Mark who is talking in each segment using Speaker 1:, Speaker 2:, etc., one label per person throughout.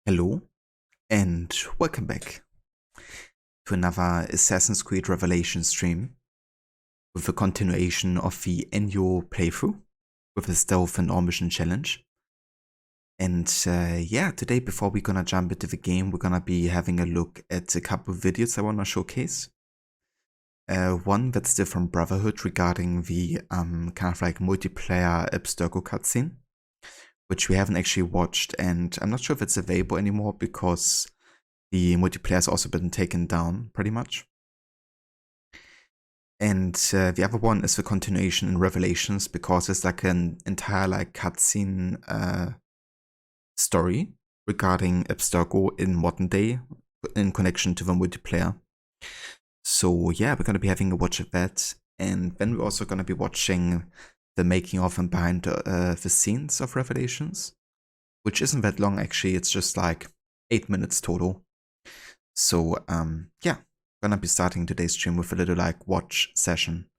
Speaker 1: Hello and welcome back to another Assassin's Creed Revelation stream with a continuation of the annual playthrough with the Stealth and All Mission Challenge. And yeah, today before we're gonna jump into the game, we're gonna be having a look at a couple of videos I wanna showcase. One that's still from Brotherhood regarding the kind of like multiplayer Abstergo cutscene, which we haven't actually watched, and I'm not sure if it's available anymore because the multiplayer has also been taken down pretty much. And the other one is the continuation in Revelations, because it's like an entire like cutscene story regarding Abstergo in modern day in connection to the multiplayer. So yeah, we're gonna be having a watch of that, and then we're also gonna be watching the making of and behind the scenes of Revelations, which isn't that long actually. It's just like 8 minutes total. So yeah, gonna be starting today's stream with a little like watch session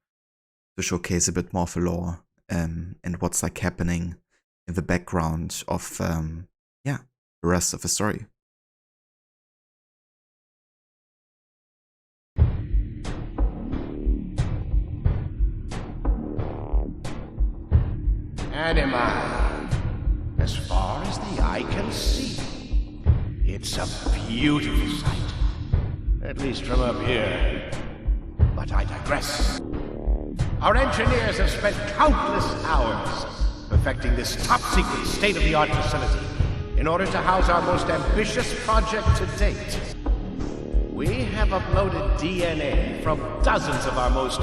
Speaker 1: to showcase a bit more of the lore and what's like happening in the background of yeah, the rest of the story.
Speaker 2: Anima, as far as the eye can see, it's a beautiful sight, at least from up here. But I digress. Our engineers have spent countless hours perfecting this top-secret, state-of-the-art facility in order to house our most ambitious project to date. We have uploaded DNA from dozens of our most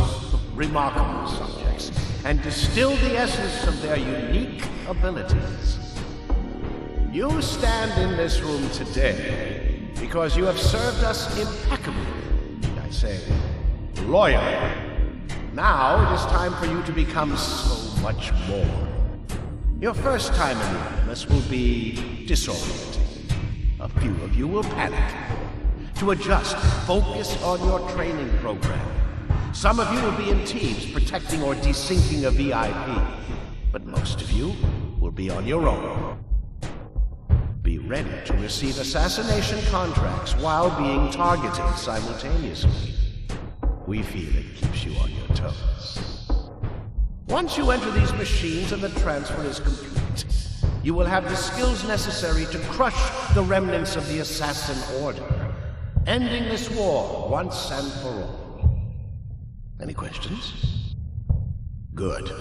Speaker 2: remarkable subjects and distilled the essence of their unique abilities. You stand in this room today because you have served us impeccably, need I say, loyally. Now it is time for you to become so much more. Your first time in Uranus will be disorienting. A few of you will panic. To adjust, focus on your training program. Some of you will be in teams protecting or desyncing a VIP, but most of you will be on your own. Be ready to receive assassination contracts while being targeted simultaneously. We feel it keeps you on your toes. Once you enter these machines and the transfer is complete, you will have the skills necessary to crush the remnants of the Assassin Order, ending this war once and for all. Any questions? Good.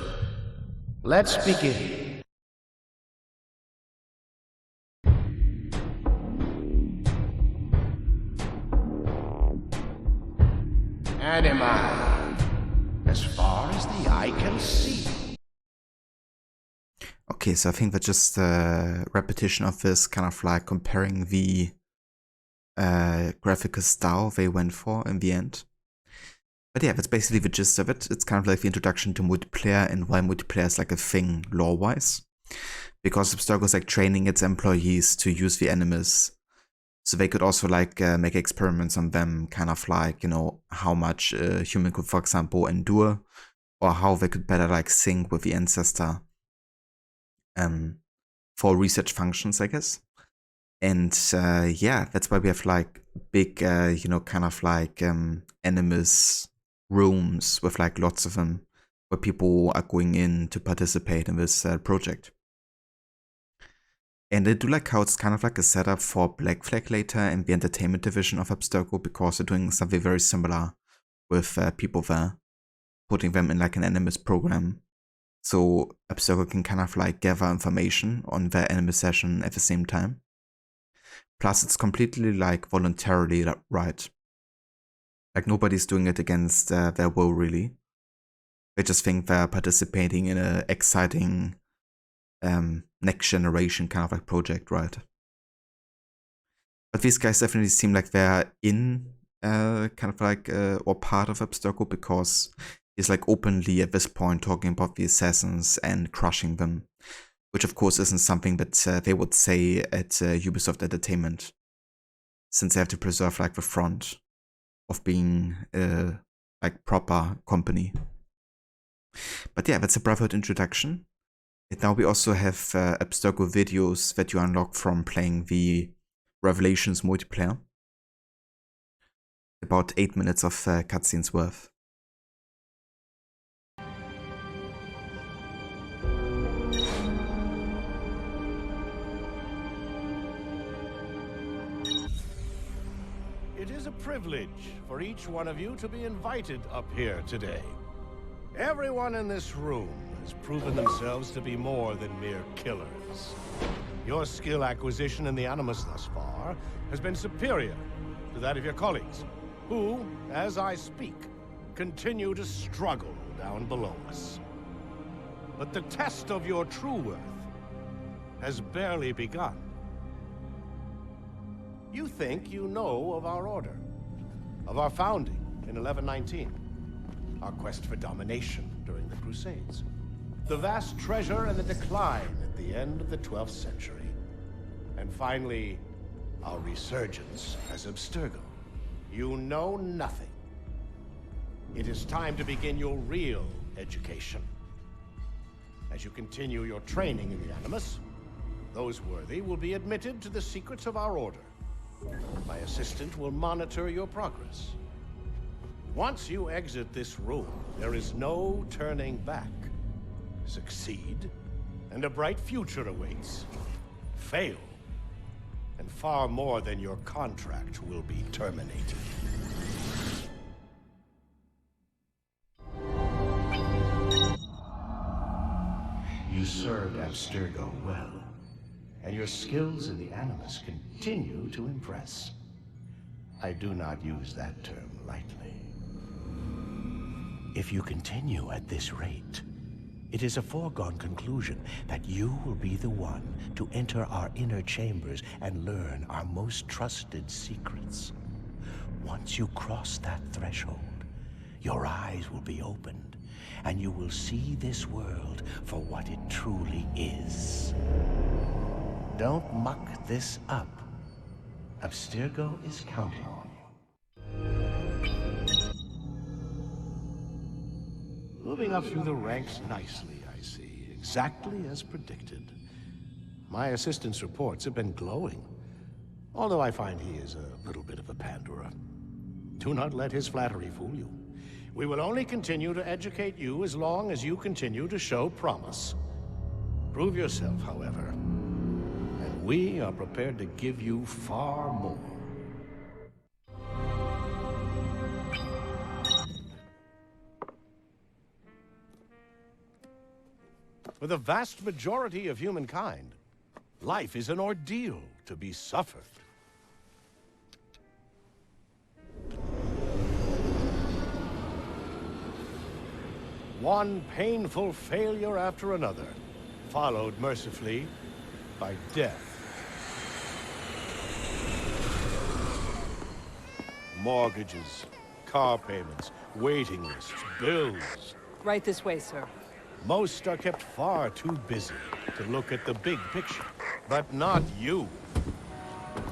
Speaker 2: Let's begin. Anima, as far as the eye can see.
Speaker 1: Okay, so I think that's just a repetition of this, kind of like comparing the graphical style they went for in the end. But yeah, that's basically the gist of it. It's kind of like the introduction to multiplayer and why multiplayer is like a thing lore-wise. Because Abstergo is like training its employees to use the enemies. So they could also like make experiments on them, kind of like, you know, how much a human could, for example, endure, or how they could better like sync with the ancestor for research functions, I guess. And yeah, that's why we have like big, you know, kind of like enemies rooms with like lots of them, where people are going in to participate in this project. And I do like how it's kind of like a setup for Black Flag later in the entertainment division of Abstergo, because they're doing something very similar with people there, putting them in like an enemies program. So Abstergo can kind of like gather information on their enemy session at the same time. Plus it's completely like voluntarily right. Like nobody's doing it against their will really. They just think they're participating in an exciting next generation kind of like project, right? But these guys definitely seem like they're in kind of like or part of Abstergo, because he's like openly at this point talking about the assassins and crushing them, which of course isn't something that they would say at Ubisoft Entertainment, since they have to preserve like the front of being like proper company. But yeah, that's a Brotherhood introduction. And now we also have Abstergo videos that you unlock from playing the Revelations multiplayer. About 8 minutes of cutscenes worth.
Speaker 2: It is a privilege for each one of you to be invited up here today. Everyone in this room has proven themselves to be more than mere killers. Your skill acquisition in the Animus thus far has been superior to that of your colleagues, who, as I speak, continue to struggle down below us. But the test of your true worth has barely begun. You think you know of our order, of our founding in 1119, our quest for domination during the Crusades, the vast treasure and the decline at the end of the 12th century, and finally, our resurgence as Abstergo. You know nothing. It is time to begin your real education. As you continue your training in the Animus, those worthy will be admitted to the secrets of our order. My assistant will monitor your progress. Once you exit this room, there is no turning back. Succeed, and a bright future awaits. Fail, and far more than your contract will be terminated. You served Abstergo well, and your skills in the Animus continue to impress. I do not use that term lightly. If you continue at this rate, it is a foregone conclusion that you will be the one to enter our inner chambers and learn our most trusted secrets. Once you cross that threshold, your eyes will be opened, and you will see this world for what it truly is. Don't muck this up. Abstergo is counting on you. Moving up through the ranks nicely, I see. Exactly as predicted. My assistant's reports have been glowing. Although I find he is a little bit of a panderer. Do not let his flattery fool you. We will only continue to educate you as long as you continue to show promise. Prove yourself, however, and we are prepared to give you far more. For the vast majority of humankind, life is an ordeal to be suffered. One painful failure after another, followed mercifully by death. Mortgages, car payments, waiting lists, bills.
Speaker 3: Right this way, sir.
Speaker 2: Most are kept far too busy to look at the big picture. But not you.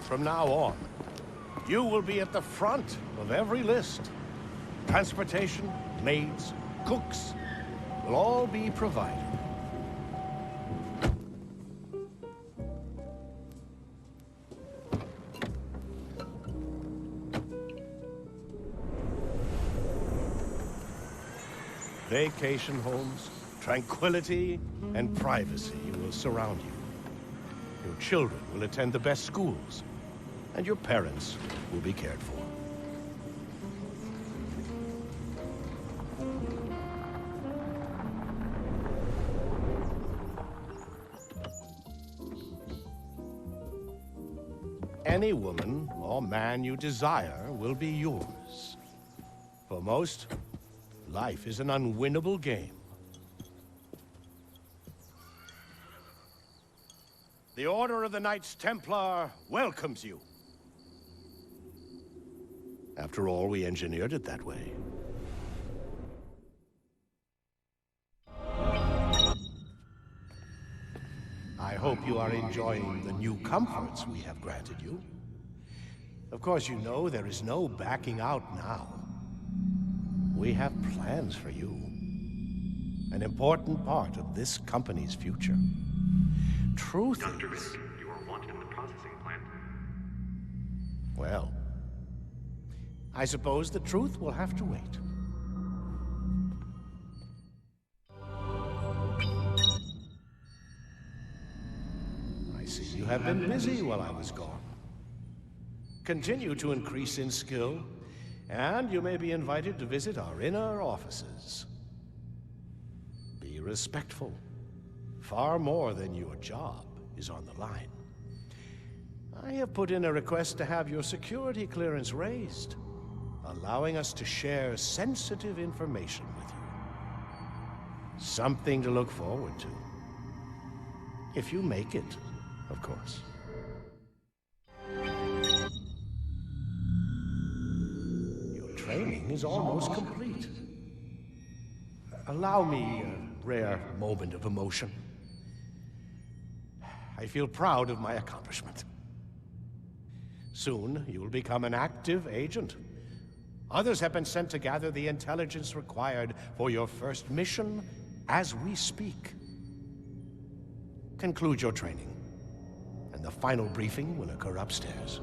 Speaker 2: From now on, you will be at the front of every list. Transportation, maids, cooks will all be provided. Vacation homes, tranquility, and privacy will surround you. Your children will attend the best schools, and your parents will be cared for. Any woman or man you desire will be yours. For most, life is an unwinnable game. The Order of the Knights Templar welcomes you. After all, we engineered it that way. I hope you are enjoying the new comforts we have granted you. Of course, you know there is no backing out now. We have plans for you. An important part of this company's future. Truth
Speaker 4: Dr.
Speaker 2: is...
Speaker 4: Reis, you are wanted in the processing plant.
Speaker 2: Well, I suppose the truth will have to wait. I see you have been busy while I was gone. Continue to increase in skill, and you may be invited to visit our inner offices. Be respectful. Far more than your job is on the line. I have put in a request to have your security clearance raised, allowing us to share sensitive information with you. Something to look forward to. If you make it, of course. Your training is almost complete. Allow me a rare moment of emotion. I feel proud of my accomplishment. Soon, you will become an active agent. Others have been sent to gather the intelligence required for your first mission as we speak. Conclude your training, and the final briefing will occur upstairs.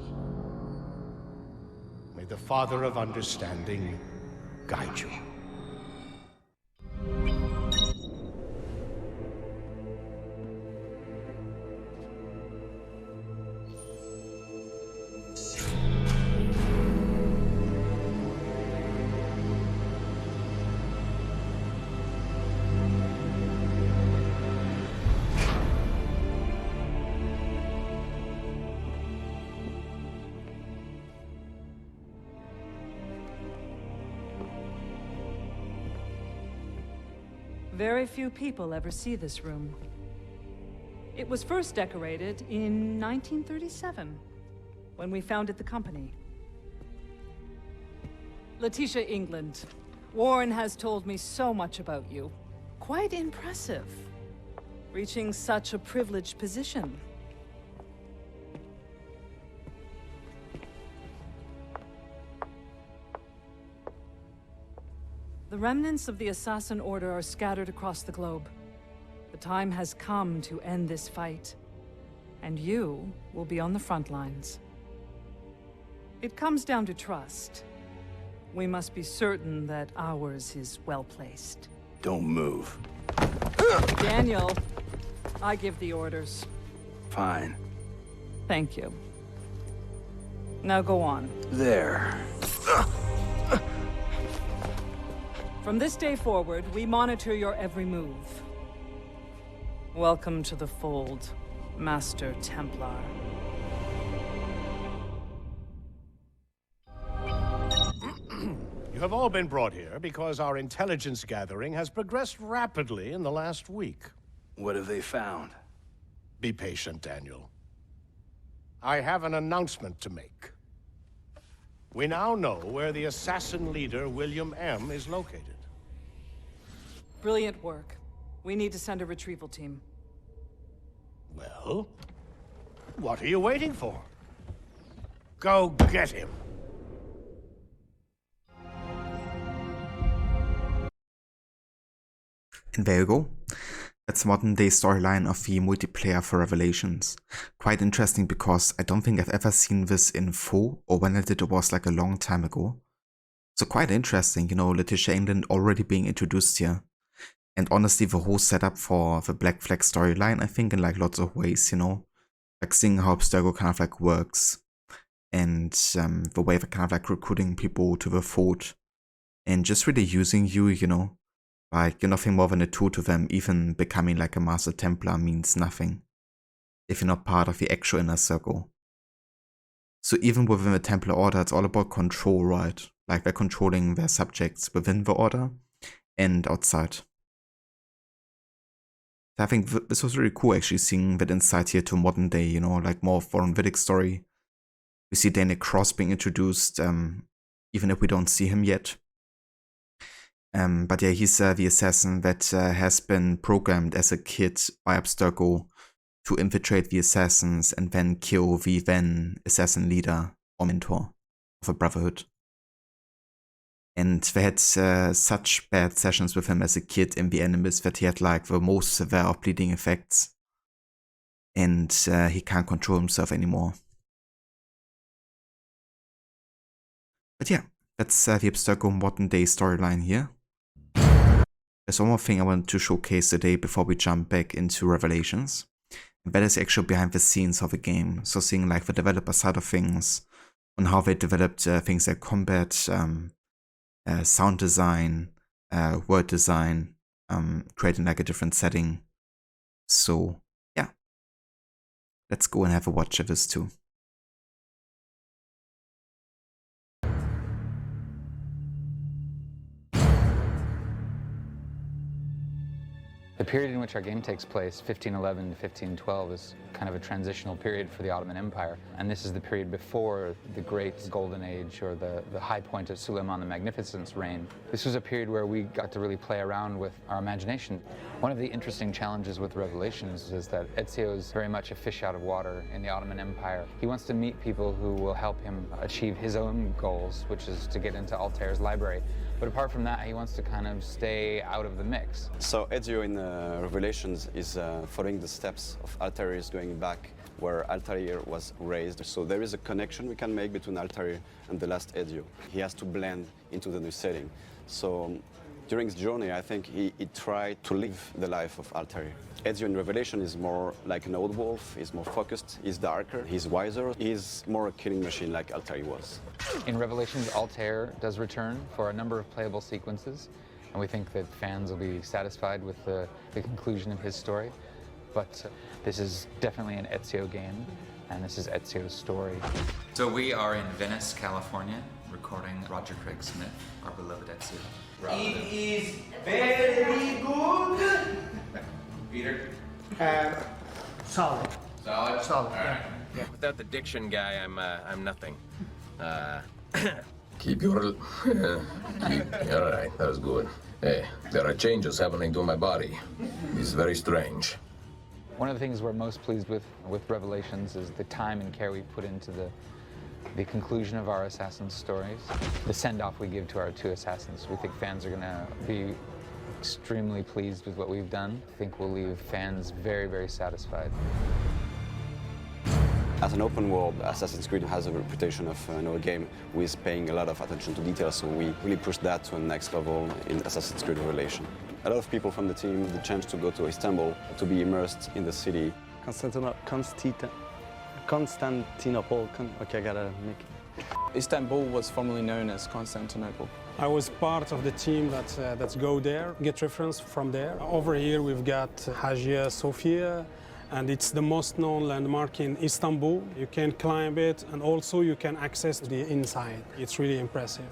Speaker 2: May the Father of Understanding guide you.
Speaker 3: Very few people ever see this room. It was first decorated in 1937, when we founded the company. Letitia England, Warren has told me so much about you. Quite impressive, reaching such a privileged position. The remnants of the Assassin Order are scattered across the globe. The time has come to end this fight, and you will be on the front lines. It comes down to trust. We must be certain that ours is well-placed.
Speaker 4: Don't move.
Speaker 3: Daniel, I give the orders.
Speaker 4: Fine.
Speaker 3: Thank you. Now go on.
Speaker 4: There.
Speaker 3: From this day forward, we monitor your every move. Welcome to the fold, Master Templar.
Speaker 2: You have all been brought here because our intelligence gathering has progressed rapidly in the last week.
Speaker 4: What have they found?
Speaker 2: Be patient, Daniel. I have an announcement to make. We now know where the assassin leader, William M., is located.
Speaker 3: Brilliant work. We need to send a retrieval team.
Speaker 2: Well, what are you waiting for? Go get him.
Speaker 1: And there you go. That's modern day storyline of the multiplayer for Revelations. Quite interesting because I don't think I've ever seen this in full, or when I did it was like a long time ago. So quite interesting, you know, Letitia England already being introduced here. And honestly, the whole setup for the Black Flag storyline, I think in like lots of ways, you know, like seeing how Abstergo kind of like works, and the way they're kind of like recruiting people to the fold, and just really using you, you know, like you're nothing more than a tool to them. Even becoming like a Master Templar means nothing if you're not part of the actual inner circle. So even within the Templar Order, it's all about control, right? Like they're controlling their subjects within the Order and outside. I think this was really cool actually, seeing that insight here to modern day, you know, like more Warren Vidick's story. We see Daniel Cross being introduced, even if we don't see him yet. But yeah, he's the assassin that has been programmed as a kid by Abstergo to infiltrate the assassins and then kill the then assassin leader or mentor of a brotherhood. And they had such bad sessions with him as a kid in the enemies that he had like the most severe of bleeding effects. And he can't control himself anymore. But yeah, that's the Abstergo modern day storyline here. There's one more thing I want to showcase today before we jump back into Revelations. And that is actually behind the scenes of the game. So seeing like the developer side of things, on how they developed things like combat, sound design, world design, creating like a different setting. So yeah, let's go and have a watch of this too.
Speaker 5: The period in which our game takes place, 1511 to 1512, is kind of a transitional period for the Ottoman Empire. And this is the period before the great golden age or the high point of Suleiman the Magnificent's reign. This was a period where we got to really play around with our imagination. One of the interesting challenges with Revelations is that Ezio is very much a fish out of water in the Ottoman Empire. He wants to meet people who will help him achieve his own goals, which is to get into Altair's library. But apart from that, he wants to kind of stay out of the mix.
Speaker 6: So Ezio in Revelations is following the steps of Altair, is going back where Altair was raised. So there is a connection we can make between Altair and the last Ezio. He has to blend into the new setting. So during his journey, I think he tried to live the life of Altair. Ezio in Revelation is more like an old wolf, he's more focused, he's darker, he's wiser, he's more a killing machine like Altair was.
Speaker 5: In Revelations, Altair does return for a number of playable sequences, and we think that fans will be satisfied with the conclusion of his story. But this is definitely an Ezio game, and this is Ezio's story.
Speaker 7: So we are in Venice, California, recording Roger Craig Smith, our beloved Ezio.
Speaker 8: It is very good.
Speaker 7: Peter?
Speaker 8: Solid.
Speaker 7: Solid?
Speaker 8: Solid,
Speaker 7: All right.
Speaker 8: yeah.
Speaker 9: Without the diction guy, I'm nothing.
Speaker 10: Keep your... all right, that was good. Hey, there are changes happening to my body. It's very strange.
Speaker 5: One of the things we're most pleased with Revelations is the time and care we put into the conclusion of our assassins' stories. The send-off we give to our two assassins. We think fans are going to be extremely pleased with what we've done. I think we'll leave fans very, very satisfied.
Speaker 6: As an open world, Assassin's Creed has a reputation of a game with paying a lot of attention to detail, so we really pushed that to a next level in Assassin's Creed Revelation. A lot of people from the team, the chance to go to Istanbul, to be immersed in the city.
Speaker 11: Constantinople, okay, I gotta make it.
Speaker 12: Istanbul was formerly known as Constantinople.
Speaker 13: I was part of the team that go there, get reference from there. Over here we've got Hagia Sophia, and it's the most known landmark in Istanbul. You can climb it, and also you can access the inside. It's really impressive.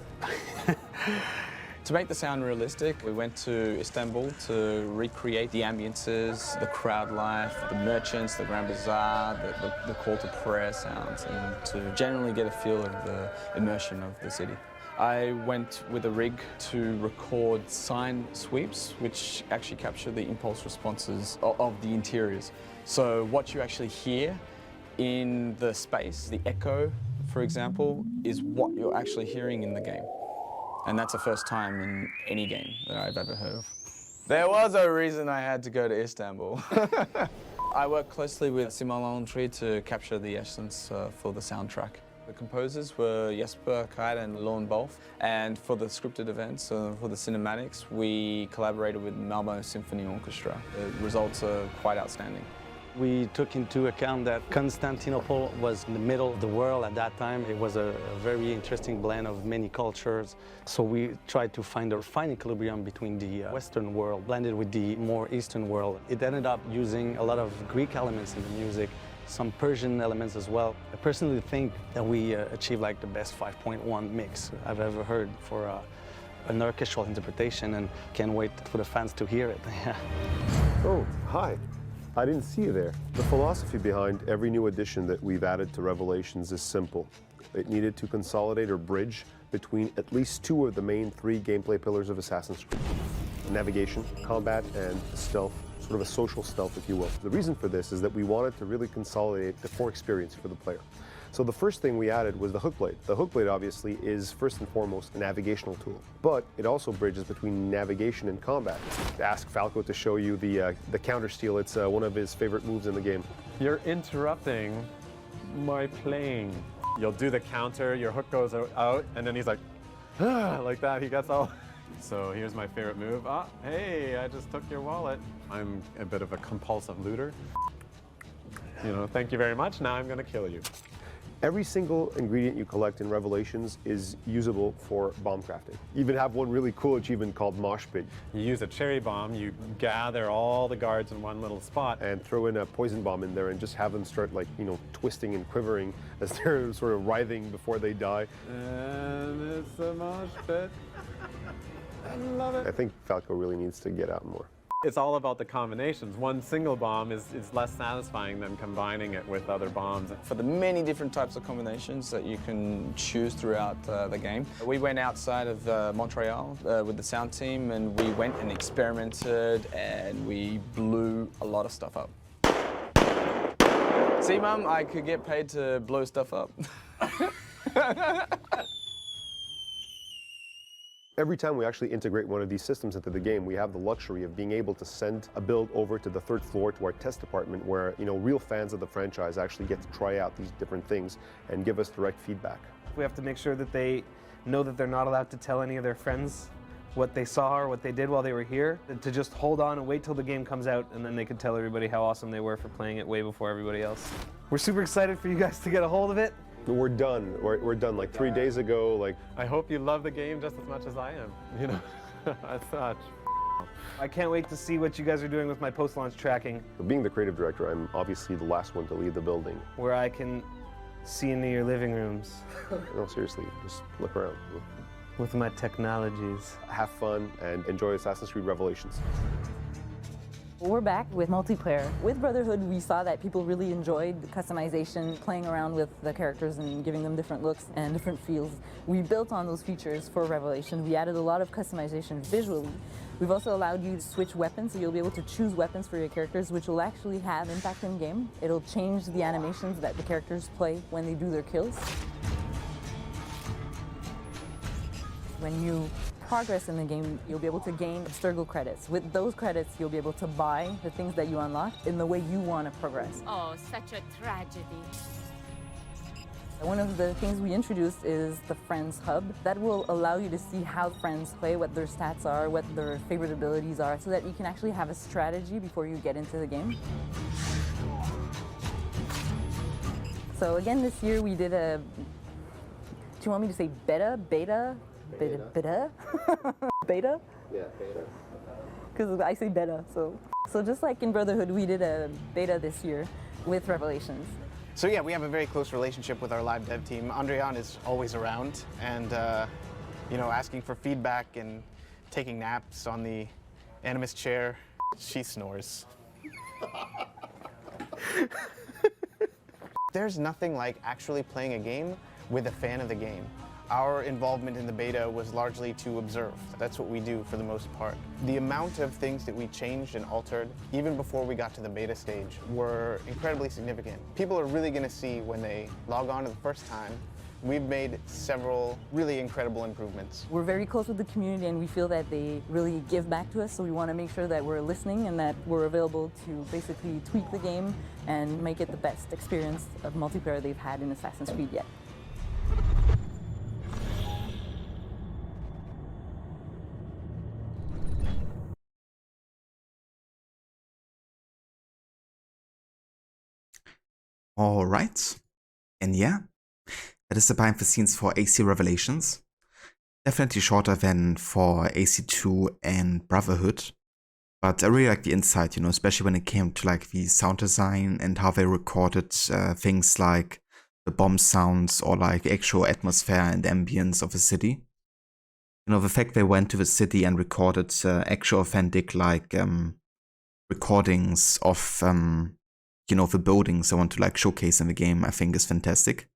Speaker 12: To make the sound realistic, we went to Istanbul to recreate the ambiences, the crowd life, the merchants, the Grand Bazaar, the call to prayer sounds, and to generally get a feel of the immersion of the city. I went with a rig to record sign sweeps, which actually capture the impulse responses of the interiors. So what you actually hear in the space, the echo, for example, is what you're actually hearing in the game. And that's the first time in any game that I've ever heard of. There was a reason I had to go to Istanbul. I worked closely with Simon Landry to capture the essence for the soundtrack. The composers were Jesper Kite and Lorne Bolf. And for the scripted events, for the cinematics, we collaborated with Malmo Symphony Orchestra. The results are quite outstanding.
Speaker 11: We took into account that Constantinople was in the middle of the world at that time. It was a very interesting blend of many cultures. So we tried to find a fine equilibrium between the Western world blended with the more Eastern world. It ended up using a lot of Greek elements in the music, some Persian elements as well. I personally think that we achieved like the best 5.1 mix I've ever heard for an orchestral interpretation, and can't wait for the fans to hear it.
Speaker 14: Oh, hi. I didn't see you there. The philosophy behind every new addition that we've added to Revelations is simple. It needed to consolidate or bridge between at least two of the main three gameplay pillars of Assassin's Creed: navigation, combat, and stealth, sort of a social stealth, if you will. The reason for this is that we wanted to really consolidate the core experience for the player. So the first thing we added was the hook blade. The hook blade obviously is first and foremost a navigational tool, but it also bridges between navigation and combat. Ask Falco to show you the counter steal. It's one of his favorite moves in the game.
Speaker 15: You're interrupting my playing. You'll do the counter, your hook goes out, and then he's like, ah, like that, he gets all... So here's my favorite move. Ah, hey, I just took your wallet. I'm a bit of a compulsive looter. You know, thank you very much, now I'm gonna kill you.
Speaker 14: Every single ingredient you collect in Revelations is usable for bomb crafting. You even have one really cool achievement called Mosh Pit.
Speaker 15: You use a cherry bomb, you gather all the guards in one little spot.
Speaker 14: And throw in a poison bomb in there and just have them start, like, you know, twisting and quivering as they're sort of writhing before they die.
Speaker 15: And it's a mosh pit. I love it.
Speaker 14: I think Falco really needs to get out more.
Speaker 15: It's all about the combinations. One single bomb is less satisfying than combining it with other bombs.
Speaker 12: For the many different types of combinations that you can choose throughout the game. We went outside of Montreal with the sound team, and we went and experimented, and we blew a lot of stuff up. See, Mum, I could get paid to blow stuff up.
Speaker 14: Every time we actually integrate one of these systems into the game, we have the luxury of being able to send a build over to the 3rd floor to our test department where, you know, real fans of the franchise actually get to try out these different things and give us direct feedback.
Speaker 16: We have to make sure that they know that they're not allowed to tell any of their friends what they saw or what they did while they were here, to just hold on and wait till the game comes out, and then they can tell everybody how awesome they were for playing it way before everybody else. We're super excited for you guys to get a hold of it.
Speaker 14: We're done. We're done. Like 3 days ago, like...
Speaker 15: I hope you love the game just as much as I am, you know, as such.
Speaker 16: I can't wait to see what you guys are doing with my post-launch tracking.
Speaker 14: Being the creative director, I'm obviously the last one to leave the building.
Speaker 16: Where I can see into your living rooms.
Speaker 14: No, seriously, just look around.
Speaker 16: With my technologies.
Speaker 14: Have fun and enjoy Assassin's Creed Revelations.
Speaker 17: We're back with multiplayer. With Brotherhood, we saw that people really enjoyed customization, playing around with the characters and giving them different looks and different feels. We built on those features for Revelation. We added a lot of customization visually. We've also allowed you to switch weapons, so you'll be able to choose weapons for your characters, which will actually have impact in game. It'll change the animations that the characters play when they do their kills. When you progress in the game, you'll be able to gain Abstergo credits. With those credits, you'll be able to buy the things that you unlock in the way you want to progress.
Speaker 18: Oh, such a tragedy.
Speaker 17: One of the things we introduced is the Friends Hub. That will allow you to see how friends play, what their stats are, what their favorite abilities are, so that you can actually have a strategy before you get into the game. So again, this year we did a... Do you want me to say beta? Beta? Beta? Beta?
Speaker 14: Yeah, beta.
Speaker 17: Because I say beta, so just like in Brotherhood, we did a beta this year with Revelations.
Speaker 19: So yeah, we have a very close relationship with our live dev team. Andréane is always around and, you know, asking for feedback and taking naps on the Animus chair. She snores. There's nothing like actually playing a game with a fan of the game. Our involvement in the beta was largely to observe. That's what we do for the most part. The amount of things that we changed and altered, even before we got to the beta stage, were incredibly significant. People are really going to see when they log on to the first time. We've made several really incredible improvements.
Speaker 17: We're very close with the community and we feel that they really give back to us, so we want to make sure that we're listening and that we're available to basically tweak the game and make it the best experience of multiplayer they've had in Assassin's Creed yet.
Speaker 1: All right, and yeah, that is the behind the scenes for AC Revelations. Definitely shorter than for AC2 and Brotherhood, but I really like the insight, you know, especially when it came to like the sound design and how they recorded things like the bomb sounds or like the actual atmosphere and ambience of a city. You know, the fact they went to the city and recorded actual authentic like recordings of you know, the buildings I want to like showcase in the game, I think is fantastic.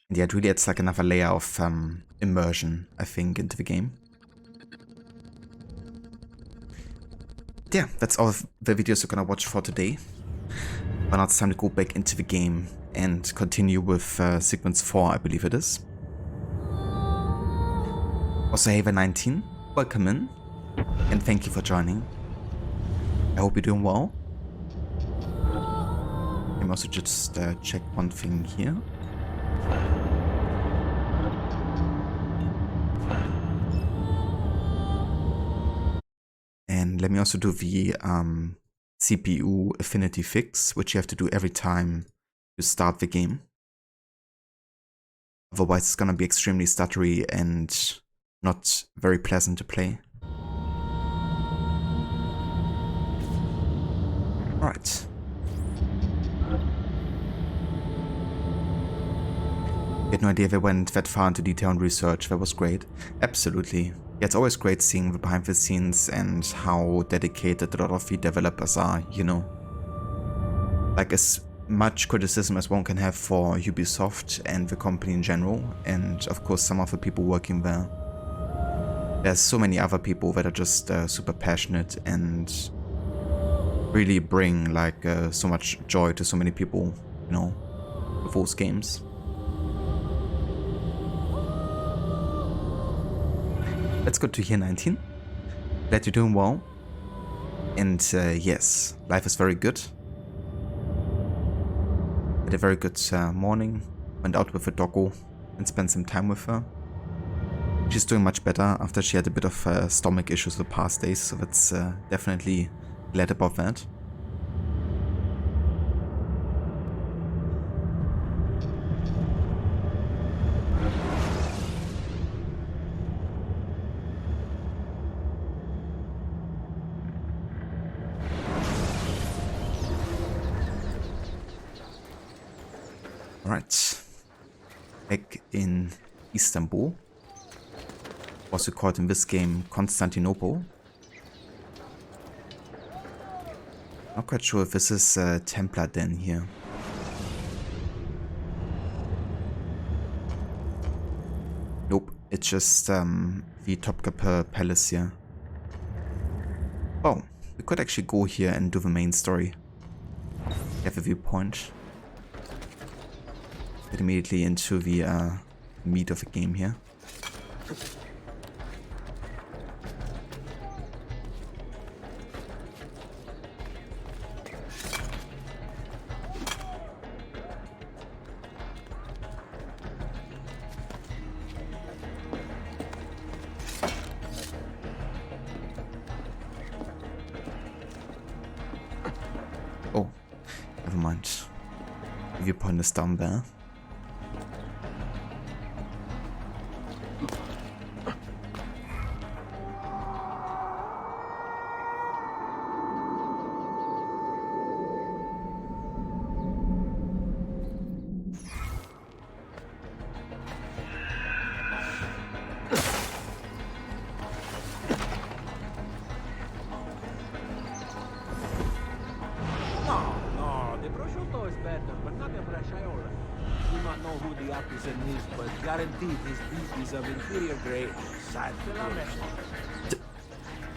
Speaker 1: And yeah, it really adds like another layer of immersion, I think, into the game. Yeah, that's all the videos we're gonna watch for today. But now it's time to go back into the game and continue with sequence 4, I believe it is. Also, Haver19, welcome in. And thank you for joining. I hope you're doing well. Let me also just check one thing here. And let me also do the CPU affinity fix, which you have to do every time you start the game. Otherwise it's gonna be extremely stuttery and not very pleasant to play. Alright. I had no idea they went that far into detail and research. That was great. Absolutely. Yeah, it's always great seeing the behind the scenes and how dedicated a lot of the developers are, you know. Like as much criticism as one can have for Ubisoft and the company in general, and of course some of the people working there. There's so many other people that are just super passionate and really bring like so much joy to so many people, you know, with those games. Let's go to year 19. Glad you're doing well. And yes, life is very good. Had a very good morning. Went out with the doggo and spent some time with her. She's doing much better after she had a bit of stomach issues the past days, so that's definitely glad about that. Alright, back in Istanbul, also called in this game Constantinople. Not quite sure if this is Templar Den here. Nope, it's just the Topkapi Palace here. Oh, we could actually go here and do the main story. Have a viewpoint. Get immediately into the meat of the game here. Oh, never mind. The viewpoint is down there.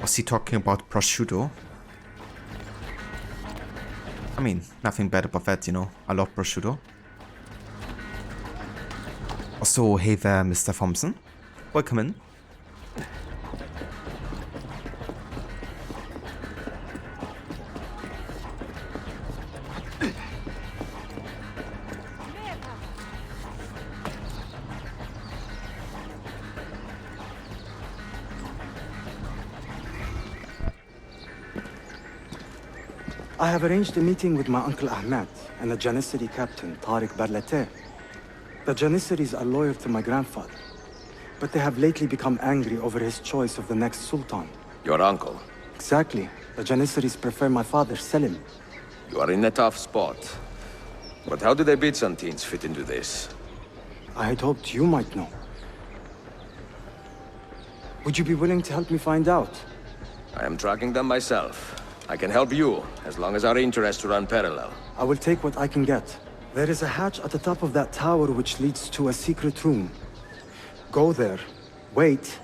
Speaker 1: Was he talking about prosciutto? I mean, nothing bad about that, you know. I love prosciutto. Also, hey there, Mr. Thompson. Welcome in.
Speaker 20: I have arranged a meeting with my uncle Ahmed and the Janissary captain, Tariq Barlate. The Janissaries are loyal to my grandfather, but they have lately become angry over his choice of the next sultan.
Speaker 10: Your uncle?
Speaker 20: Exactly. The Janissaries prefer my father, Selim.
Speaker 10: You are in a tough spot. But how do the Byzantines fit into this?
Speaker 20: I had hoped you might know. Would you be willing to help me find out?
Speaker 10: I am tracking them myself. I can help you, as long as our interests run parallel.
Speaker 20: I will take what I can get. There is a hatch at the top of that tower which leads to a secret room. Go there, wait,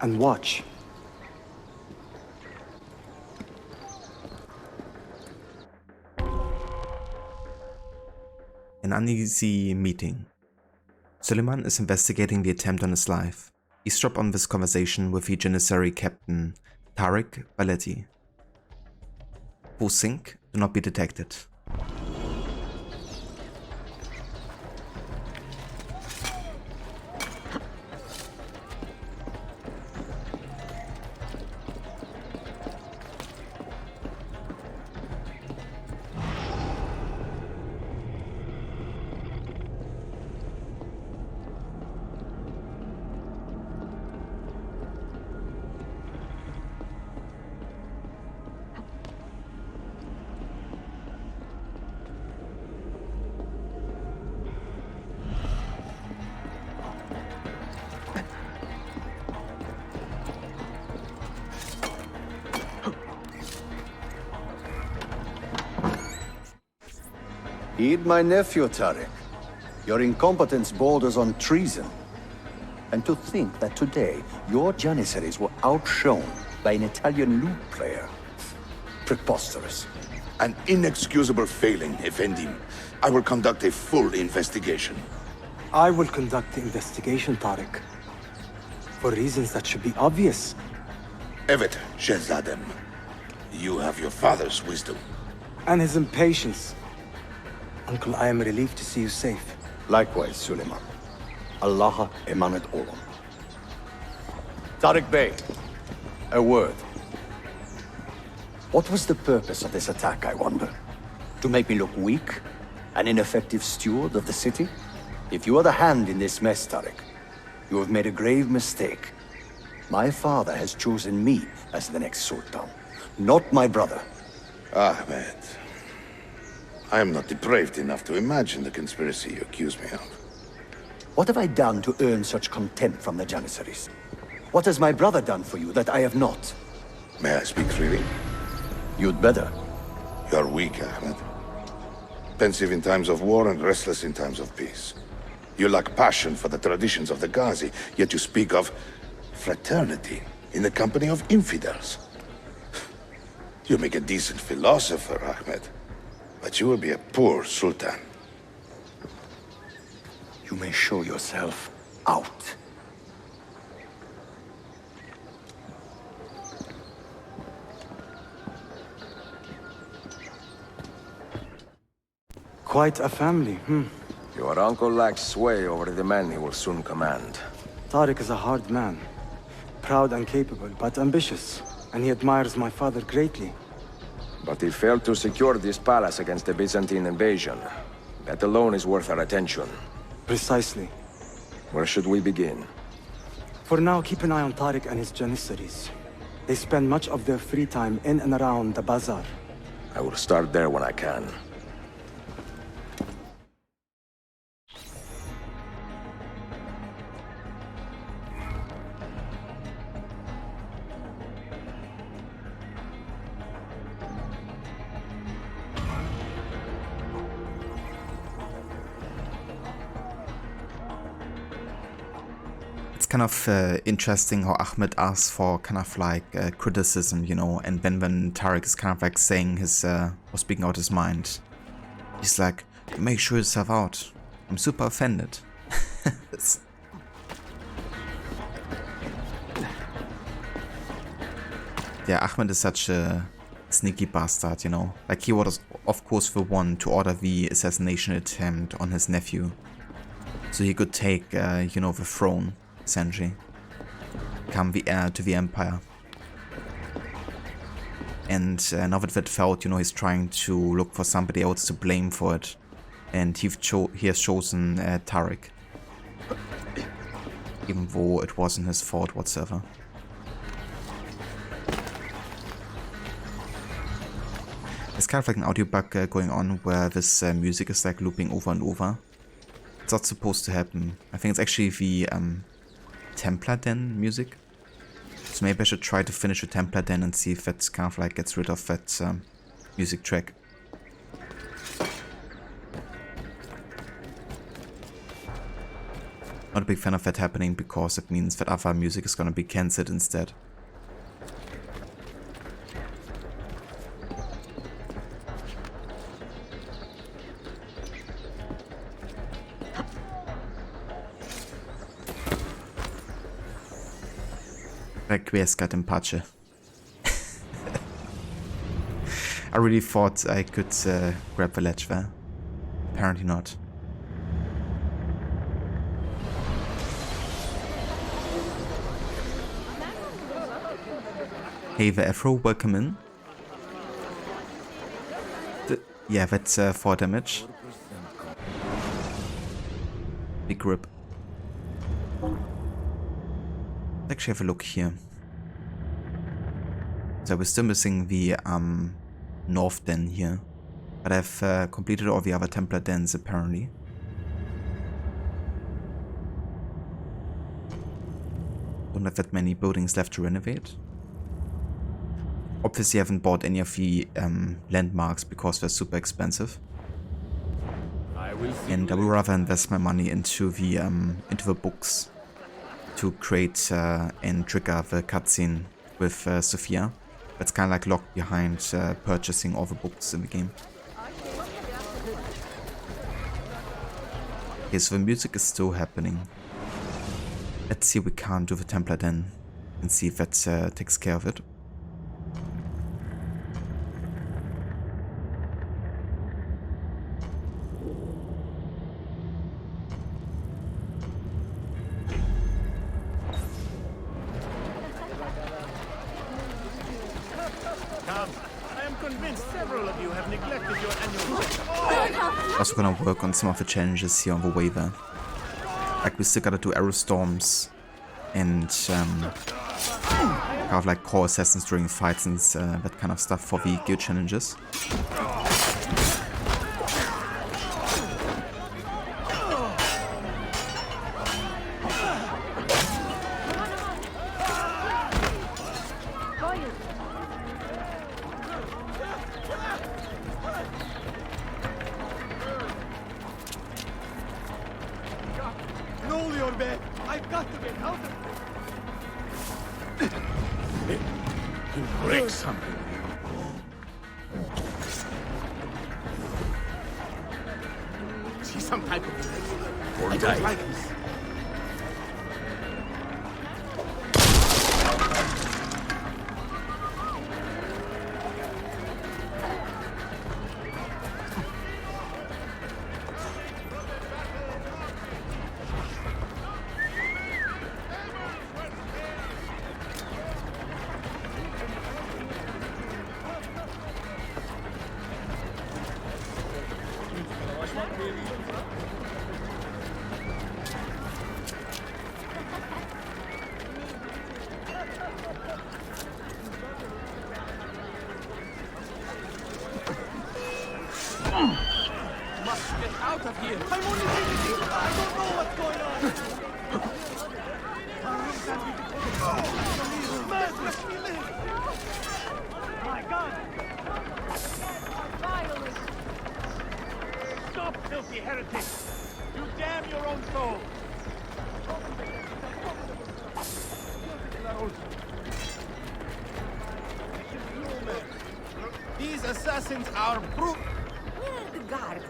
Speaker 20: and watch.
Speaker 1: An uneasy meeting. Suleiman is investigating the attempt on his life. Eavesdrop on this conversation with the Janissary captain, Tariq Barlate. Who think do not be detected.
Speaker 21: Heed my nephew, Tariq. Your incompetence borders on treason. And to think that today, your Janissaries were outshone by an Italian lute player. Preposterous.
Speaker 22: An inexcusable failing, Effendim. I will conduct a full investigation.
Speaker 20: I will conduct the investigation, Tariq. For reasons that should be obvious.
Speaker 22: Evet, Shehzadem. You have your father's wisdom.
Speaker 20: And his impatience. Uncle, I am relieved to see you safe.
Speaker 21: Likewise, Suleiman. Allah emanet olun. Tariq Bey, a word. What was the purpose of this attack, I wonder? To make me look weak? An ineffective steward of the city? If you are the hand in this mess, Tariq, you have made a grave mistake. My father has chosen me as the next Sultan, not my brother.
Speaker 22: Ahmed, I am not depraved enough to imagine the conspiracy you accuse me of.
Speaker 21: What have I done to earn such contempt from the Janissaries? What has my brother done for you that I have not?
Speaker 22: May I speak freely?
Speaker 21: You'd better.
Speaker 22: You are weak, Ahmed. Pensive in times of war and restless in times of peace. You lack passion for the traditions of the Ghazi, yet you speak of fraternity in the company of infidels. You make a decent philosopher, Ahmed, but you will be a poor sultan.
Speaker 21: You may show yourself out.
Speaker 20: Quite a family,
Speaker 10: Your uncle lacks sway over the men he will soon command.
Speaker 20: Tariq is a hard man. Proud and capable, but ambitious. And he admires my father greatly.
Speaker 10: But he failed to secure this palace against the Byzantine invasion. That alone is worth our attention.
Speaker 20: Precisely.
Speaker 10: Where should we begin?
Speaker 20: For now, keep an eye on Tariq and his Janissaries. They spend much of their free time in and around the bazaar.
Speaker 10: I will start there when I can.
Speaker 1: Kind of interesting how Ahmed asks for kind of like criticism, you know, and then when Tariq is kind of like saying his or speaking out his mind, he's like, make sure yourself out. I'm super offended. Yeah, Ahmed is such a sneaky bastard, you know. Like he was of course the one to order the assassination attempt on his nephew, so he could take you know, the throne. Essentially, become the heir to the empire. And now that that failed, you know, he's trying to look for somebody else to blame for it. And he has chosen Tariq. Even though it wasn't his fault whatsoever. There's kind of like an audio bug going on where this music is like looping over and over. It's not supposed to happen. I think it's actually the Templar Den music. So maybe I should try to finish the Templar Den and see if that kind of like gets rid of that music track. Not a big fan of that happening because it means that other music is gonna be cancelled instead. Requiescat in pace. I really thought I could grab the ledge there. Apparently not. Hey the Afro, welcome in. Yeah, that's 4 damage. Big grip. Let's actually have a look here. So we're still missing the North Den here. But I've completed all the other Templar Dens apparently. Don't have that many buildings left to renovate. Obviously I haven't bought any of the landmarks because they're super expensive. and I would rather invest my money into the books to create and trigger the cutscene with Sophia. That's kind of like locked behind purchasing all the books in the game. Okay, so the music is still happening. Let's see if we can't do the Templar Den and see if that takes care of it. Also gonna work on some of the challenges here on the way there. Like we still gotta do arrow storms and kind of like core assassins during fights and that kind of stuff for the guild challenges.
Speaker 2: I've got to get out of here. You break something. See some type of I don't like this.
Speaker 8: Out of here! I'm only thinking! I don't know what's going on! Man, let me live! My God! Violence! Stop, filthy heretic! You damn your own soul! These assassins are brute!
Speaker 18: Where's the guard?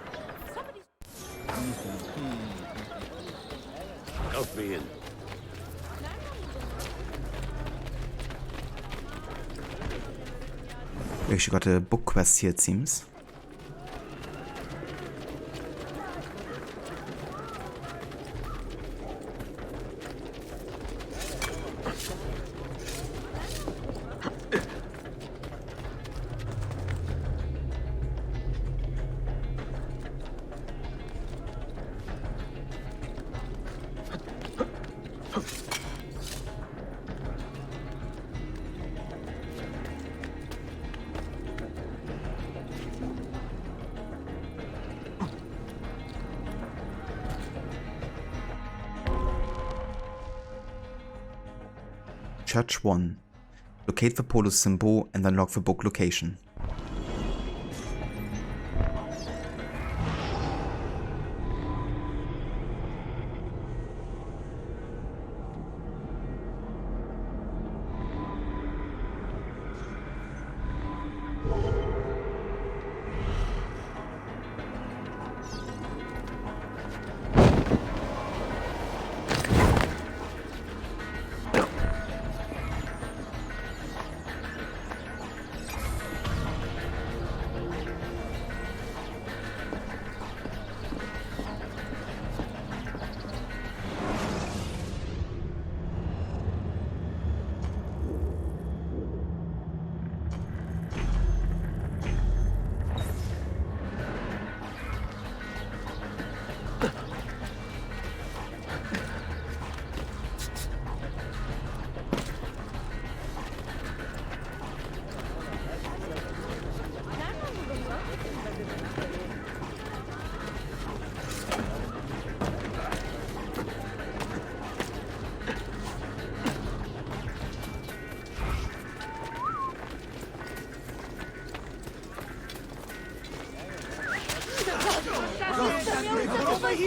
Speaker 2: Help me in.
Speaker 1: We actually got a book quest here, it seems. Church 1. Locate the Polo symbol and unlock the book location.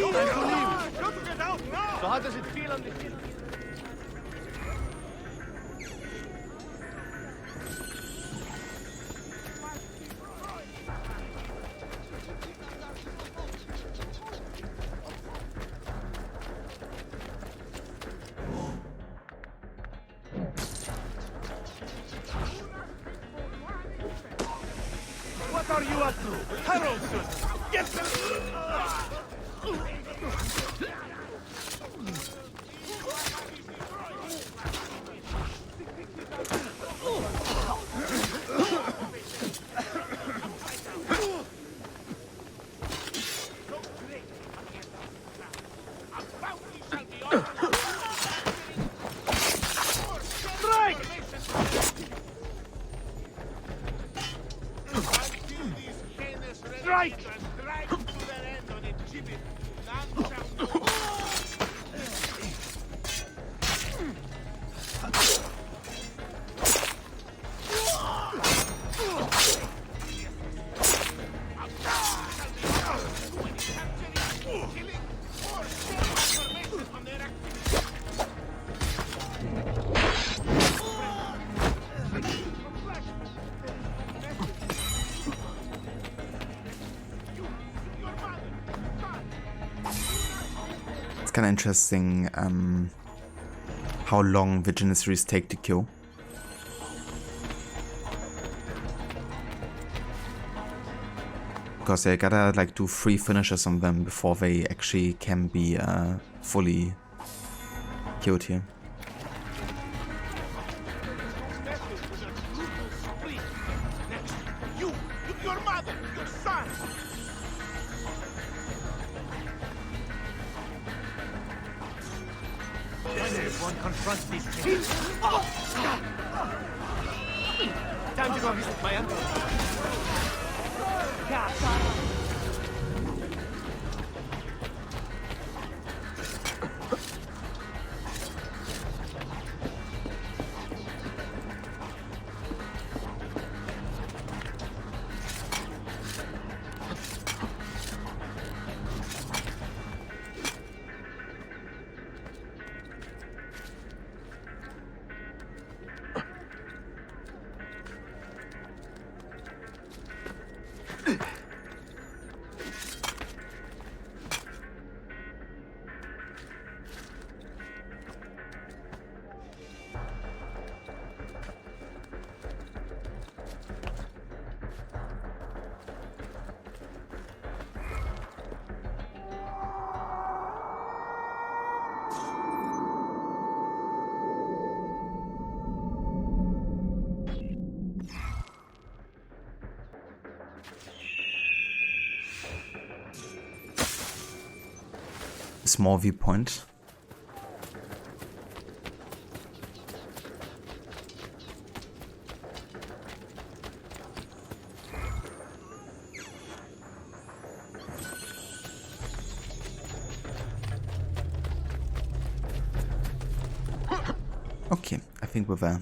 Speaker 8: So how does it feel on the hill? What are you up to? Harrelson! Get the...
Speaker 1: It's kind of interesting how long the Janissaries take to kill. Because they gotta like do 3 finishes on them before they actually can be fully killed here.
Speaker 8: Time to go visit my uncle.
Speaker 1: Small viewpoint. Okay, I think we're there.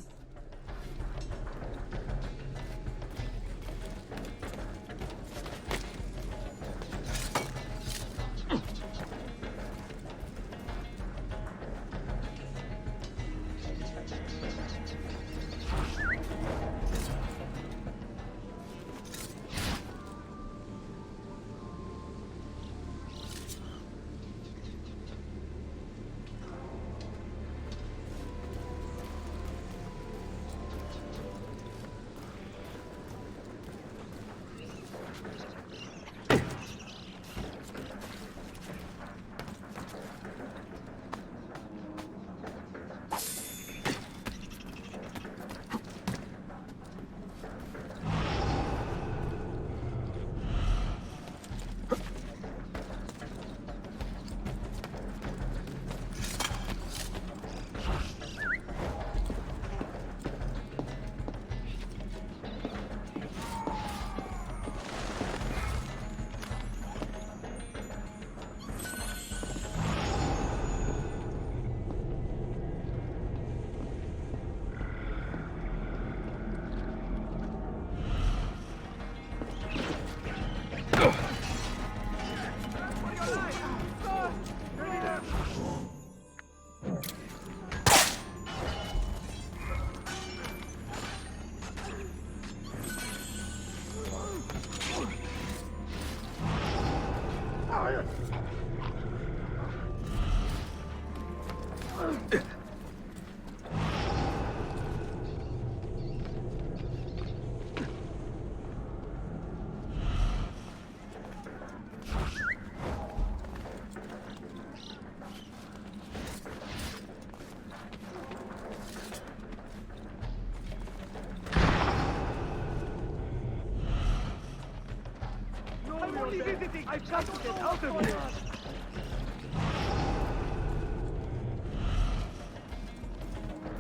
Speaker 8: I've got to get out of here!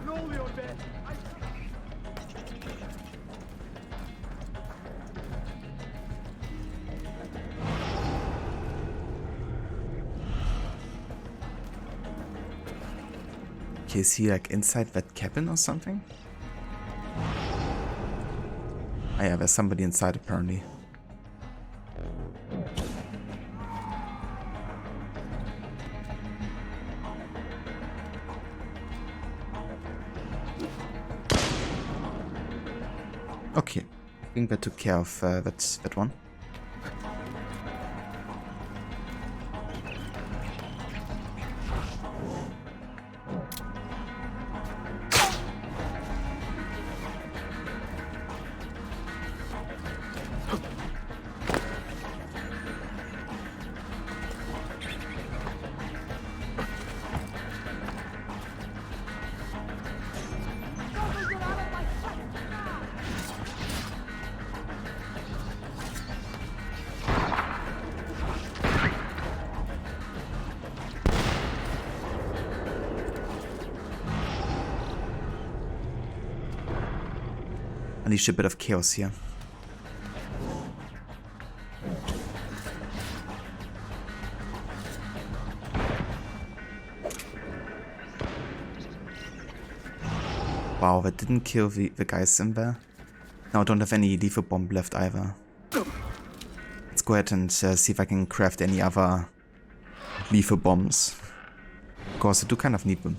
Speaker 8: Roll your bet!
Speaker 1: Okay, is he like inside that cabin or something? Ah yeah, there's somebody inside apparently. Okay, I think that took care of that one. Unleash a bit of chaos here. Wow, that didn't kill the guys in there. Now I don't have any lethal bomb left either. Let's go ahead and see if I can craft any other lethal bombs. Because I do kind of need them.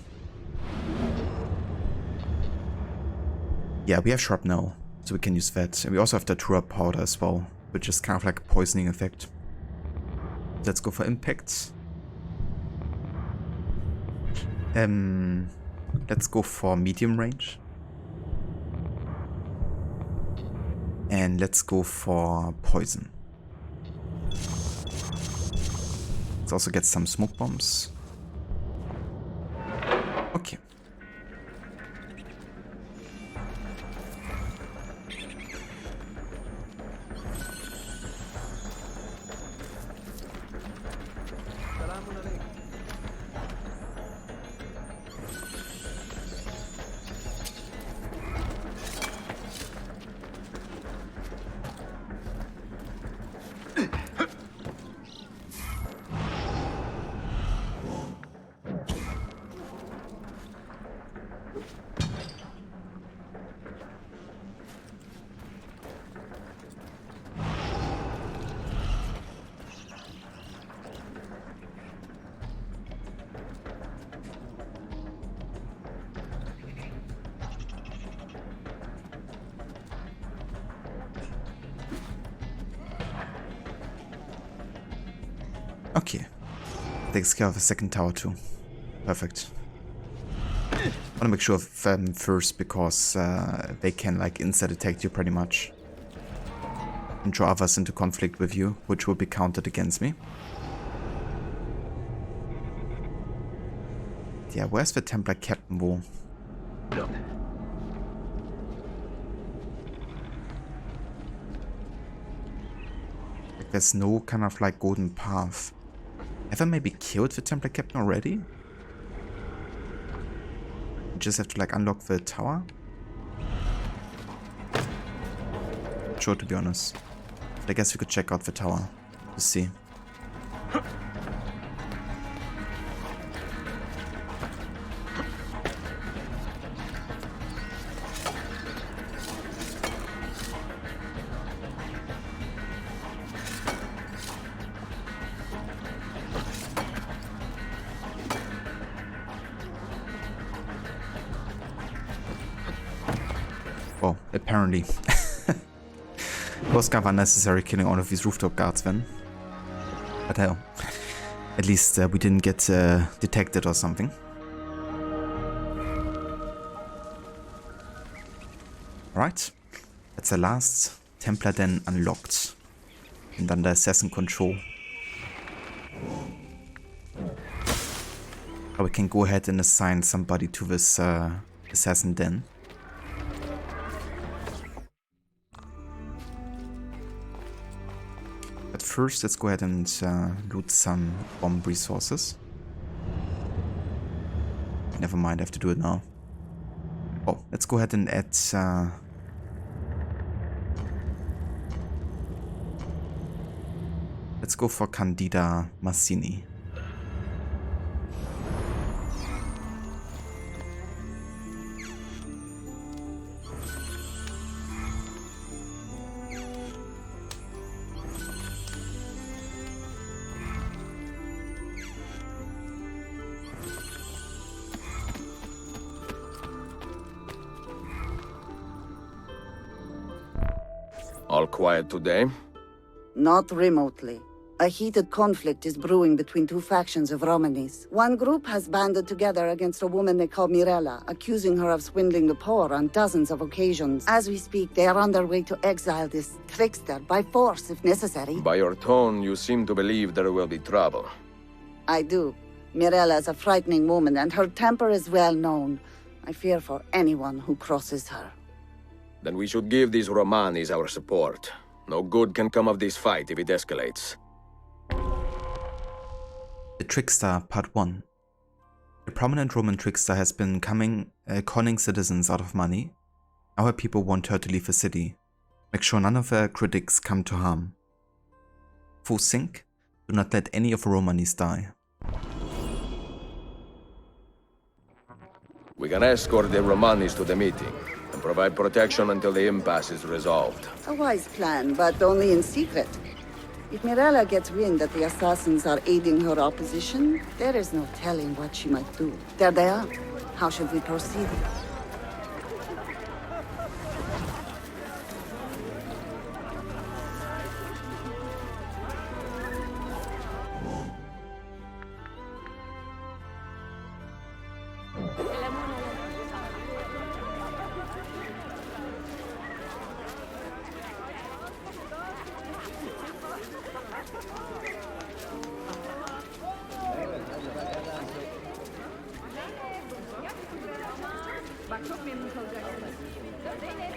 Speaker 1: Yeah, we have shrapnel, so we can use that. And we also have the Datura powder as well, which is kind of like a poisoning effect. Let's go for impact. Let's go for medium range. And let's go for poison. Let's also get some smoke bombs. Okay. Okay. Takes care of the second tower too. Perfect. I want to make sure of them first because they can like inside attack you pretty much. And draw others into conflict with you, which will be counted against me. Yeah, where's the Templar Captain Wall? Like, there's no kind of like golden path. Have I maybe killed the Templar Captain already? You just have to like unlock the tower? Sure, to be honest. But I guess we could check out the tower to see. Well, apparently. It was kind of unnecessary killing all of these rooftop guards then. But hell, at least we didn't get detected or something. Right, that's the last Templar Den unlocked and under assassin control. Now we can go ahead and assign somebody to this assassin den. But first, let's go ahead and loot some bomb resources. Never mind, I have to do it now. Oh, let's go ahead and add let's go for Candida Massini.
Speaker 10: All quiet today?
Speaker 3: Not remotely. A heated conflict is brewing between two factions of Romanis. One group has banded together against a woman they call Mirella, accusing her of swindling the poor on dozens of occasions. As we speak, they are on their way to exile this Trickster by force if necessary.
Speaker 10: By your tone, you seem to believe there will be trouble.
Speaker 3: I do. Mirella is a frightening woman, and her temper is well known. I fear for anyone who crosses her.
Speaker 10: Then we should give these Romanis our support. No good can come of this fight if it escalates.
Speaker 1: The Trickster, Part 1. A prominent Roman trickster has been conning citizens out of money. Now her people want her to leave the city. Make sure none of her critics come to harm. Full sync. Do not let any of the Romanis die.
Speaker 10: We can escort the Romanis to the meeting and provide protection until the impasse is resolved.
Speaker 3: A wise plan, but only in secret. If Mirella gets wind that the assassins are aiding her opposition, there is no telling what she might do. There they are. How should we proceed?
Speaker 4: Bak çok memnun kalacaksınız. Zeynep,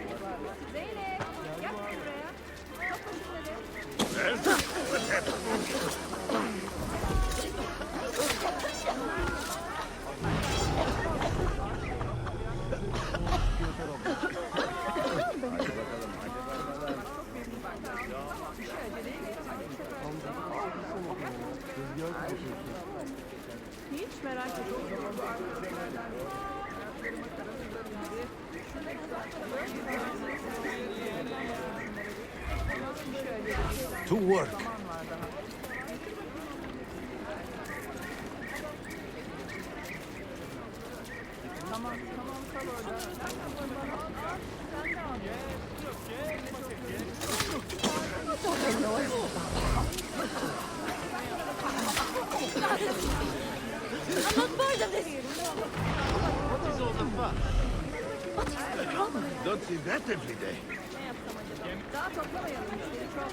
Speaker 4: Zeynep, gel buraya.
Speaker 23: Hiç merak etmeyin.
Speaker 2: To work.
Speaker 4: I'm not part of this.
Speaker 2: What is all the fuss? Don't see that every day.
Speaker 4: Daha toplamayalım. Çok.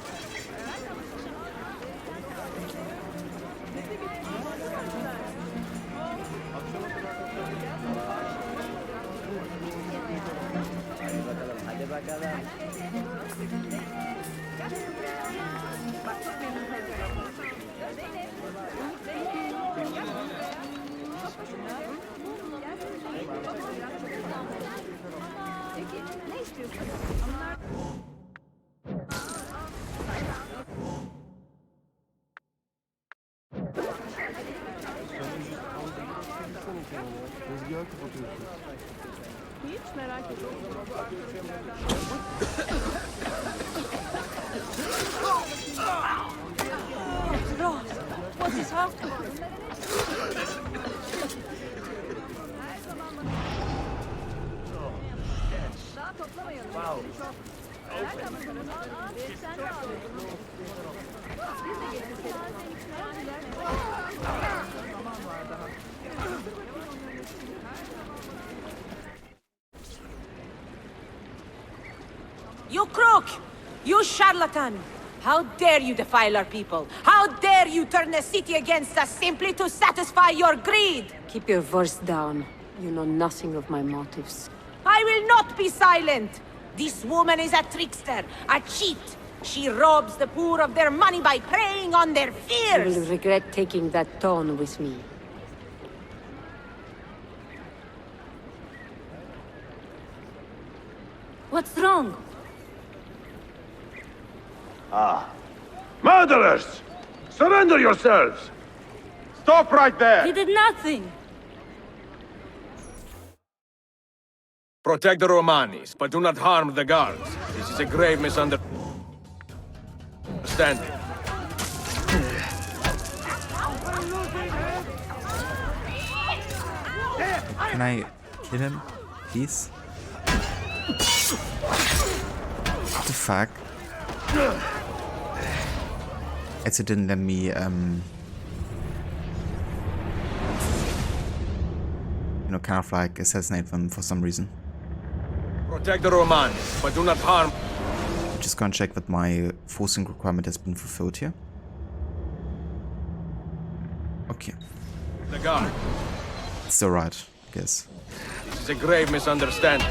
Speaker 23: Hadi bakalım. Bak çok memnun kalacaksınız. Zeynep, Zeynep, gel buraya. Çok hoşuma Peki, ne istiyorsun? Onlar... Hiç merak etmeyin.
Speaker 4: Ross, what is happening?
Speaker 23: Daha toplamayalım.
Speaker 2: Wow.
Speaker 23: Çok. Nereden bakalım? Sen de al. Biz de getirdik. Zaman var daha.
Speaker 18: You crook! You charlatan! How dare you defile our people? How dare you turn the city against us simply to satisfy your greed?
Speaker 5: Keep your voice down. You know nothing of my motives.
Speaker 18: I will not be silent! This woman is a trickster, a cheat! She robs the poor of their money by preying on their fears!
Speaker 5: You will regret taking that tone with me.
Speaker 18: What's wrong?
Speaker 8: Murderers! Surrender yourselves! Stop right there!
Speaker 18: He did nothing!
Speaker 10: Protect the Romanis, but do not harm the guards. This is a grave misunderstanding.
Speaker 1: Can I kill him, please? What the fuck? It didn't let me, you know, kind of like assassinate them for some reason.
Speaker 10: Protect the Romanis, but do not harm.
Speaker 1: Just gonna check that my forcing requirement has been fulfilled here. Okay.
Speaker 10: The guard.
Speaker 1: It's alright, I guess.
Speaker 10: This is a grave misunderstanding.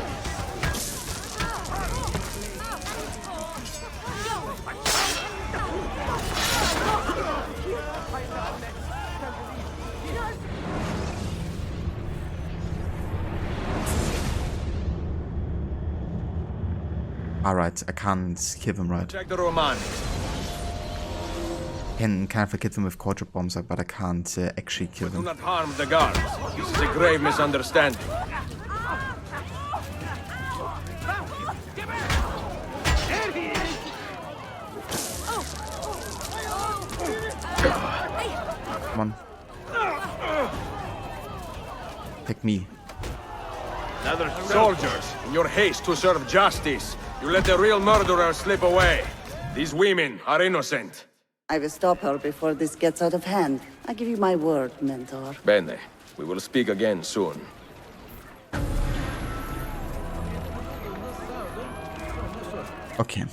Speaker 1: Alright, I can't kill them, right?
Speaker 10: Check the Romanis.
Speaker 1: Can kind of kill them with quarter bombs, but I can't actually kill
Speaker 10: Do
Speaker 1: them.
Speaker 10: not harm the guards. This is a grave misunderstanding.
Speaker 1: Come on. Pick me.
Speaker 10: Soldiers, in your haste to serve justice, you let the real murderer slip away. These women are innocent.
Speaker 3: I will stop her before this gets out of hand. I give you my word, Mentor.
Speaker 10: Bene, we will speak again soon.
Speaker 1: Okay.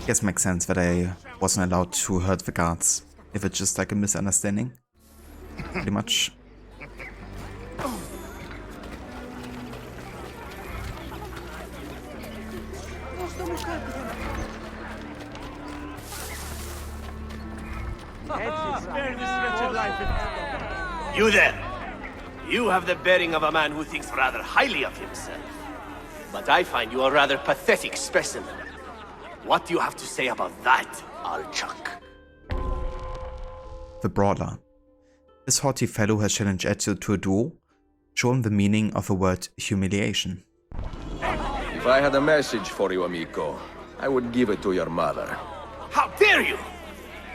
Speaker 1: Guess makes sense that I wasn't allowed to hurt the guards. If it's just like a misunderstanding. Pretty much.
Speaker 2: You there! You have the bearing of a man who thinks rather highly of himself. But I find you a rather pathetic specimen. What do you have to say about that, Alchuk?
Speaker 1: The Brawler. This haughty fellow has challenged Ezio to a duel, shown the meaning of the word humiliation.
Speaker 10: If I had a message for you, amico, I would give it to your mother.
Speaker 2: How dare you!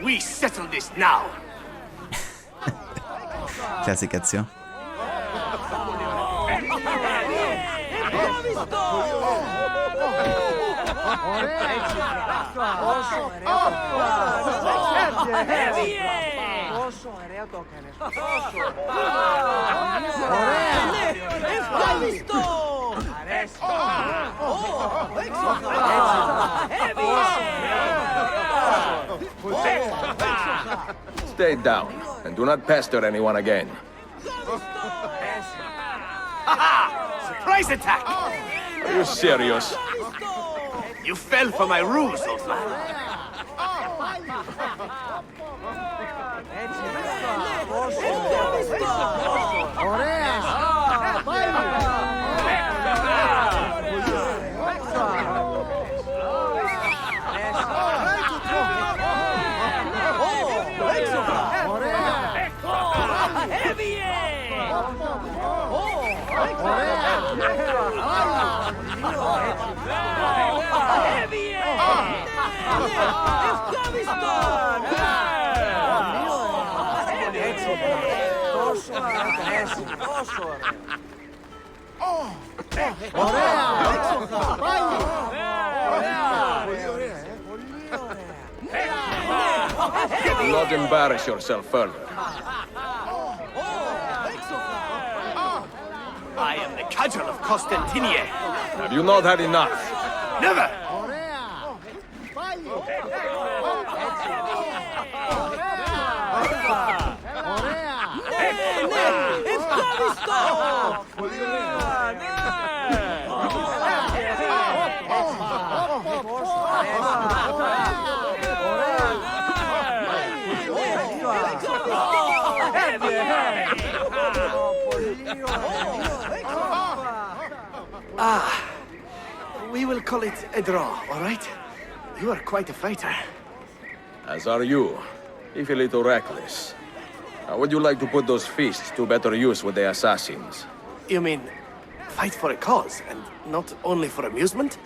Speaker 2: We settle this now!
Speaker 1: Classic Ezio.
Speaker 10: Stay down, and do not pester anyone again.
Speaker 2: Surprise attack!
Speaker 10: Are you serious?
Speaker 2: You fell for my ruse, old man.
Speaker 10: Do not embarrass yourself further.
Speaker 2: a cudgel of Constantinian.
Speaker 10: Have you not had enough?
Speaker 2: Never! We will call it a draw, all right? You are quite a fighter.
Speaker 10: As are you, if a little reckless. How would you like to put those feasts to better use with the assassins?
Speaker 2: You mean fight for a cause and not only for amusement?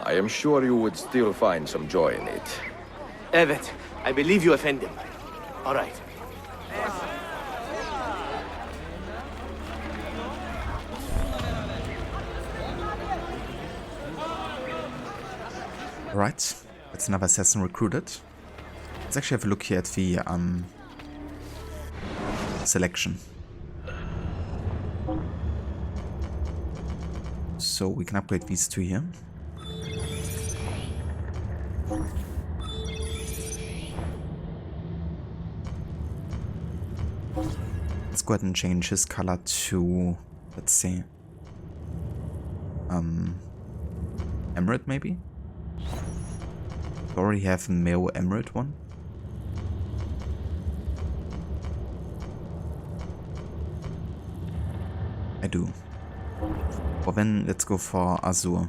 Speaker 10: I am sure you would still find some joy in it.
Speaker 2: Evet, I believe you offend him. All right.
Speaker 1: Right, that's another assassin recruited. Let's actually have a look here at the selection. So we can upgrade these two here. Let's go ahead and change his color to, let's see, emerald maybe? We already have a male emerald one. I do. Well then, let's go for Azure.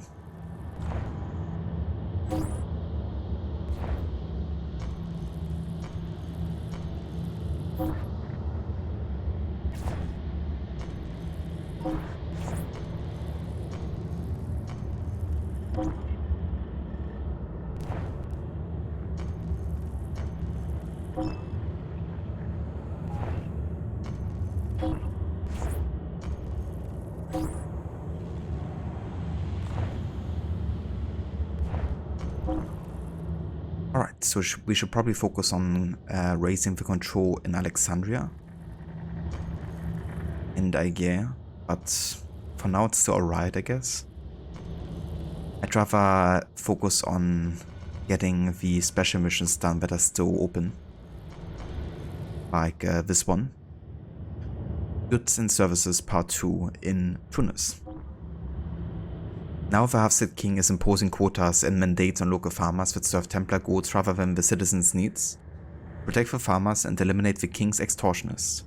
Speaker 1: Alright, so we should probably focus on raising the control in Alexandria and Aegea, but for now it's still alright, I guess. I'd rather focus on getting the special missions done that are still open, like this one. Goods and Services Part 2 in Tunis. Now the Half-Cid King is imposing quotas and mandates on local farmers that serve Templar goods rather than the citizens' needs. Protect the farmers and eliminate the king's extortionists.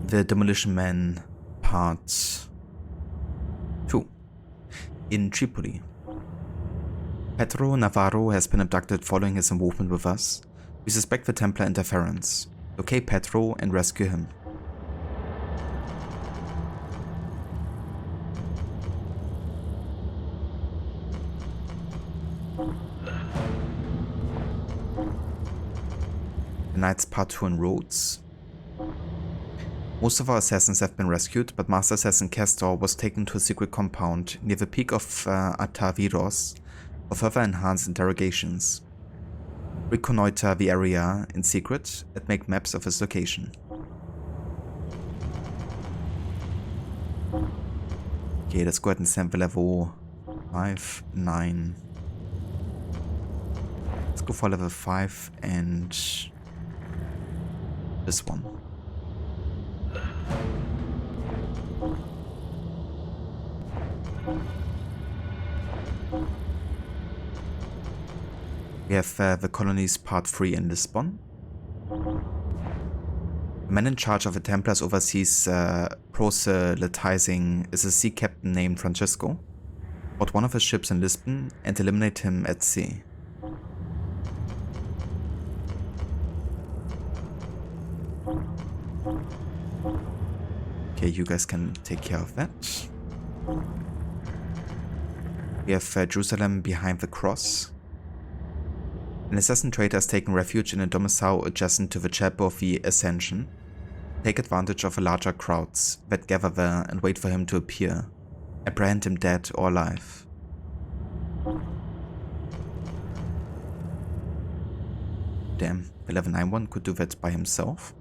Speaker 1: The Demolition Man Part 2 in Tripoli. Pedro Navarro has been abducted following his involvement with us. We suspect the Templar interference. Locate Pedro and rescue him. The Knights Part 2 in Rhodes. Most of our assassins have been rescued, but Master Assassin Castor was taken to a secret compound near the peak of Ataviros for further enhanced interrogations. Reconnoiter the area in secret and make maps of his location. Okay, let's go ahead and send the level 5, 9. Let's go for level 5 and this one. We have the colonies Part 3 in Lisbon. The man in charge of the Templars overseas proselytizing is a sea captain named Francisco. Board one of his ships in Lisbon and eliminate him at sea. Okay, you guys can take care of that. We have Jerusalem behind the cross. An assassin trader has taken refuge in a domicile adjacent to the chapel of the Ascension. Take advantage of the larger crowds that gather there and wait for him to appear. Apprehend him dead or alive. Damn, the level 9 one could do that by himself.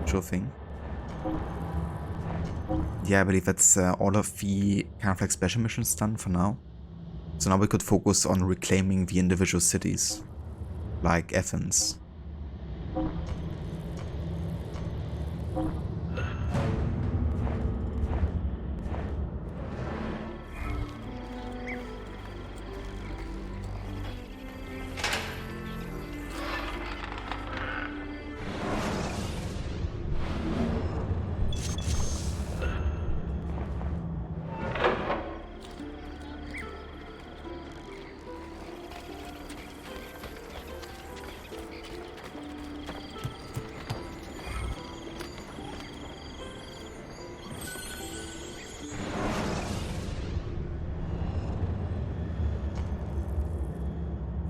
Speaker 1: Sure thing. Yeah, I believe that's all of the kind of like special missions done for now. So now we could focus on reclaiming the individual cities, like Athens.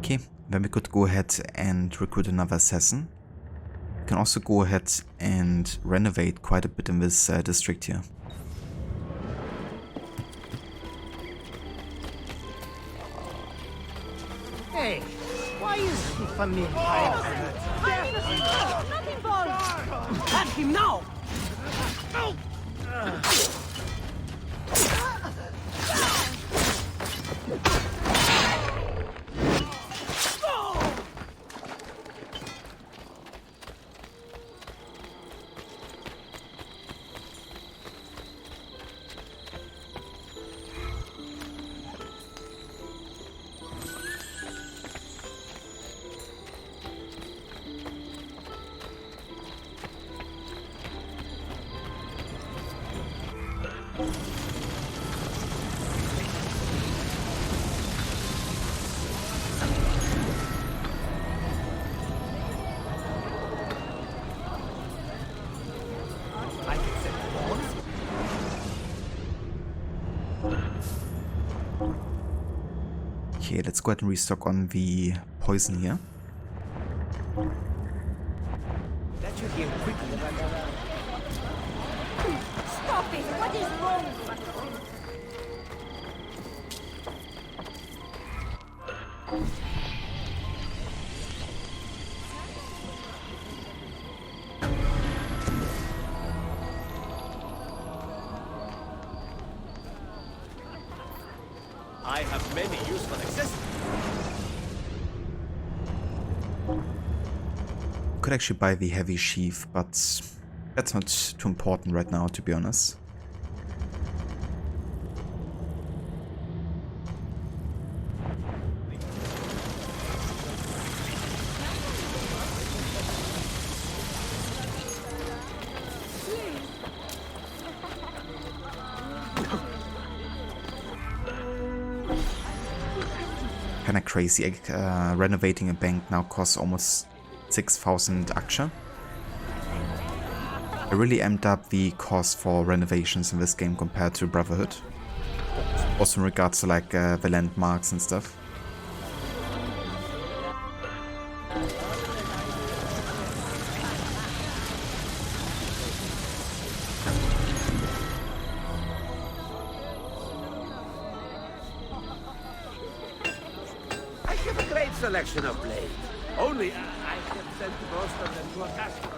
Speaker 1: Okay, then we could go ahead and recruit another assassin. We can also go ahead and renovate quite a bit in this district here.
Speaker 2: Hey, why is he familiar?
Speaker 18: Not involved! Have him now!
Speaker 1: Okay, let's go ahead and restock on the poison here.
Speaker 2: That should heal quickly.
Speaker 18: Stop it! What is wrong?
Speaker 8: I have many useful accessories.
Speaker 1: Could actually buy the heavy sheath, but that's not too important right now, to be honest. Kinda crazy. Renovating a bank now costs almost 6,000 Aksha. I really amped up the cost for renovations in this game compared to Brotherhood. Also in regards to like the landmarks and stuff.
Speaker 2: I have a great selection of blades. Only I can send most of them to a customer.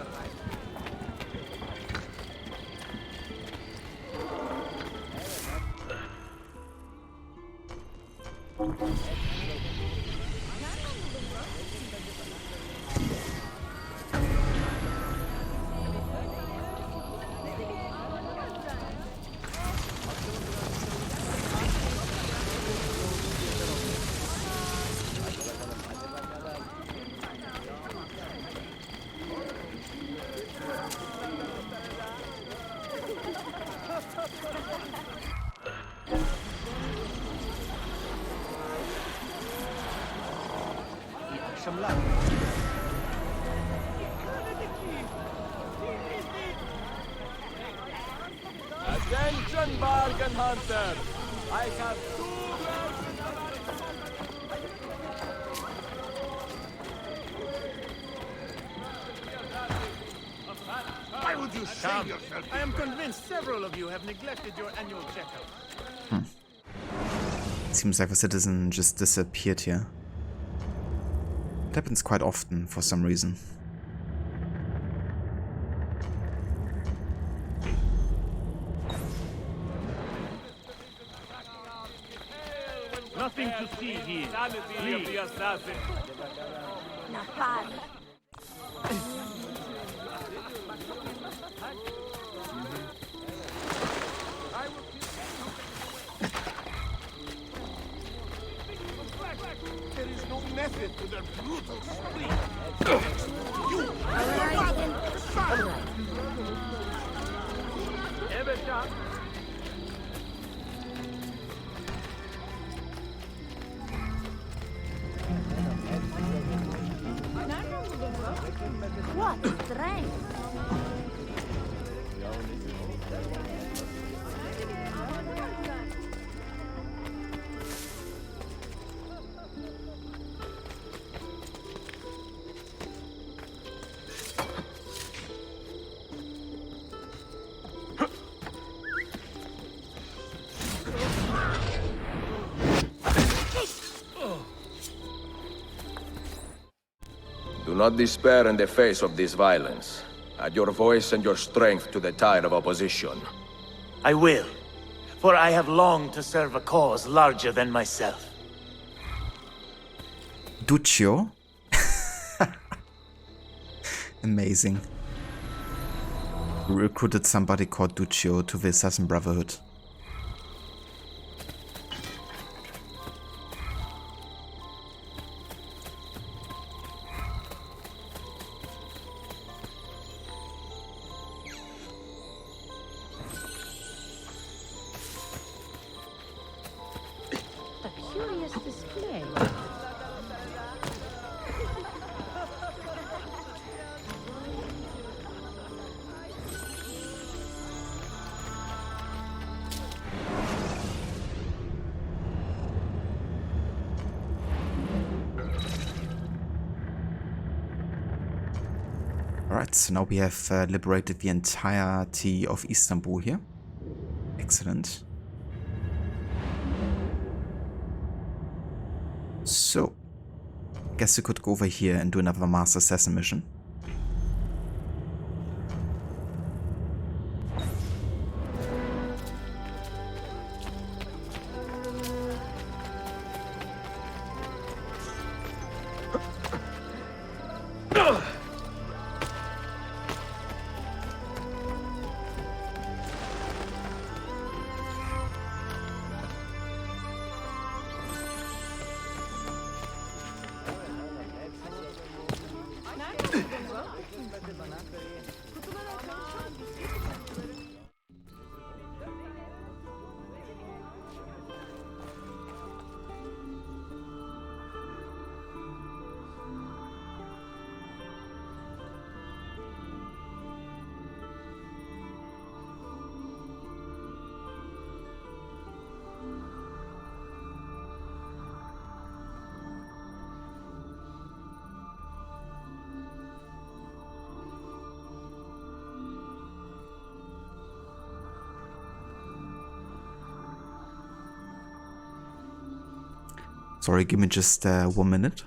Speaker 8: Attention, bargain hunter! I have 2 you shame yourself? I am convinced several of you have neglected your annual checkup.
Speaker 1: Seems like the citizen just disappeared here. It happens quite often for some reason.
Speaker 8: Nothing to see here. Please. There is no method to their brutal spree. You are not son.
Speaker 4: What strength!
Speaker 10: Do not despair in the face of this violence. Add your voice and your strength to the tide of opposition.
Speaker 6: I will, for I have longed to serve a cause larger than myself.
Speaker 1: Duccio? Amazing. We recruited somebody called Duccio to the Assassin Brotherhood. Alright, so now we have liberated the entirety of Istanbul here. Excellent. So, guess we could go over here and do another Master Assassin mission. Sorry, give me just 1 minute.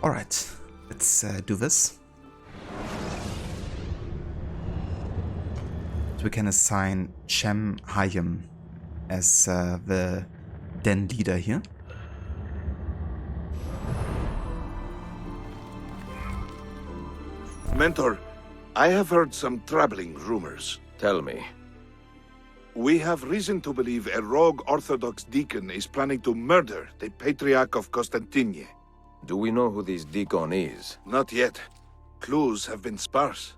Speaker 1: Alright, let's do this. So we can assign Chem Hayam as the Den leader here.
Speaker 22: Mentor, I have heard some troubling rumors.
Speaker 10: Tell me.
Speaker 22: We have reason to believe a rogue Orthodox deacon is planning to murder the Patriarch of Constantine.
Speaker 10: Do we know who this Deacon is?
Speaker 22: Not yet. Clues have been sparse.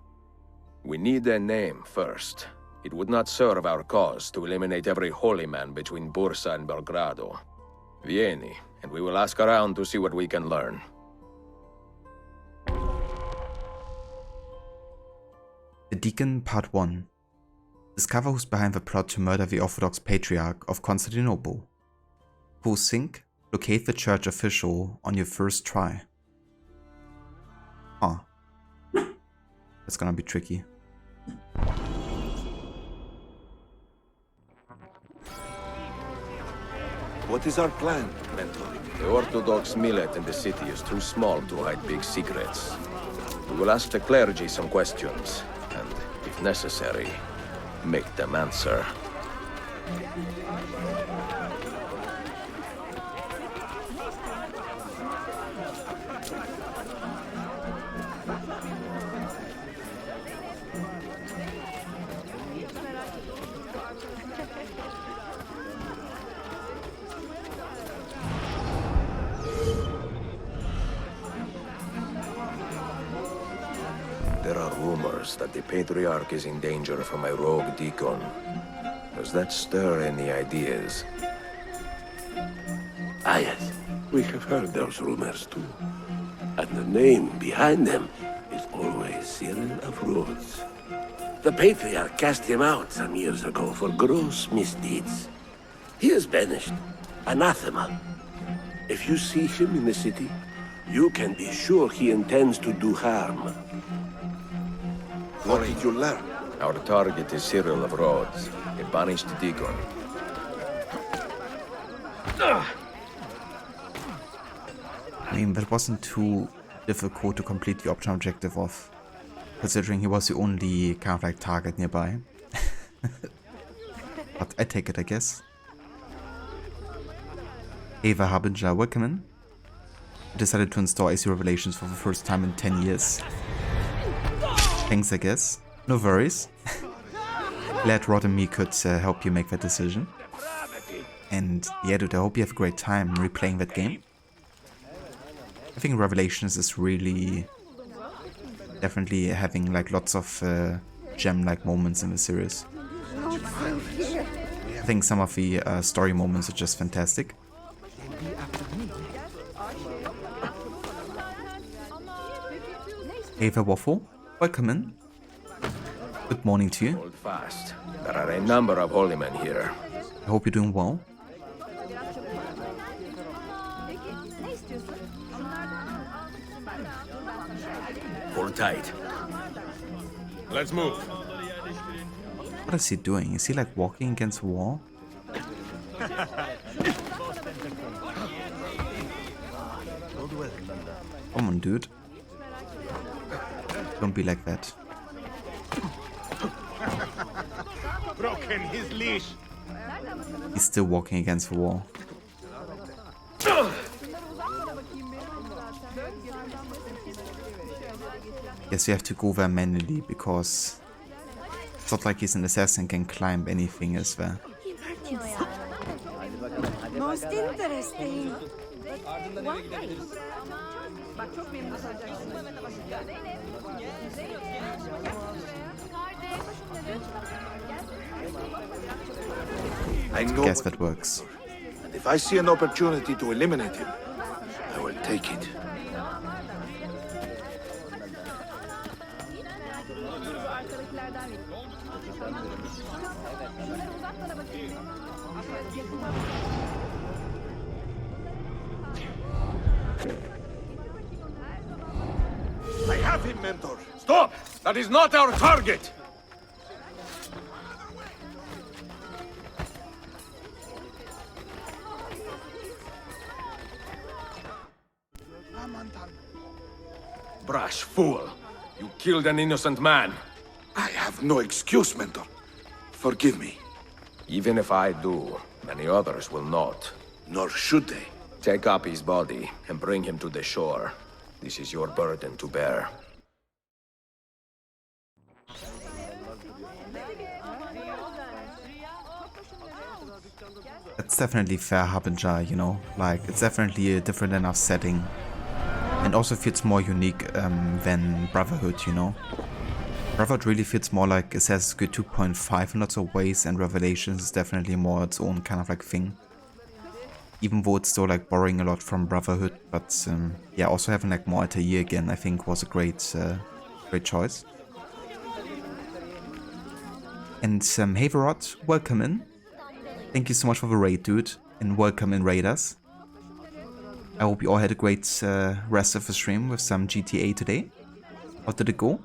Speaker 10: We need a name first. It would not serve our cause to eliminate every holy man between Bursa and Belgrado. Vieni, and we will ask around to see what we can learn.
Speaker 1: The Deacon Part 1. Discover who's behind the plot to murder the Orthodox Patriarch of Constantinople. Who think? Locate the church official on your first try. Huh. That's gonna be tricky.
Speaker 22: What is our plan, Mentor?
Speaker 10: The Orthodox millet in the city is too small to hide big secrets. We will ask the clergy some questions, and, if necessary, make them answer. There are rumors that the Patriarch is in danger from a rogue Deacon. Does that stir any ideas?
Speaker 7: Ah, yes. We have heard those rumors too. And the name behind them is always Cyril of Rhodes. The Patriarch cast him out some years ago for gross misdeeds. He is banished, anathema. If you see him in the city, you can be sure he intends to do harm.
Speaker 22: What did you learn?
Speaker 10: Our target is Cyril of Rhodes, a banished Deacon.
Speaker 1: I mean, that wasn't too difficult to complete the optional objective of, considering he was the only kind of like target nearby. But I take it, I guess. Ava Harbinger, welcome in. I decided to install AC Revelations for the first time in 10 years. Thanks, I guess. No worries. Glad Rod and me could help you make that decision. And yeah, dude, I hope you have a great time replaying that game. I think Revelations is really definitely having like lots of gem-like moments in the series. I think some of the story moments are just fantastic. Ava Waffle, welcome in. Good morning to you.
Speaker 10: Hold fast. There are a number of holy men here.
Speaker 1: I hope you're doing well.
Speaker 10: Hold tight. Let's move.
Speaker 1: What is he doing? Is he like walking against a wall? Come on, dude. Don't be like that.
Speaker 8: Broken his leash.
Speaker 1: He's still walking against the wall. Guess we have to go there manually because it's not like he's an assassin and can climb anything as well.
Speaker 4: Most interesting.
Speaker 22: I know
Speaker 1: Guess that works.
Speaker 22: and if I see an opportunity to eliminate him, I will take it. I have him, Mentor.
Speaker 10: Stop! That is not our target! Brash fool! You killed an innocent man!
Speaker 22: I have no excuse, Mentor. Forgive me.
Speaker 10: Even if I do, many others will not.
Speaker 22: Nor should they.
Speaker 10: Take up his body and bring him to the shore. This is your burden to bear.
Speaker 1: It's definitely fair Harbinger, you know, like it's definitely a different enough setting. And also feels more unique than Brotherhood, you know. Brotherhood really feels more like Assassin's Creed 2.5 in lots of ways, and Revelations is definitely more its own kind of like thing. Even though it's still like borrowing a lot from Brotherhood, but yeah, also having like more Altair again, I think was a great choice. And hey Verot, welcome in. Thank you so much for the raid, dude, and welcome in raiders. I hope you all had a great rest of the stream with some GTA today. How did it go?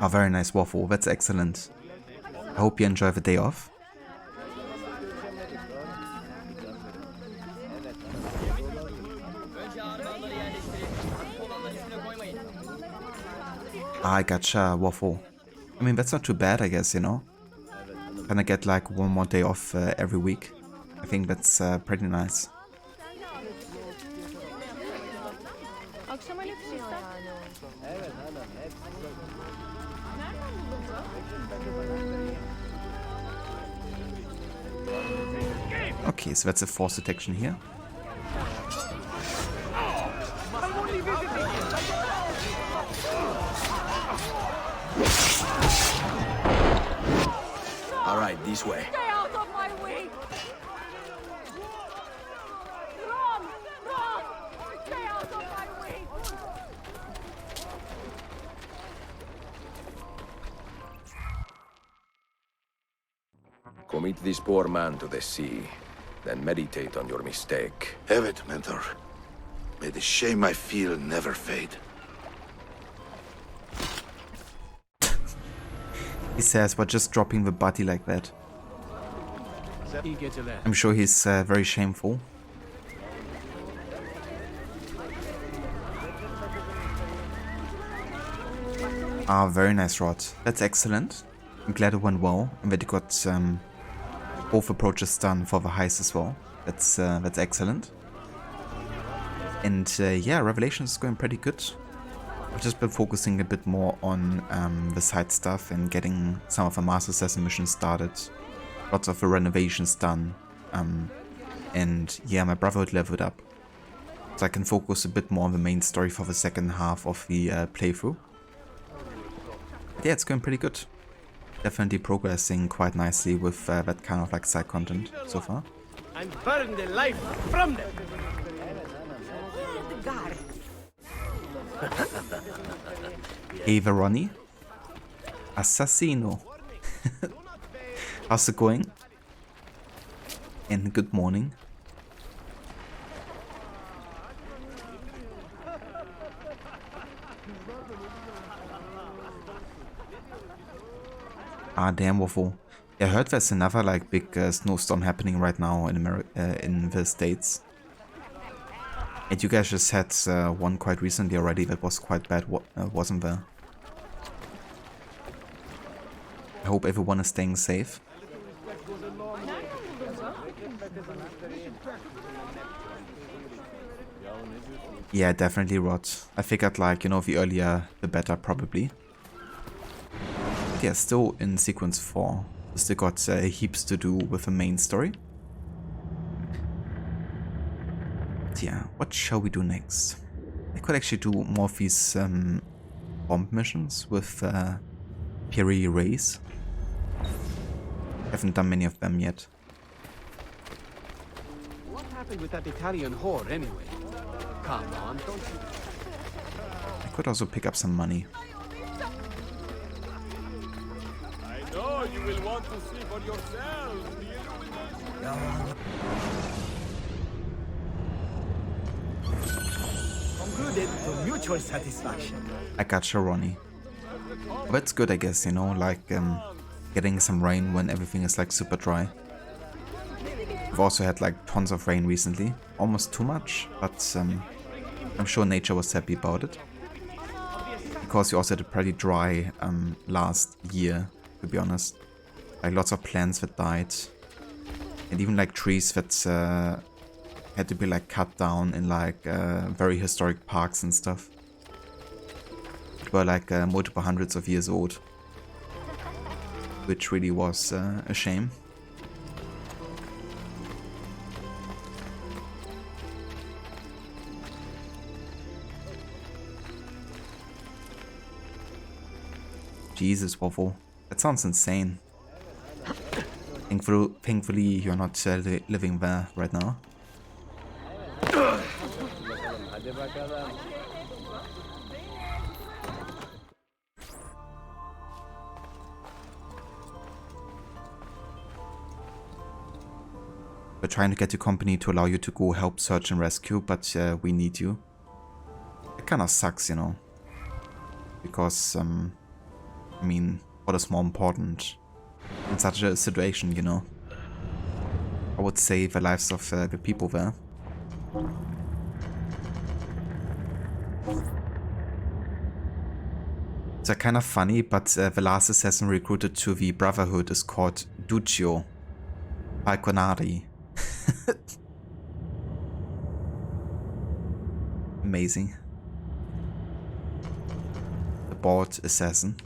Speaker 1: Oh, very nice waffle, that's excellent. I hope you enjoy the day off. I gotcha, waffle. I mean, that's not too bad, I guess, you know. Gonna get like one more day off every week. I think that's pretty nice. Okay, so that's a force detection here.
Speaker 10: Alright, this way.
Speaker 4: Stay out of my way! Run! Run! Stay out of my way!
Speaker 10: Commit this poor man to the sea, then meditate on your mistake.
Speaker 22: Have it, Mentor. May the shame I feel never fade.
Speaker 1: He says, but just dropping the body like that. I'm sure he's very shameful. Ah, very nice rod. That's excellent. I'm glad it went well and that you got both approaches done for the heist as well. That's excellent. And yeah, Revelation is going pretty good. I've just been focusing a bit more on the side stuff and getting some of the Master Assassin missions started. Lots of the renovations done. And yeah, my Brotherhood leveled up. So I can focus a bit more on the main story for the second half of the playthrough. But yeah, it's going pretty good. Definitely progressing quite nicely with that kind of like side content so far.
Speaker 8: And burn the life from them.
Speaker 1: Hey Veroni. Assassino. How's it going? And good morning. Ah, damn waffle. Yeah, I heard there's another like big snowstorm happening right now in the States. And you guys just had one quite recently already that was quite bad, wasn't there? I hope everyone is staying safe. Yeah, definitely Rod. I figured like, you know, the earlier the better probably. But yeah, still in sequence 4. We still got heaps to do with the main story. Yeah, what shall we do next? I could actually do more of these bomb missions with Piri Reis. Haven't done many of them yet.
Speaker 8: What happened with that Italian whore anyway? Come on, don't you?
Speaker 1: I could also pick up some money.
Speaker 8: I know you will want to see for yourself. Concluded to mutual satisfaction.
Speaker 1: I gotcha, Ronnie. Well, that's good, I guess, you know, like getting some rain when everything is like super dry. We've also had like tons of rain recently, almost too much, but I'm sure nature was happy about it. Because we also had a pretty dry last year, to be honest. Like lots of plants that died. And even like trees that had to be like cut down in like very historic parks and stuff. That were like multiple hundreds of years old. Which really was a shame. Jesus, Waffle. That sounds insane. Thankfully you're not living there right now. We're trying to get your company to allow you to go help search and rescue, but we need you. It kinda sucks, you know. Because, I mean, what is more important in such a situation, you know? I would say the lives of the people there. It's kind of funny, but the last assassin recruited to the Brotherhood is called Duccio Falconari. Amazing. The bald assassin.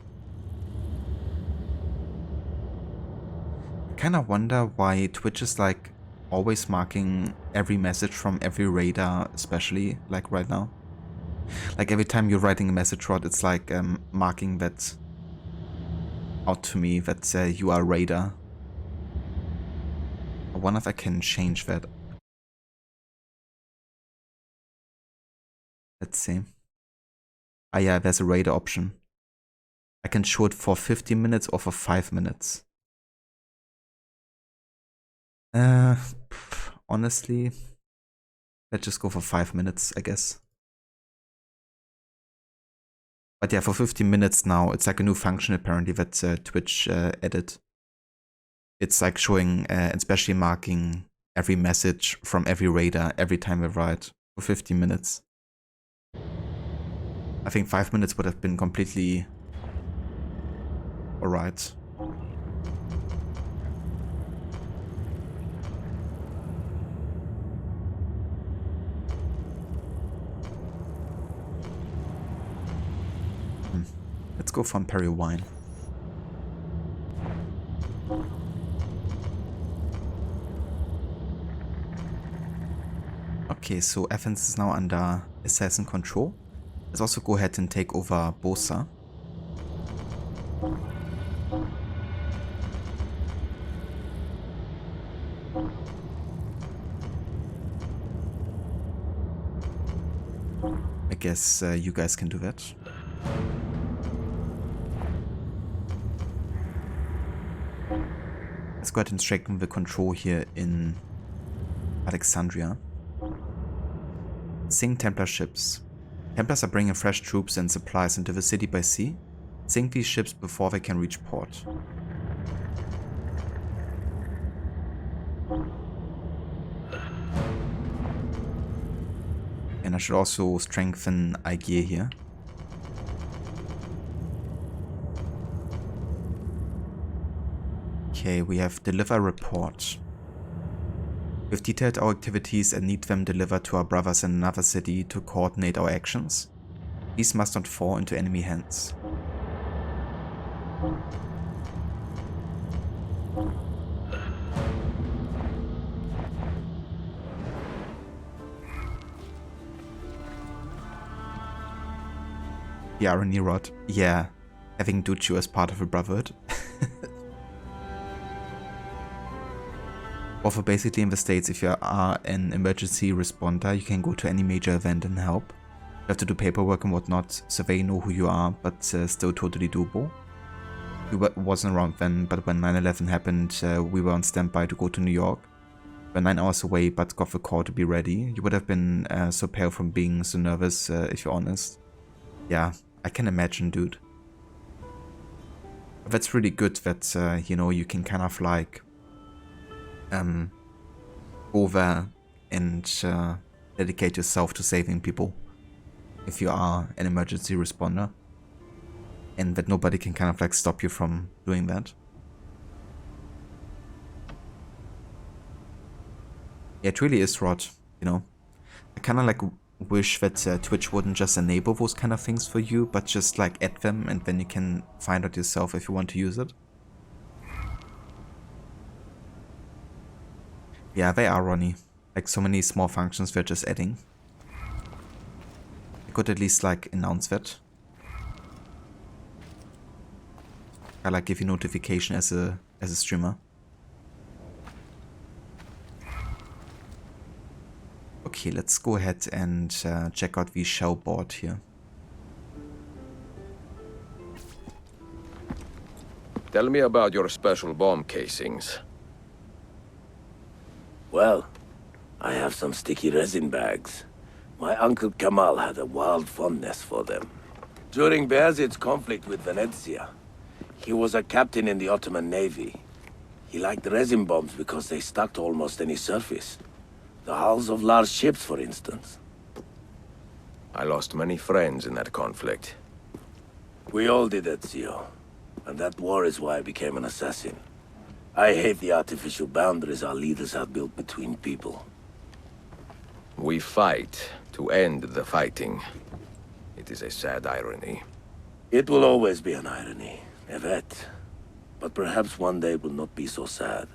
Speaker 1: I kinda wonder why Twitch is like always marking every message from every radar, especially like right now. Like every time you're writing a message rod, it's like marking that out to me that you are a raider. I wonder if I can change that. Let's see. Ah yeah, there's a raider option. I can show it for 15 minutes or for 5 minutes. Honestly, let's just go for 5 minutes, I guess. But yeah, for 15 minutes now, it's like a new function apparently that Twitch added. It's like showing, especially marking every message from every radar every time we write for 15 minutes. I think 5 minutes would have been completely alright. Let's go from Piri wine. Okay, so Athens is now under assassin control. Let's also go ahead and take over Bosa. I guess you guys can do that. Let's go ahead and strengthen the control here in Alexandria. Sink Templar ships. Templars are bringing fresh troops and supplies into the city by sea. Sink these ships before they can reach port. And I should also strengthen Aegir here. Okay, we have deliver report. We've detailed our activities and need them delivered to our brothers in another city to coordinate our actions. These must not fall into enemy hands. The irony rod. Yeah, having Duccio as part of a brotherhood. Or basically in the States, if you are an emergency responder, you can go to any major event and help. You have to do paperwork and whatnot, so they know who you are, but still totally doable. We wasn't around then, but when 9/11 happened, we were on standby to go to New York. We're 9 hours away, but got the call to be ready. You would have been so pale from being so nervous, if you're honest. Yeah, I can imagine, dude. But that's really good that, you know, you can kind of like go there and dedicate yourself to saving people. if you are an emergency responder, and that nobody can kind of like stop you from doing that. Yeah, it really is rot, you know. I kind of like wish that Twitch wouldn't just enable those kind of things for you, but just like add them, and then you can find out yourself if you want to use it. Yeah, they are, Ronnie. Like so many small functions they're just adding. I could at least like announce that. I like give you notification as a streamer. Okay, let's go ahead and check out the shell board here.
Speaker 10: Tell me about your special bomb casings.
Speaker 7: Well, I have some sticky resin bags. My uncle Kamal had a wild fondness for them. During Bayezid's conflict with Venezia, he was a captain in the Ottoman Navy. He liked resin bombs because they stuck to almost any surface. The hulls of large ships, for instance.
Speaker 10: I lost many friends in that conflict.
Speaker 7: We all did, Ezio. And that war is why I became an assassin. I hate the artificial boundaries our leaders have built between people.
Speaker 10: We fight to end the fighting. It is a sad irony.
Speaker 7: It will always be an irony, Evet. But perhaps one day will not be so sad.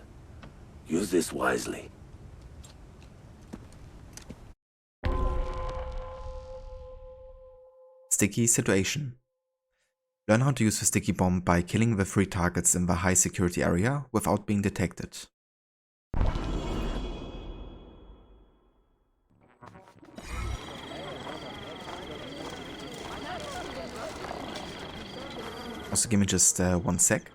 Speaker 7: Use this wisely.
Speaker 1: Sticky situation. Learn how to use the sticky bomb by killing the 3 targets in the high security area without being detected. Also, give me just 1 sec.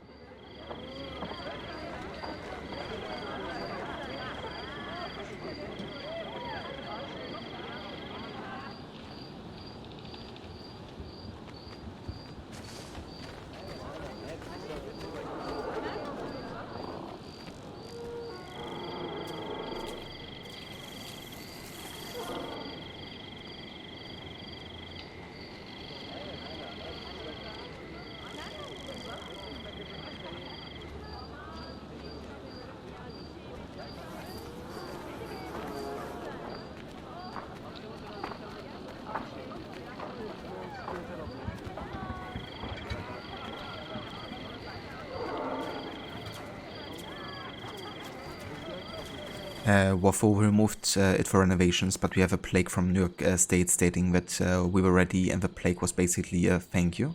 Speaker 1: Waffle removed it for renovations, but we have a plaque from New York State stating that we were ready, and the plaque was basically a thank you.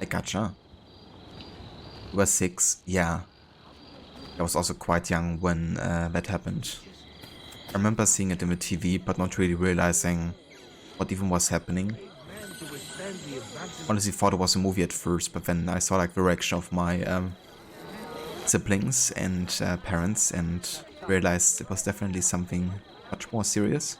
Speaker 1: I gotcha. You were 6, yeah. I was also quite young when that happened. I remember seeing it in the TV, but not really realizing what even was happening. Honestly thought it was a movie at first, but then I saw like the reaction of my siblings and parents and realized it was definitely something much more serious.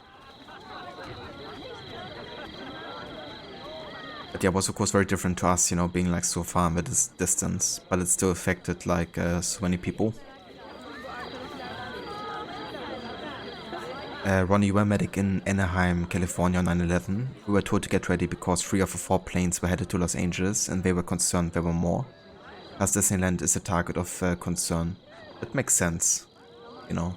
Speaker 1: But yeah, it was of course very different to us, you know, being like so far in the distance, but it still affected like so many people. Ronnie, you were medic in Anaheim, California on 9/11. We were told to get ready because 3 of the 4 planes were headed to Los Angeles and they were concerned there were more. Plus Disneyland is a target of concern. That makes sense, you know.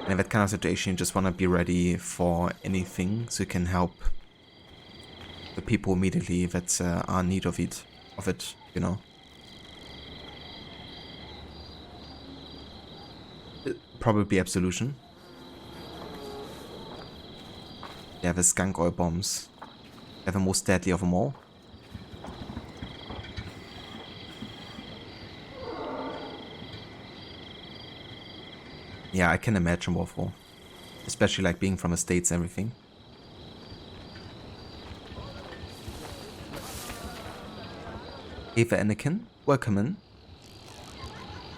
Speaker 1: And in that kind of situation you just want to be ready for anything so you can help the people immediately that are in need of it, you know. Probably Absolution. Yeah, the skunk oil bombs. They're the most deadly of them all. Yeah, I can imagine Waffle. Especially like being from the States and everything. Eva Anakin, welcome in.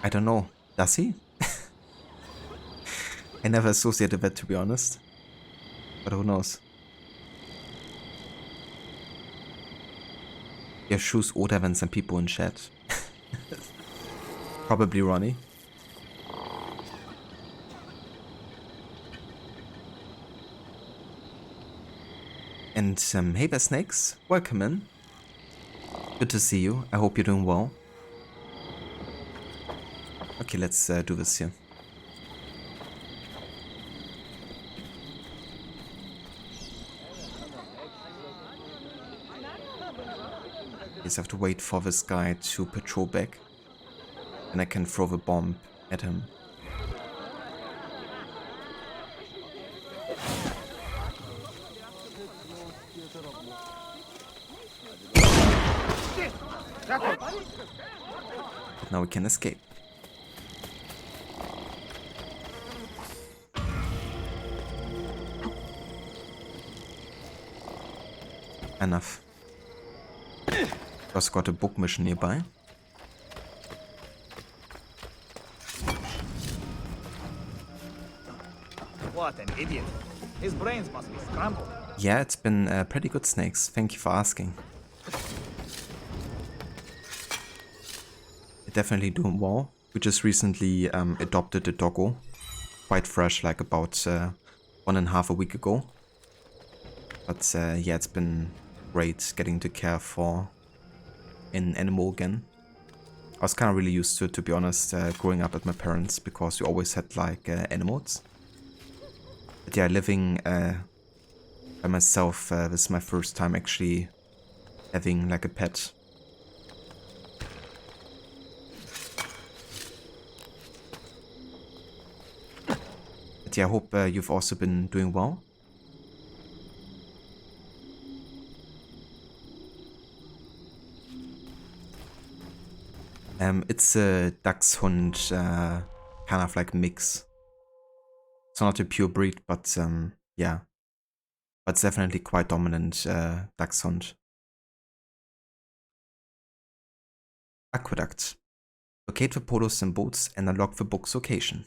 Speaker 1: I don't know, does he? I never associated that, to be honest. But who knows? Your shoes older than some people in chat. Probably Ronnie. And hey there, Snakes. Welcome in. Good to see you. I hope you're doing well. Okay, let's do this here. Just have to wait for this guy to patrol back, and I can throw the bomb at him. But now we can escape. Enough. Also got a book mission nearby.
Speaker 9: What an idiot. His brains must be scrambled.
Speaker 1: Yeah, it's been pretty good, Snakes. Thank you for asking. Definitely doing well. We just recently adopted a doggo. Quite fresh, like about 1.5 weeks ago. But yeah, it's been great getting to care for an animal again. I was kind of really used to it, to be honest, growing up with my parents, because we always had like animals. But yeah, living by myself, this is my first time actually having like a pet. But yeah, I hope you've also been doing well. It's a Dachshund kind of like mix. It's not a pure breed, but yeah. But it's definitely quite dominant Dachshund. Aqueduct. Locate the Polo symbols and unlock the book's location.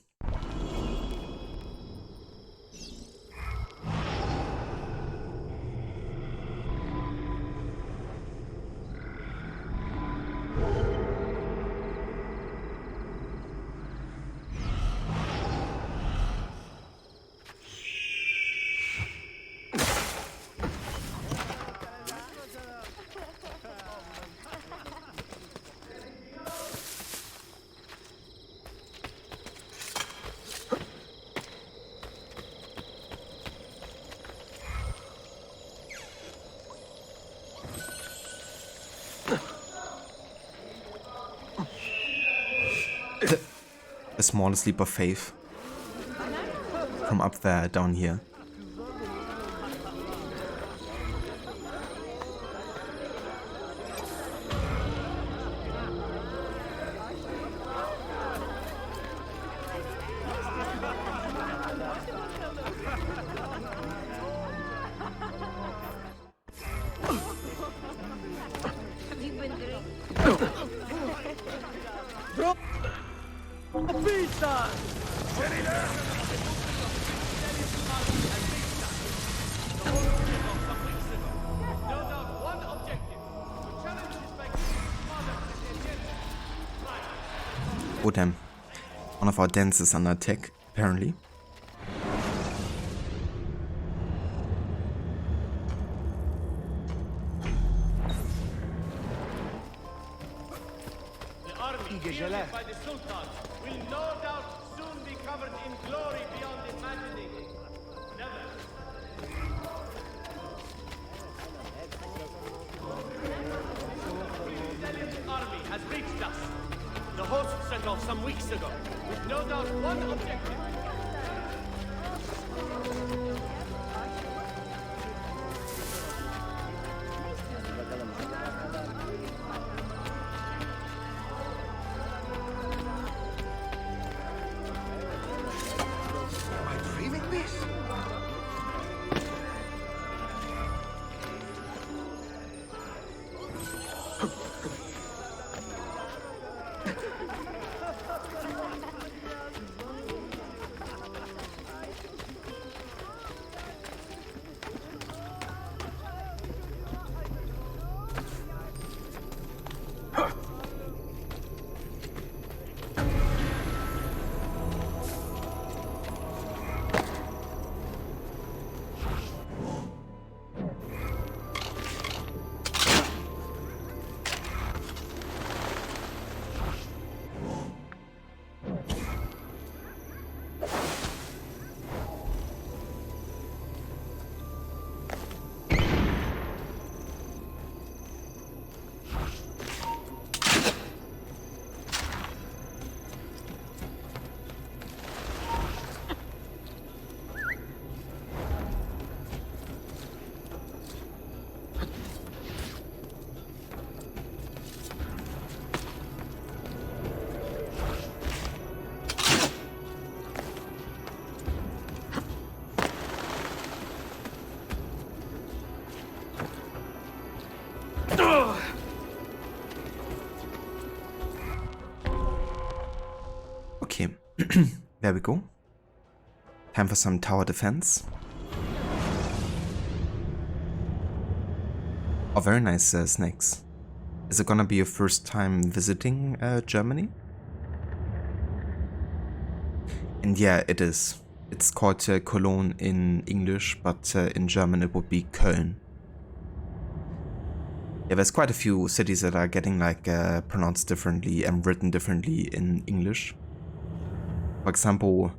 Speaker 1: The smallest leap of faith from up there down here. Oh damn, one of our dens is under attack, apparently.
Speaker 8: The army fielded by the Sultan will no doubt soon be covered in glory beyond imagining. Never. The army has reached us. The host set off some weeks ago, with no doubt one objective. Am I dreaming this?
Speaker 1: There we go. Time for some tower defense. Oh, very nice snakes. Is it gonna be your first time visiting Germany? And yeah, it is. It's called Cologne in English, but in German it would be Köln. Yeah, there's quite a few cities that are getting like pronounced differently and written differently in English. For example,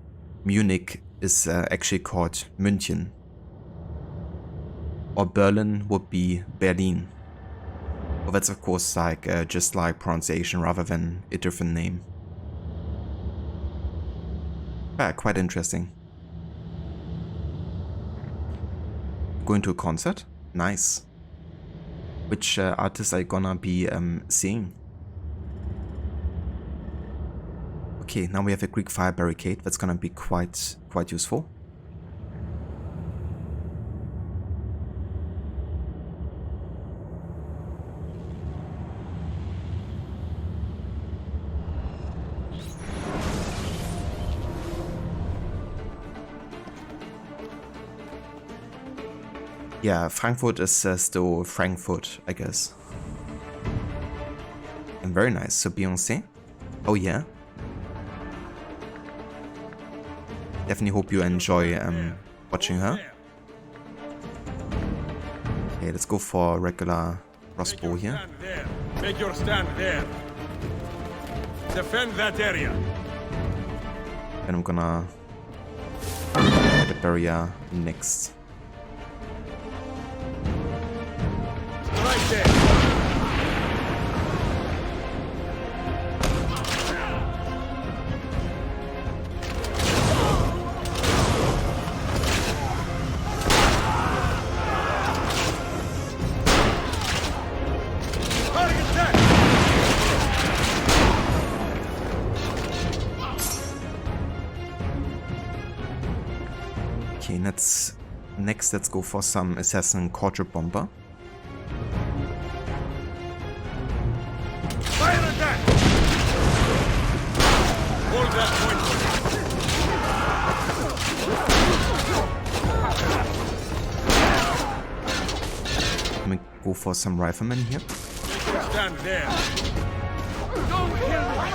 Speaker 1: Munich is actually called München. Or Berlin would be Berlin. Well, that's of course like just like pronunciation rather than a different name. Ah, quite interesting. Going to a concert? Nice. Which artists are you gonna be seeing? Okay, now we have a Greek fire barricade. That's gonna be quite useful. Yeah, Frankfurt is still Frankfurt, I guess. And very nice. So Beyoncé? Oh yeah. Definitely hope you enjoy watching her. Okay, let's go for a regular crossbow here.
Speaker 11: Make your stand there. Defend that area.
Speaker 1: And I'm gonna get a barrier next.
Speaker 11: Right there.
Speaker 1: Okay, let's go for some assassin quarter bomber.
Speaker 11: Fire attack! Hold that point.
Speaker 1: Let me go for some riflemen here.
Speaker 11: Stand there. Don't kill me,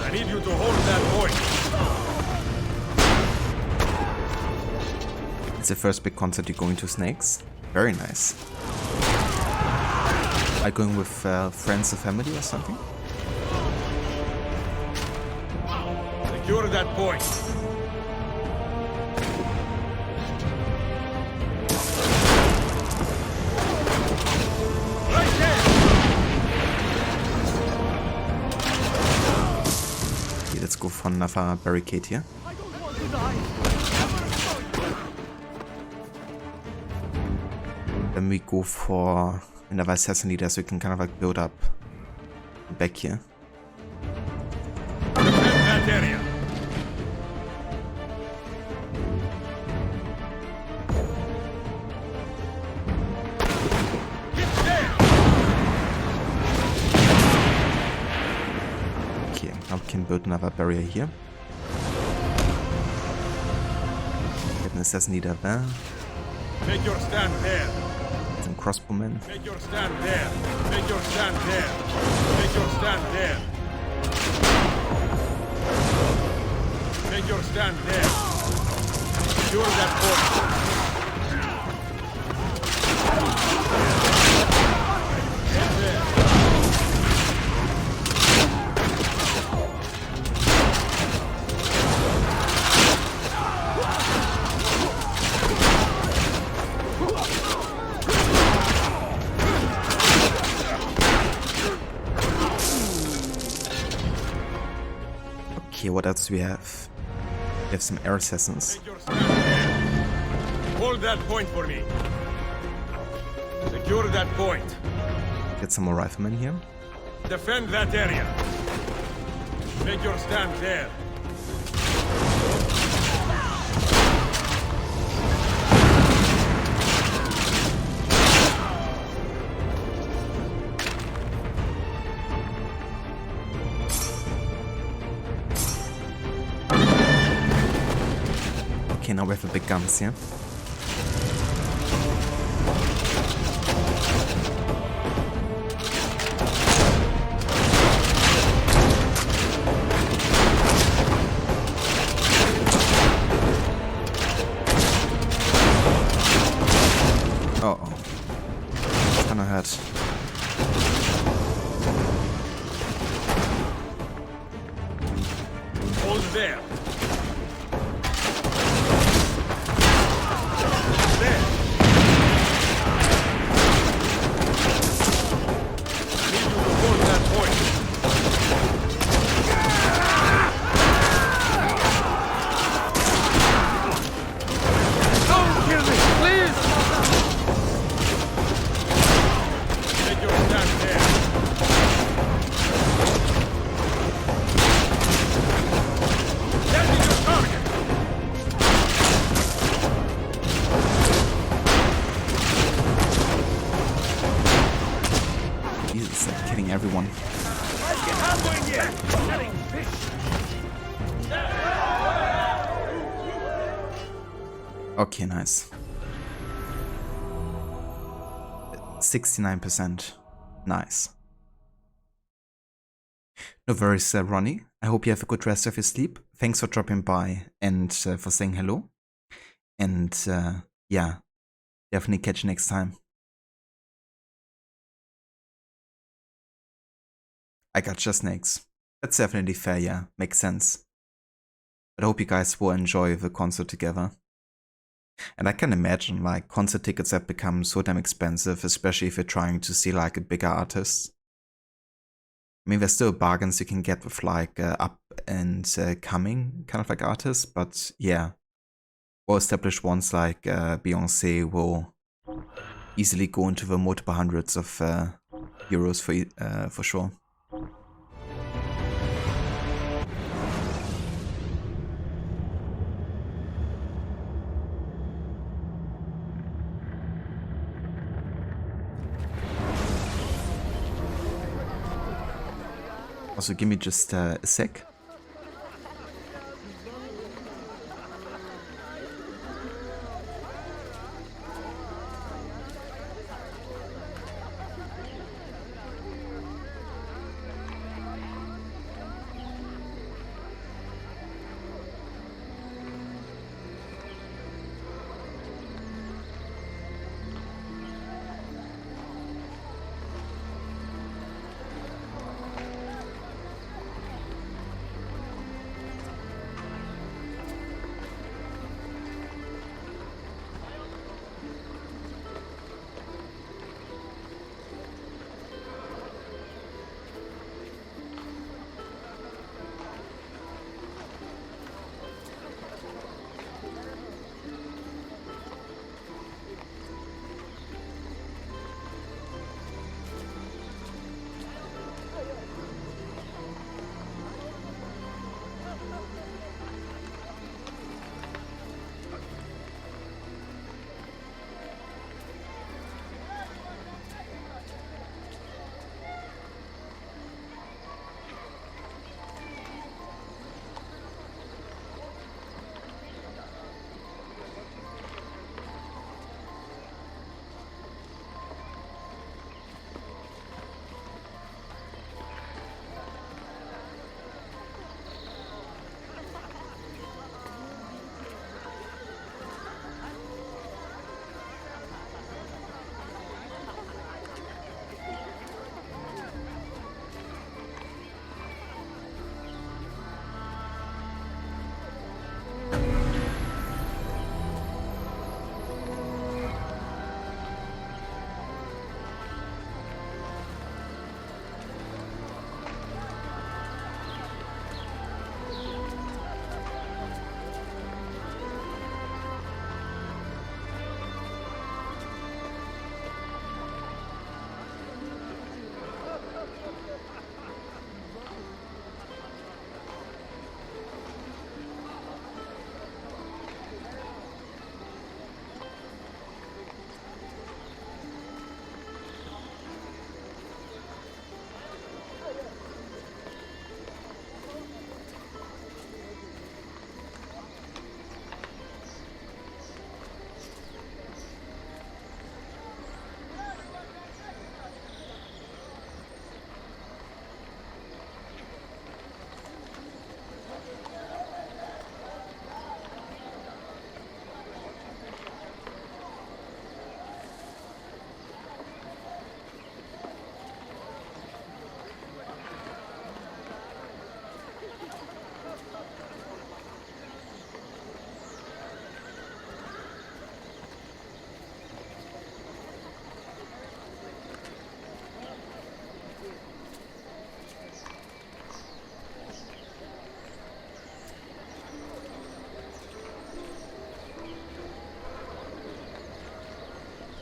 Speaker 11: I need you to hold that point.
Speaker 1: It's the first big concert you're going to, Snakes. Very nice. Are you going with friends or family or something?
Speaker 11: Secure that point. Right there.
Speaker 1: Okay, let's go for another barricade here.
Speaker 11: I don't want to die.
Speaker 1: Then we go for another assassin leader so we can kind of like build up back here.
Speaker 11: Defend that area. Get there.
Speaker 1: Okay, now we can build another barrier here. Get an assassin leader there.
Speaker 11: Make your stand there.
Speaker 1: Some crossbowmen.
Speaker 11: Make your stand there. Make your stand there. Make your stand there. Make your stand there. Secure that point. Get there.
Speaker 1: Okay, what else do we have? We have some air assassins.
Speaker 11: Hold that point for me. Secure that point.
Speaker 1: Get some more riflemen here.
Speaker 11: Defend that area. Make your stand there.
Speaker 1: Okay, now we have the big guns here. Uh-oh. It's gonna hurt.
Speaker 11: Hold there.
Speaker 1: Everyone. Okay, nice. 69%. Nice. No worries, Ronnie. I hope you have a good rest of your sleep. Thanks for dropping by and for saying hello. And yeah, definitely catch you next time. I gotcha, snakes. That's definitely fair, yeah. Makes sense. But I hope you guys will enjoy the concert together. And I can imagine, like, concert tickets have become so damn expensive, especially if you're trying to see, like, a bigger artist. I mean, there's still bargains you can get with, like, up and coming kind of like artists, but yeah. Well-established ones like Beyoncé will easily go into the multiple hundreds of euros for sure. Also, give me just a sec.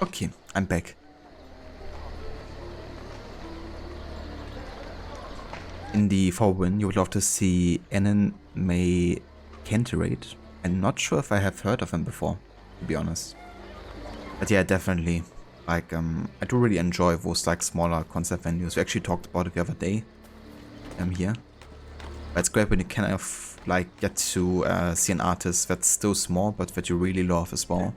Speaker 1: Okay, I'm back. In the forward, you would love to see May Canterate. I'm not sure if I have heard of him before, to be honest. But yeah, definitely. Like, I do really enjoy those like smaller concept venues. We actually talked about it the other day. Here. But it's great when you kind of like get to see an artist that's still small, but that you really love as well.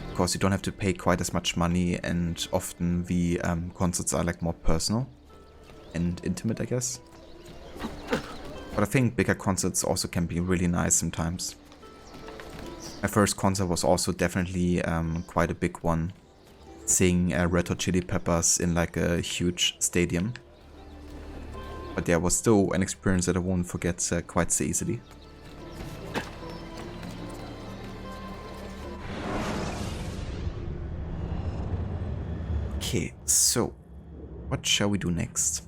Speaker 1: Because you don't have to pay quite as much money, and often the concerts are like more personal and intimate, I guess. But I think bigger concerts also can be really nice sometimes. My first concert was also definitely quite a big one. Seeing Red Hot Chili Peppers in like a huge stadium. But yeah, it was still an experience that I won't forget quite so easily. Okay, so what shall we do next?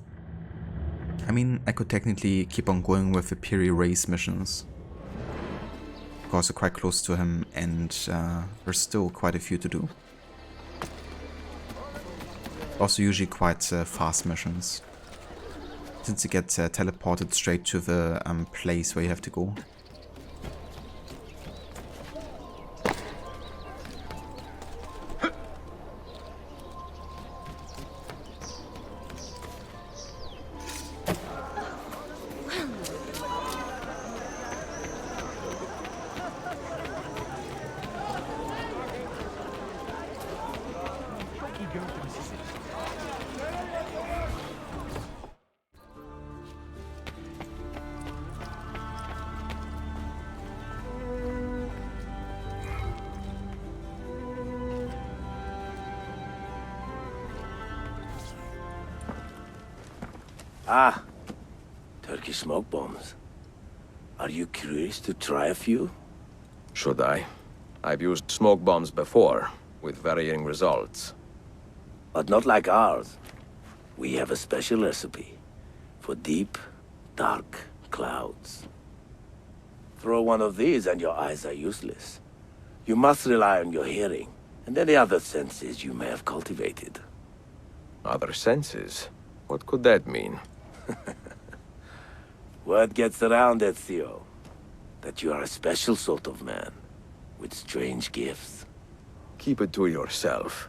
Speaker 1: I mean, I could technically keep on going with the Piri Reis missions. Because we're quite close to him, and there's still quite a few to do. Also usually quite fast missions. Since you get teleported straight to the place where you have to go.
Speaker 7: Ah, Turkey smoke bombs. Are you curious to try a few?
Speaker 10: Should I? I've used smoke bombs before, with varying results.
Speaker 7: But not like ours. We have a special recipe for deep, dark clouds. Throw one of these and your eyes are useless. You must rely on your hearing and any other senses you may have cultivated.
Speaker 10: Other senses? What could that mean?
Speaker 7: Word gets around, Ezio, that you are a special sort of man, with strange gifts.
Speaker 10: Keep it to yourself.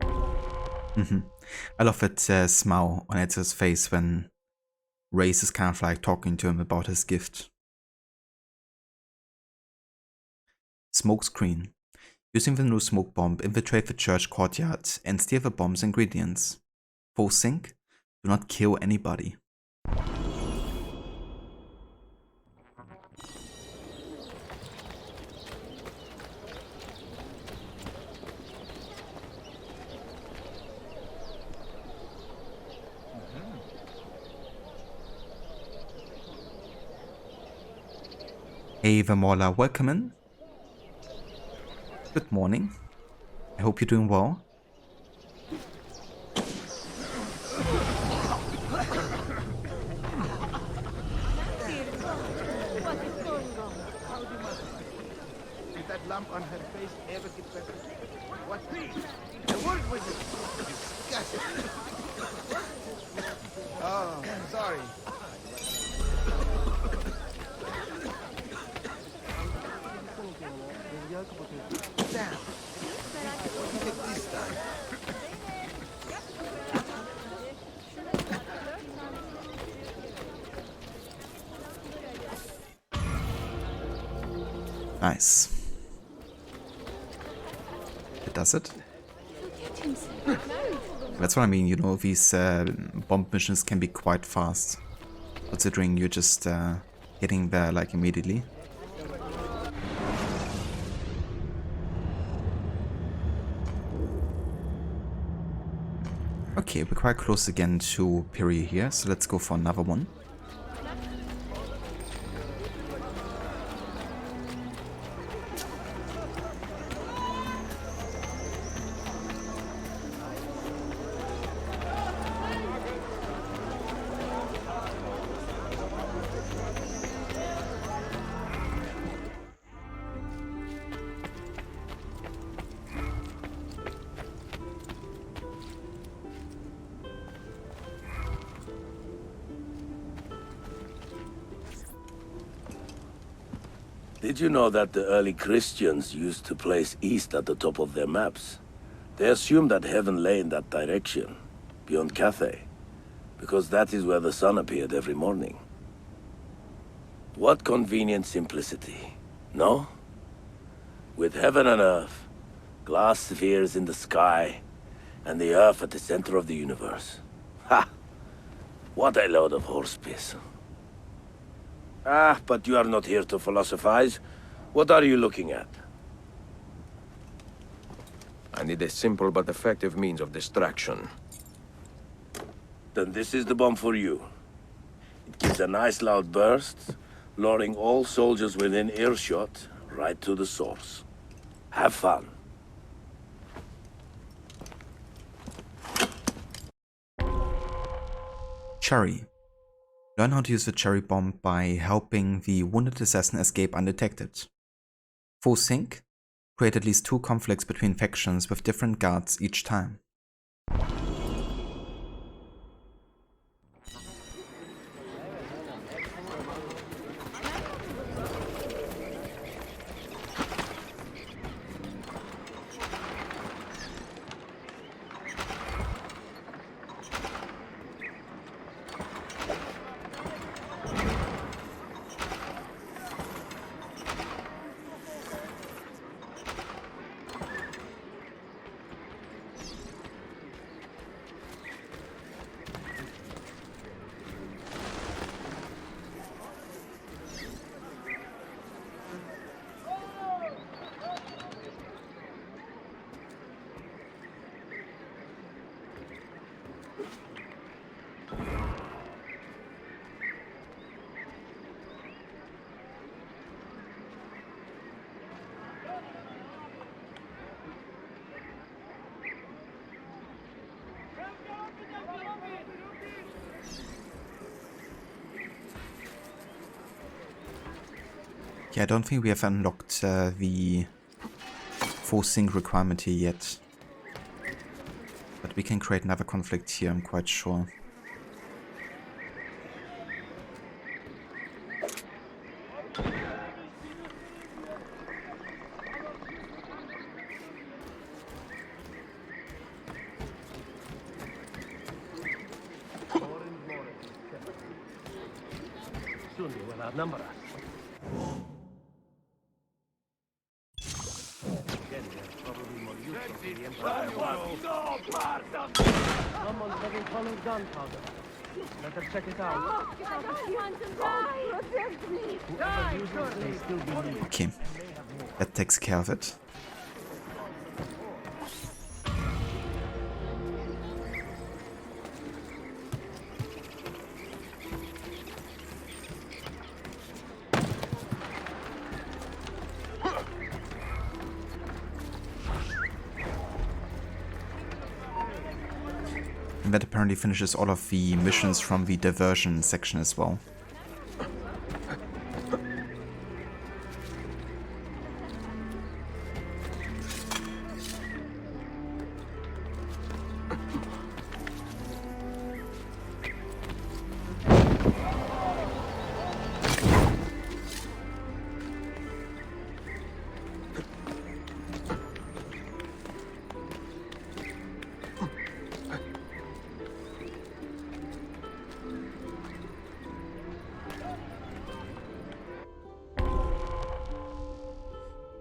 Speaker 1: I love that smile on Ezio's face when Reis is kind of like talking to him about his gift. Smokescreen. Using the new smoke bomb, infiltrate the church courtyard and steal the bomb's ingredients. Full sync. Do not kill anybody. Hey Vermola, welcome in. Good morning. I hope you're doing well.
Speaker 8: Did that lump on her face ever get better? What? I worked with it. Disgusting. Oh, sorry. Damn. This time.
Speaker 1: Nice. It does it. That's what I mean, you know, these bomb missions can be quite fast, considering you're just hitting there like immediately. Okay, we're quite close again to Piri here, so let's go for another one.
Speaker 7: Did you know that the early Christians used to place east at the top of their maps? They assumed that heaven lay in that direction, beyond Cathay, because that is where the sun appeared every morning. What convenient simplicity, no? With heaven and earth, glass spheres in the sky, and the earth at the center of the universe. Ha! What a load of horse piss. Ah, but you are not here to philosophize. What are you looking at?
Speaker 10: I need a simple but effective means of distraction.
Speaker 7: Then this is the bomb for you. It gives a nice loud burst, luring all soldiers within earshot right to the source. Have fun.
Speaker 1: Cherry. Learn how to use the cherry bomb by helping the wounded assassin escape undetected. For sync, create at least 2 conflicts between factions with different guards each time. Yeah, I don't think we have unlocked the full sync requirement here yet. But we can create another conflict here, I'm quite sure.
Speaker 8: Soon they will outnumber us. Someone's having colored gunpowder. Let us check it out. Whoever uses it may still be needed.
Speaker 1: Okay, that takes care of it. And that apparently finishes all of the missions from the diversion section as well.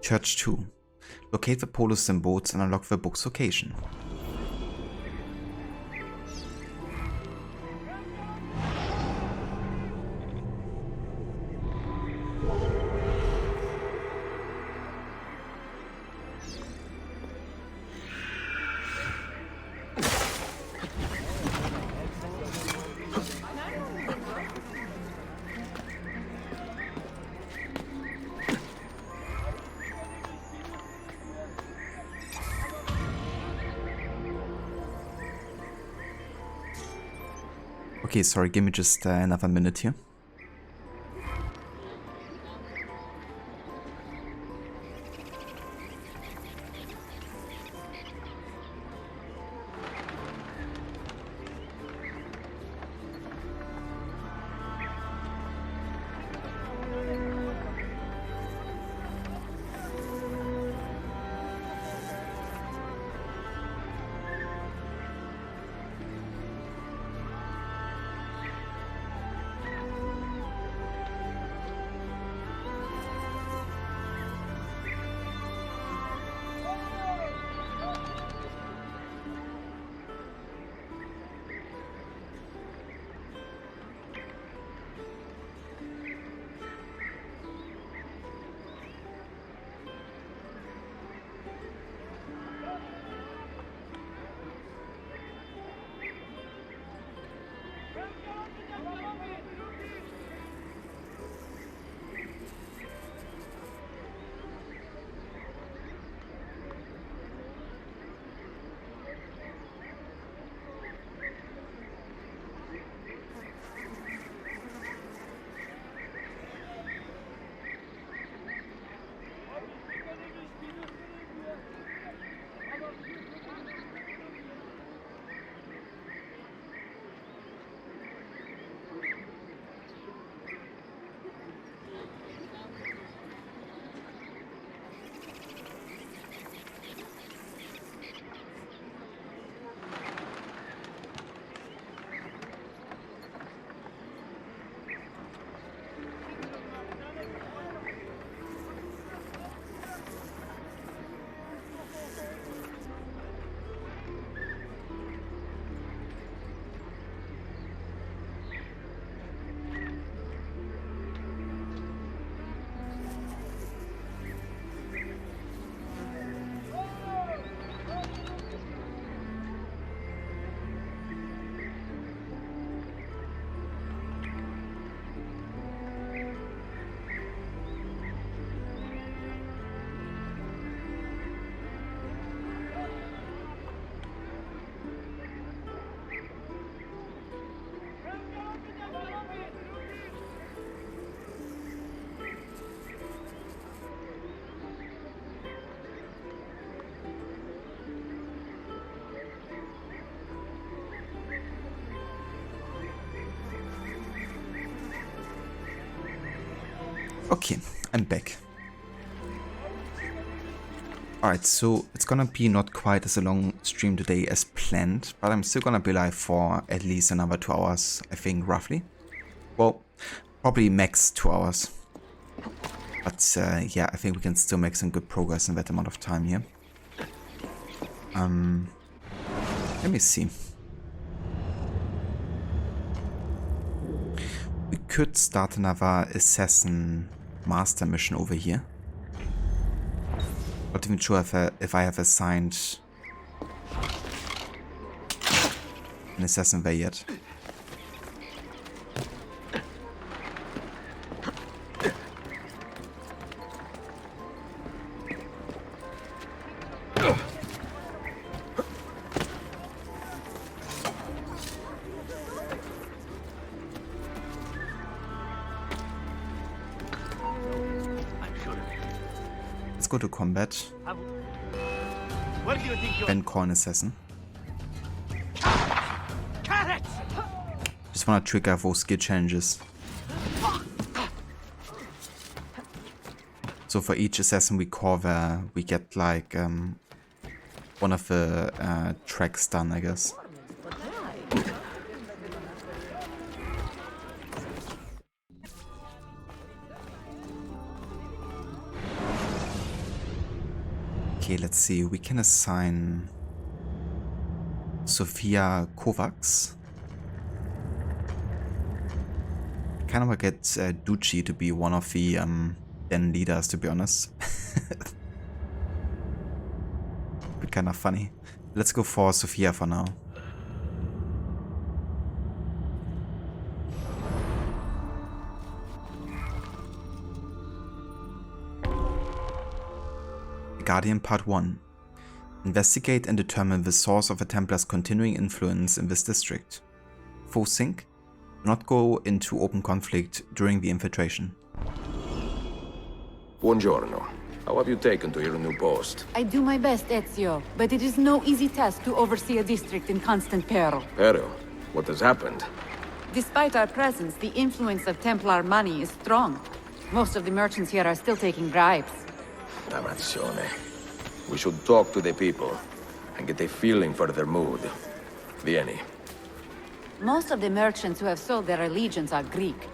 Speaker 1: Church 2. Locate the Polo symbols and unlock the book's location. Okay, sorry, give me just another minute here. Okay, I'm back. Alright, so it's gonna be not quite as a long stream today as planned, but I'm still gonna be live for at least another 2 hours, I think, roughly. Well, probably max 2 hours. But yeah, I think we can still make some good progress in that amount of time here. Let me see. We could start another assassin master mission over here. Not even sure if I have assigned an assassin there yet. Go to combat. Then call an assassin. Just wanna trigger those skill changes. So for each assassin we call there, we get like one of the tracks done, I guess. Okay, let's see. We can assign Sofia Kovacs. Kind of want to get Ducci to be one of the Den leaders, to be honest. But kind of funny. Let's go for Sofia for now. Guardian Part 1. Investigate and determine the source of the Templar's continuing influence in this district. Fosink. Do not go into open conflict during the infiltration.
Speaker 10: Buongiorno. How have you taken to your new post?
Speaker 5: I do my best, Ezio, but it is no easy task to oversee a district in constant peril.
Speaker 10: Peril? What has happened?
Speaker 5: Despite our presence, the influence of Templar money is strong. Most of the merchants here are still taking bribes.
Speaker 10: Damazione. We should talk to the people and get a feeling for their mood. Vieni.
Speaker 5: Most of the merchants who have sold their allegiance are Greek,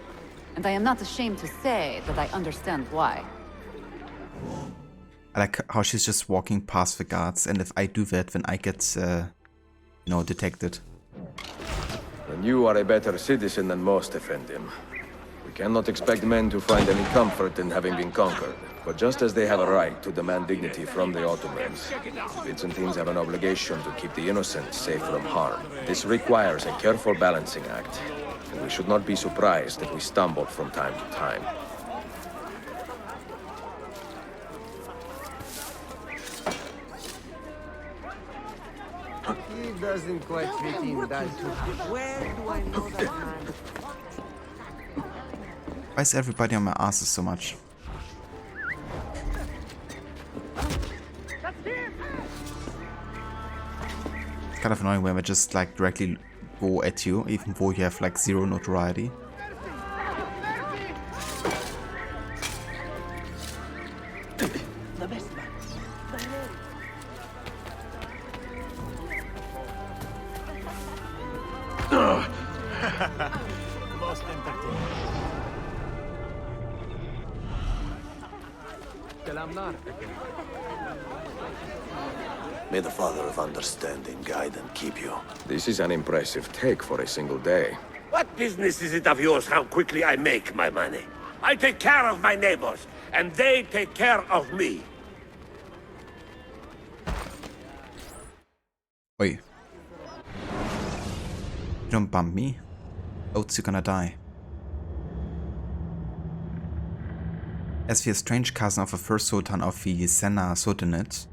Speaker 5: and I am not ashamed to say that I understand why.
Speaker 1: I like how she's just walking past the guards, and if I do that, then I get, you know, detected.
Speaker 10: Then you are a better citizen than most, Effendim. We cannot expect men to find any comfort in having been conquered. But just as they have a right to demand dignity from the Ottomans, Byzantines have an obligation to keep the innocent safe from harm. This requires a careful balancing act, and we should not be surprised if we stumble from time to time.
Speaker 8: He doesn't quite fit in, does he? Where do I know that man?
Speaker 1: Why is everybody on my asses so much? Kind of annoying when they just like directly go at you, even though you have like zero notoriety.
Speaker 9: Most entertaining.
Speaker 21: May the Father of Understanding guide and keep you.
Speaker 10: This is an impressive take for a single day.
Speaker 7: What business is it of yours how quickly I make my money? I take care of my neighbors, and they take care of me.
Speaker 1: Oi. You don't bump me. Oats, you're gonna die. As the strange cousin of the first Sultan of the Senna Sultanate,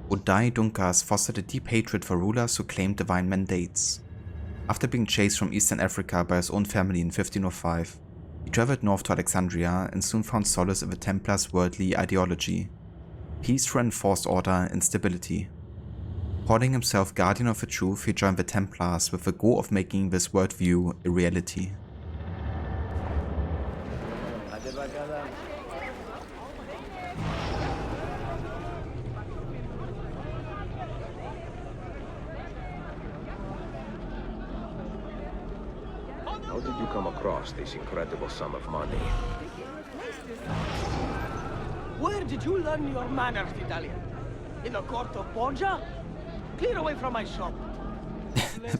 Speaker 1: Uday Dunkas fostered a deep hatred for rulers who claimed divine mandates. After being chased from Eastern Africa by his own family in 1505, he traveled north to Alexandria and soon found solace in the Templars' worldly ideology: peace through enforced order and stability. Calling himself Guardian of the Truth, he joined the Templars with the goal of making this worldview a reality.
Speaker 10: How did you come across this incredible sum of money?
Speaker 8: Where did you learn your manners, Italian? In the court of Borgia? Clear away from my shop.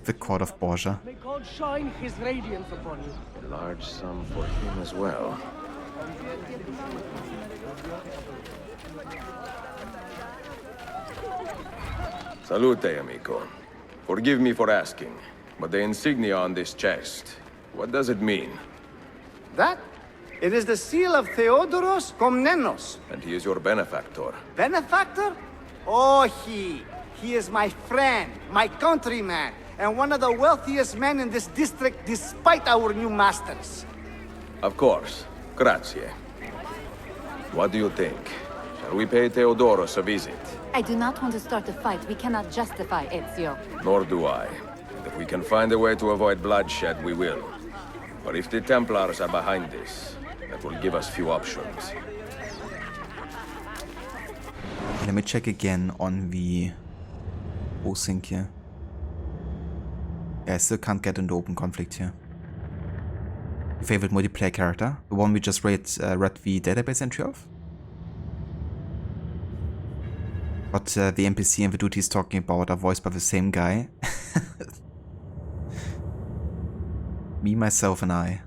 Speaker 1: The court of Borgia.
Speaker 8: May God shine his radiance upon you.
Speaker 10: A large sum for him as well. Salute, amico. Forgive me for asking, but the insignia on this chest, what does it mean?
Speaker 12: That? It is the seal of Theodoros Komnenos.
Speaker 10: And he is your benefactor.
Speaker 12: Benefactor? Oh, he is my friend, my countryman, and one of the wealthiest men in this district despite our new masters.
Speaker 10: Of course. Grazie. What do you think? Shall we pay Theodoros a visit?
Speaker 5: I do not want to start a fight we cannot justify, Ezio.
Speaker 10: Nor do I. And if we can find a way to avoid bloodshed, we will. But if the Templars are behind this, that will give us few options.
Speaker 1: Let me check again on the sync here. Yeah, I still can't get into open conflict here. Your favorite multiplayer character? The one we just read the database entry of? But the NPC and the dude he's talking about are voiced by the same guy. Me, myself, and I.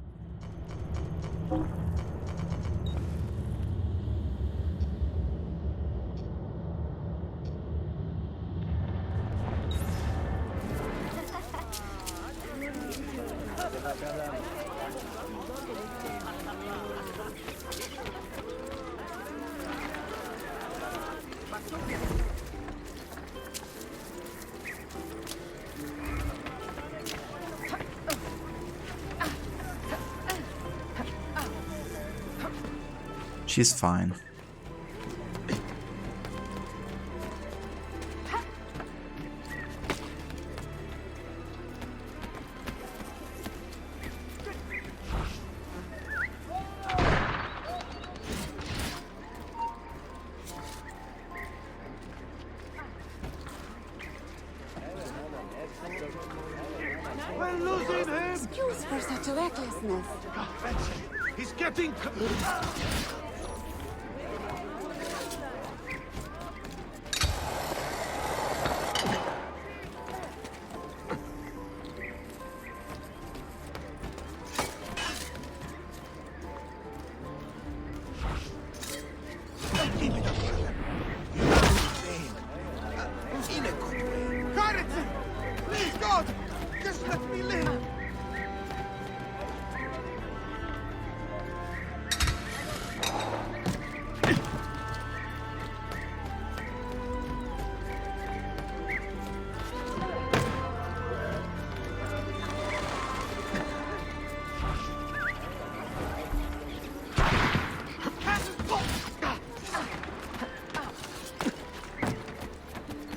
Speaker 1: She's fine.
Speaker 8: We're losing him!
Speaker 3: Excuse for such recklessness.
Speaker 8: He's getting... Please, God! Just let me live!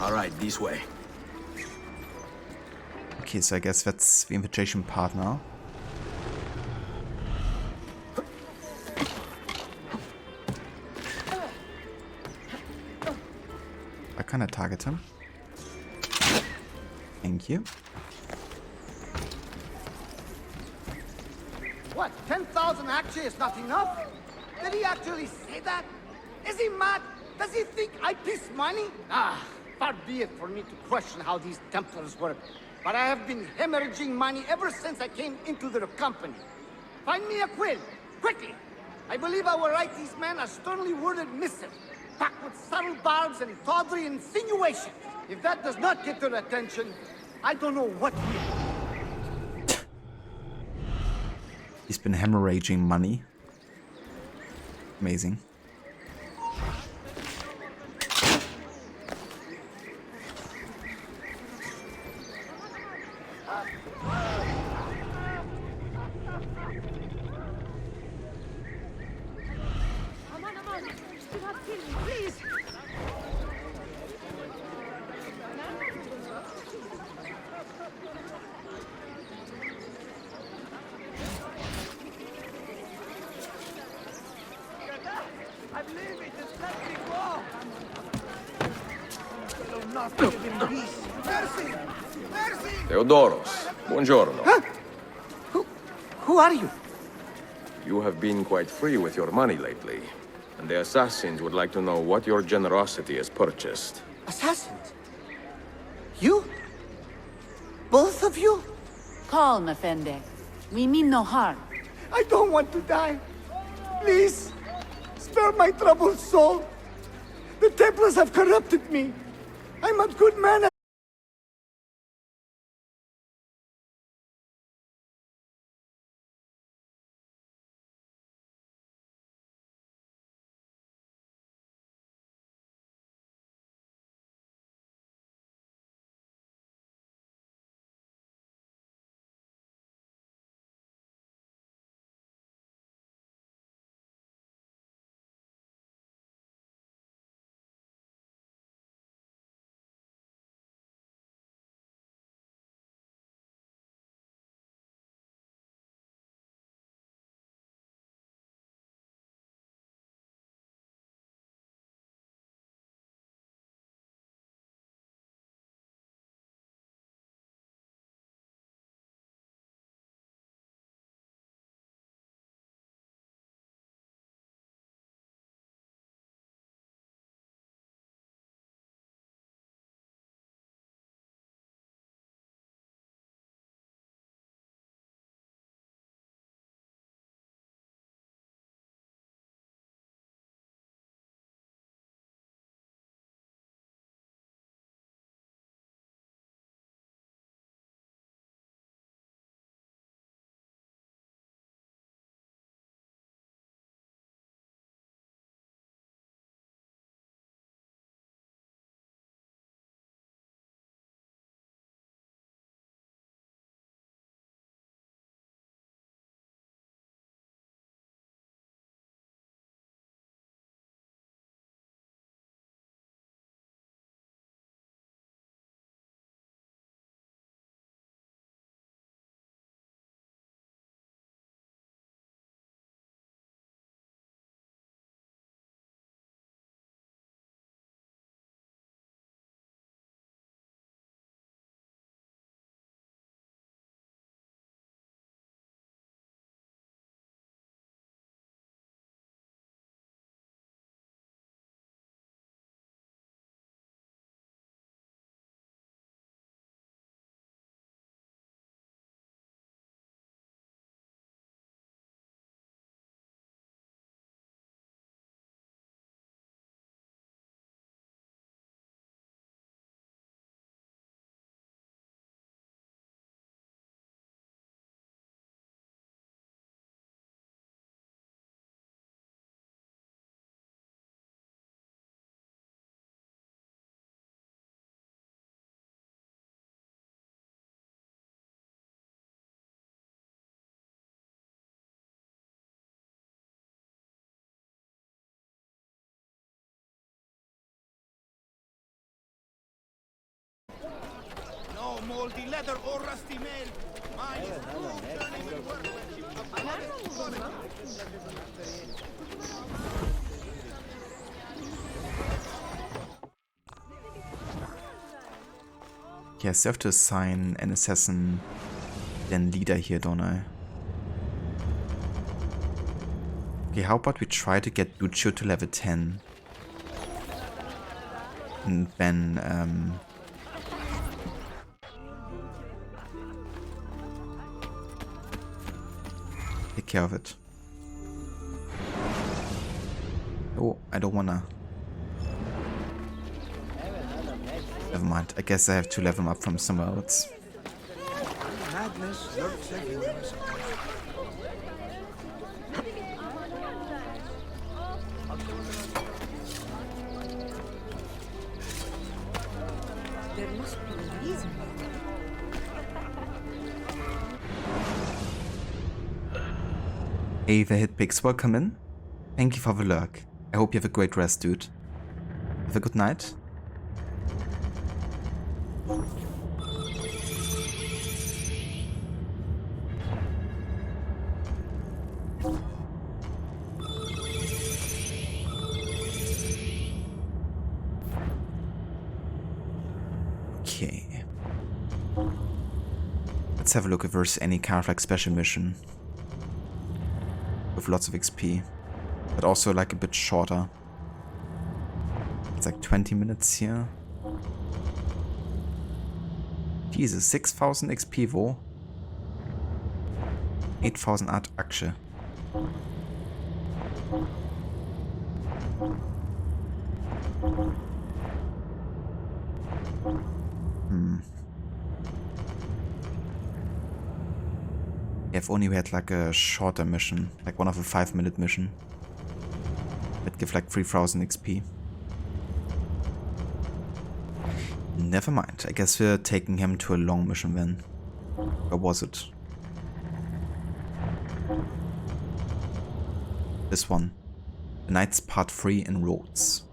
Speaker 21: All right, this way.
Speaker 1: Okay, so I guess that's the invitation part now. I kinda target him. Thank you.
Speaker 12: What, 10,000 actually is not enough? Did he actually say that? Is he mad? Does he think I piss money? Ah, far be it for me to question how these Templars work. But I have been hemorrhaging money ever since I came into their company. Find me a quill, quickly! I believe I will write these men a sternly worded missive, packed with subtle barbs and tawdry insinuations. If that does not get their attention, I don't know what will.
Speaker 1: He's been hemorrhaging money. Amazing.
Speaker 12: I believe it, just let me go! Will not give in peace. Mercy! Mercy!
Speaker 10: Theodoros, buongiorno.
Speaker 12: Huh? Who are you?
Speaker 10: You have been quite free with your money lately, and the assassins would like to know what your generosity has purchased.
Speaker 12: Assassins? You? Both of you?
Speaker 5: Calm, Effendi. We mean no harm.
Speaker 12: I don't want to die. Please, spare my troubled soul. The Templars have corrupted me. I'm a good man.
Speaker 8: moldy leather or rusty mail. Mine is smooth turning with workmanship. A modest quality.
Speaker 1: Okay, I still have to assign an assassin then leader here, don't I? Okay, how about we try to get Lucio to level 10? And then, take care of it. Oh, I don't wanna. Never mind, I guess I have to level him up from somewhere else.
Speaker 12: Madness lurks everywhere.
Speaker 18: There must be a reason.
Speaker 1: Hey, the Hitpix, welcome in. Thank you for the lurk. I hope you have a great rest, dude. Have a good night. Okay. Let's have a look if there's any kind of like special mission with lots of XP, but also like a bit shorter. It's like 20 minutes here. Jesus, 6000 XP wo? 8000 Art Aktie. If only we had like a shorter mission, like one of a 5-minute mission. That'd give like 3000 XP. Never mind, I guess we're taking him to a long mission then. Or was it? This one. The Knight's Part 3 in Rhodes.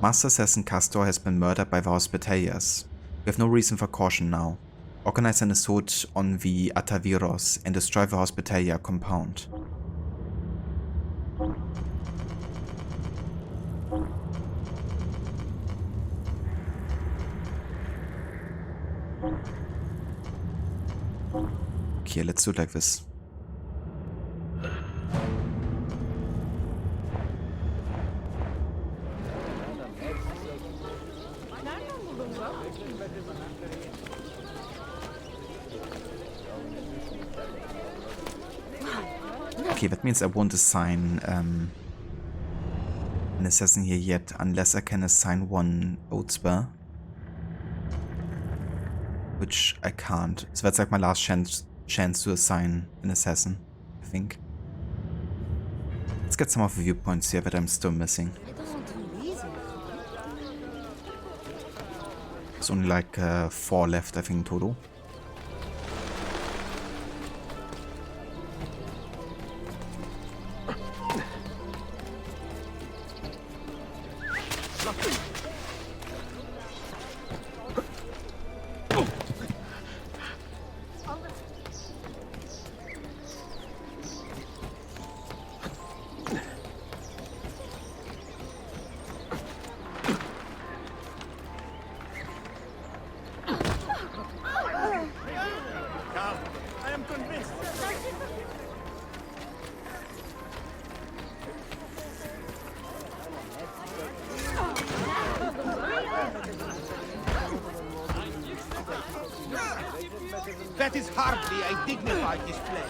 Speaker 1: Master Assassin Castor has been murdered by the Hospitaliers. We have no reason for caution now. Organize an assault on the Ataviros and destroy the Hospitalia compound. Okay, let's do it like this. Okay, that means I won't assign an assassin here yet, unless I can assign one oath spell. Which I can't. So that's like my last chance to assign an assassin, I think. Let's get some of the viewpoints here that I'm still missing. There's only like 4 left, I think, total.
Speaker 8: That is hardly a dignified display.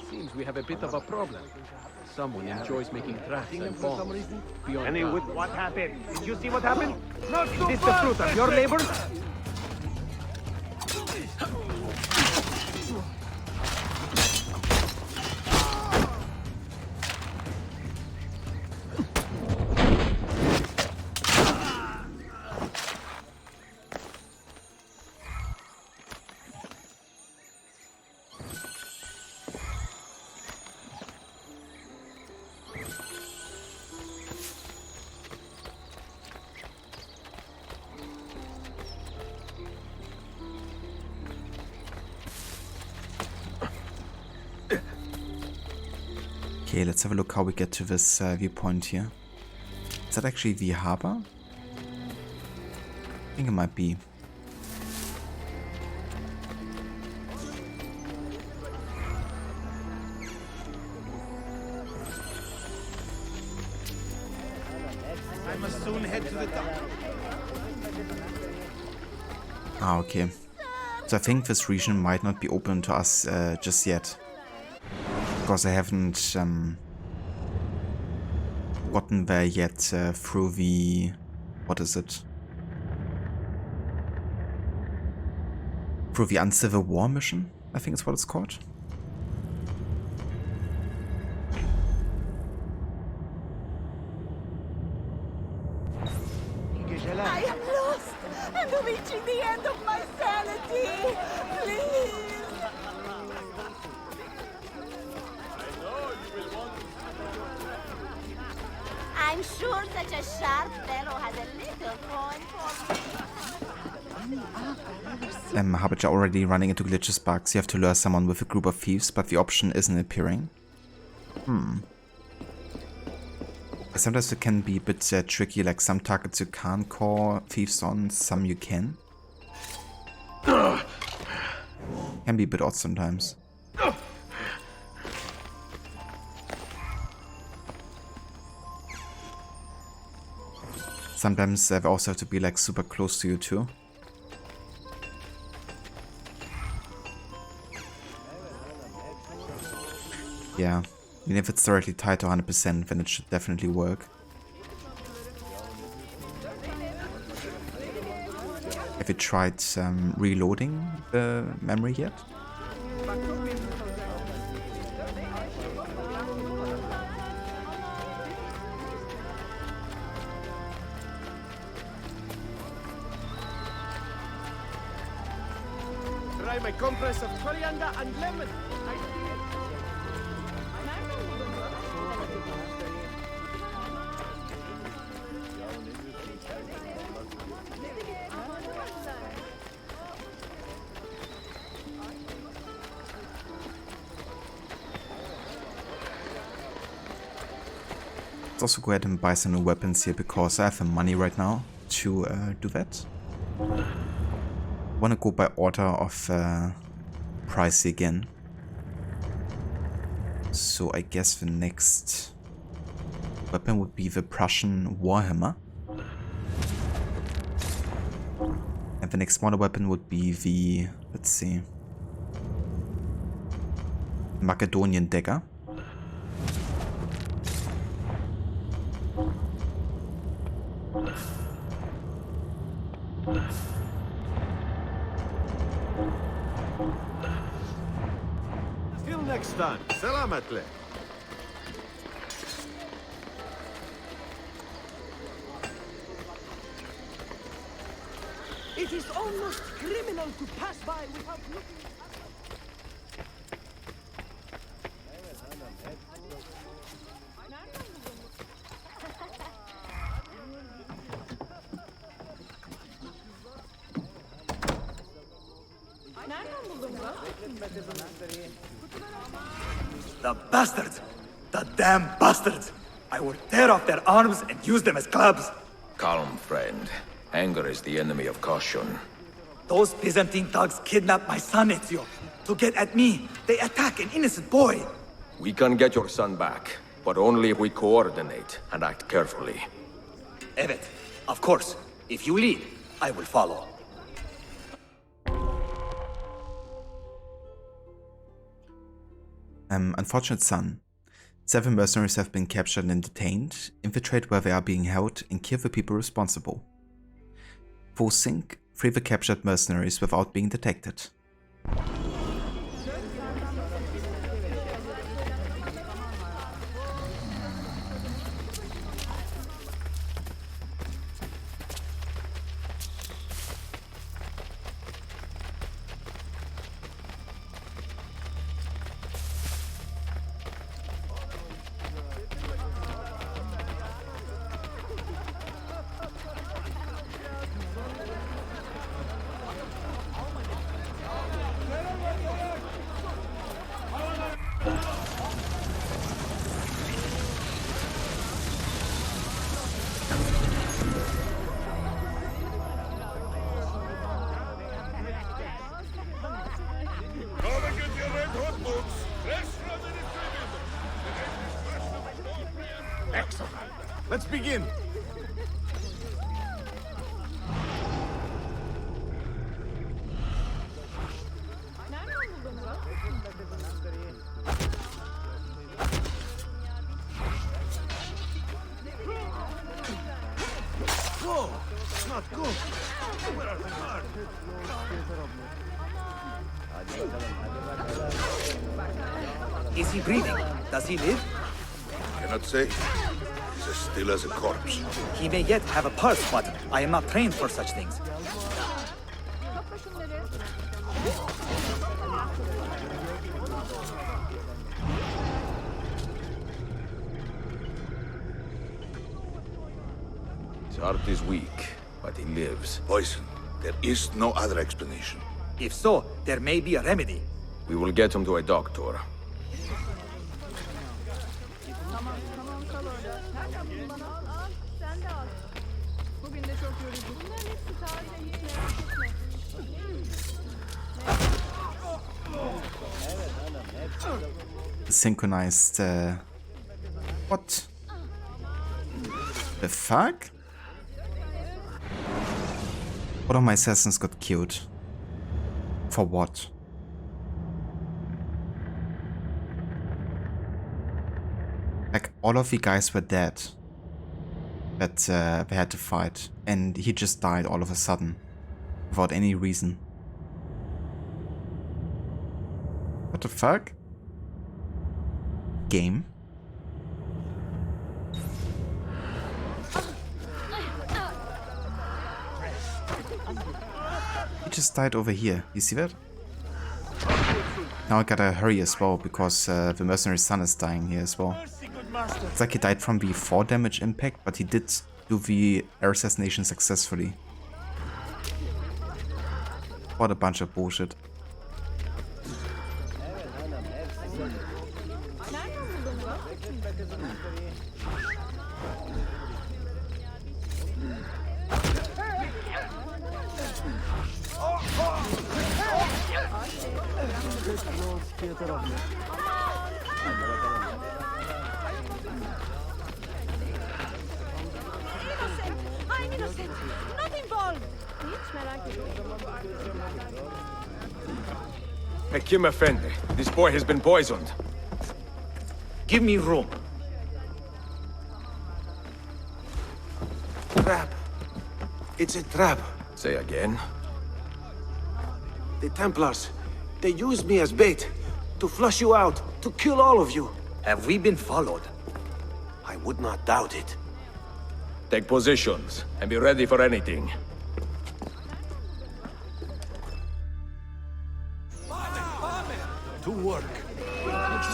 Speaker 8: Seems we have a bit of a problem. Someone enjoys making traps and bombs.
Speaker 2: Any
Speaker 8: God.
Speaker 2: with what happened? Did you see what happened?
Speaker 8: Not
Speaker 2: Is this the fruit of your labors?
Speaker 1: Okay, let's have a look how we get to this viewpoint here. Is that actually the harbor? I think it might be.
Speaker 8: I must soon head to the dock.
Speaker 1: Ah, okay. So I think this region might not be open to us just yet. Because I haven't gotten there yet through the... what is it? Through the Uncivil War mission, I think is what it's called.
Speaker 18: I am lost and reaching the end of my sanity. Please. I'm sure such a sharp fellow has a little coin for me.
Speaker 1: Harbinger already running into glitches bugs. You have to lure someone with a group of thieves, but the option isn't appearing. Sometimes it can be a bit tricky, like some targets you can't call thieves on, some you can. Can be a bit odd sometimes. Sometimes they also have to be like super close to you too. Yeah, I mean if it's directly tied to 100% then it should definitely work. Have you tried reloading the memory yet?
Speaker 8: Try my compress of coriander and lemon.
Speaker 1: Let's also go ahead and buy some new weapons here because I have the money right now to do that. I want to go by order of price again. So I guess the next weapon would be the Prussian Warhammer. And the next smaller weapon would be the, let's see, Macedonian dagger.
Speaker 11: Till next time. Selamat.
Speaker 12: It is almost criminal to pass by without looking.
Speaker 9: The bastards! The damn bastards! I will tear off their arms and use them as clubs!
Speaker 10: Calm, friend. Anger is the enemy of caution.
Speaker 9: Those Byzantine thugs kidnapped my son, Ezio. To get at me, they attack an innocent boy.
Speaker 10: We can get your son back, but only if we coordinate and act carefully.
Speaker 9: Evet, of course. If you lead, I will follow.
Speaker 1: Unfortunate son. 7 mercenaries have been captured and detained. Infiltrate where they are being held and kill the people responsible. 4 sink. Free the captured mercenaries without being detected.
Speaker 11: Excellent. Let's begin.
Speaker 8: Whoa! Not good. Where are the guards?
Speaker 9: Is he breathing? Does he live?
Speaker 22: Cannot say. He's as still as a corpse.
Speaker 9: He may yet have a pulse, but I am not trained for such things.
Speaker 4: Topla şunları.
Speaker 10: His heart is weak, but he lives.
Speaker 22: Poison. There is no other explanation.
Speaker 9: If so, there may be a remedy.
Speaker 10: We will get him to a doctor.
Speaker 4: Tamam kal orada. Nereden buldun bana? Al. Sen de al. Bugün de çok yorucu. Bunların hepsi taze. Hiç merak etme.
Speaker 1: Synchronized. What? The fuck? One of my assassins got killed. For what? Like, all of the guys were dead that they had to fight, and he just died all of a sudden without any reason. What the fuck? Game? He just died over here. You see that? Now I gotta hurry as well, because the mercenary son is dying here as well. It's like he died from the 4 damage impact, but he did do the air assassination successfully. What a bunch of bullshit.
Speaker 18: I'm innocent. Not involved.
Speaker 4: Hiç merak etme.
Speaker 10: Hakim Effendi, this boy has been poisoned.
Speaker 9: Give me room.
Speaker 7: Trap. It's a trap.
Speaker 10: Say again.
Speaker 7: The Templars, they used me as bait. To flush you out, to kill all of you.
Speaker 9: Have we been followed?
Speaker 7: I would not doubt it.
Speaker 10: Take positions and be ready for anything.
Speaker 11: To work.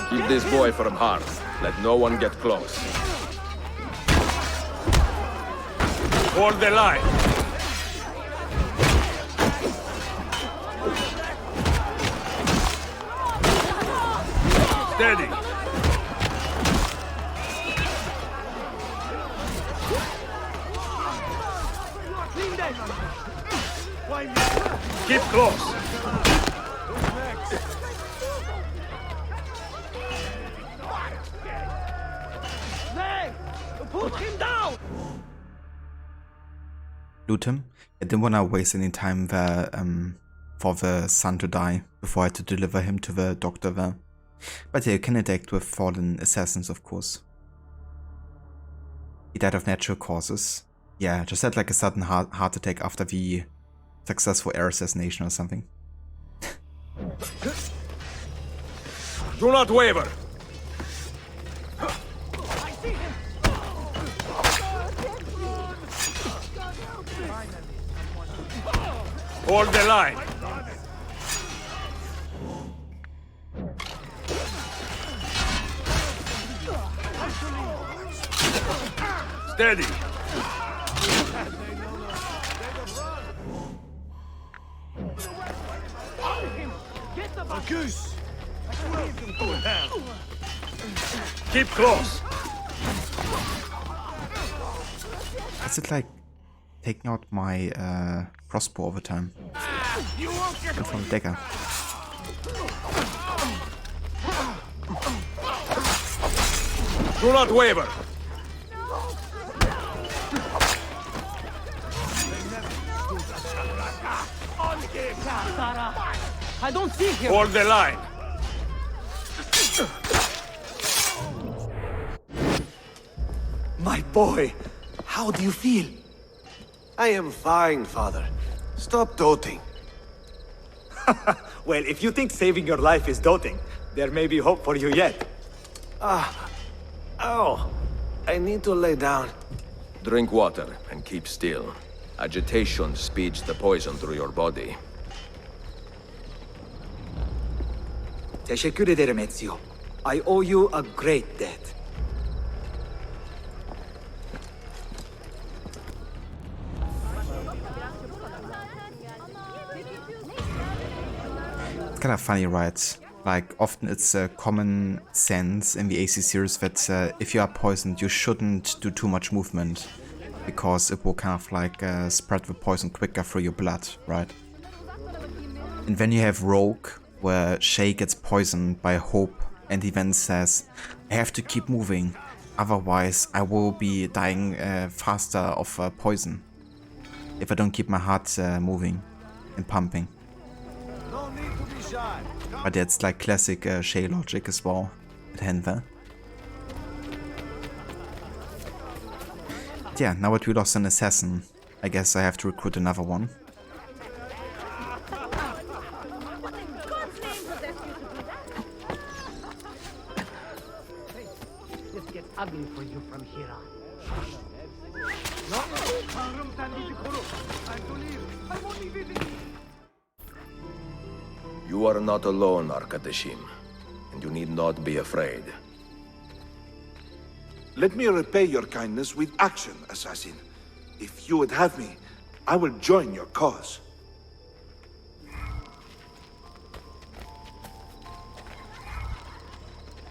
Speaker 10: Keep this boy from harm. Let no one get close. Hold the line. Steady. Keep close.
Speaker 1: loot him. I didn't want to waste any time there for the son to die before I had to deliver him to the doctor there. But yeah, you can interact with fallen assassins, of course. He died of natural causes. Yeah, just had like a sudden heart attack after the successful Heir assassination or something.
Speaker 11: Do not waver! Hold the line! Steady! A goose! Keep close!
Speaker 1: Is it like taking out my crossbow over time? And from dagger.
Speaker 11: Do not waver!
Speaker 12: I don't see him.
Speaker 11: Hold the line!
Speaker 9: My boy, how do you feel?
Speaker 7: I am fine, father. Stop doting.
Speaker 9: Well, if you think saving your life is doting, there may be hope for you yet.
Speaker 7: Ow. I need to lay down.
Speaker 10: Drink water and keep still. Agitation speeds the poison through your body.
Speaker 9: Teşekkür ederim Ezio. I owe you a great debt.
Speaker 1: It's kind of funny, right? Like, often it's common sense in the AC series that if you are poisoned, you shouldn't do too much movement, because it will kind of like spread the poison quicker through your blood, right? And then you have Rogue, where Shay gets poisoned by Hope, and he then says, I have to keep moving, otherwise I will be dying faster of poison if I don't keep my heart moving and pumping.
Speaker 11: No need to be shy.
Speaker 1: But that's like classic Shay logic as well at hand there. Yeah, now that we lost an assassin, I guess I have to recruit another one.
Speaker 12: This gets ugly for you from here on.
Speaker 10: You are not alone, Arkadashim, and you need not be afraid.
Speaker 22: Let me repay your kindness with action, assassin. If you would have me, I will join your cause.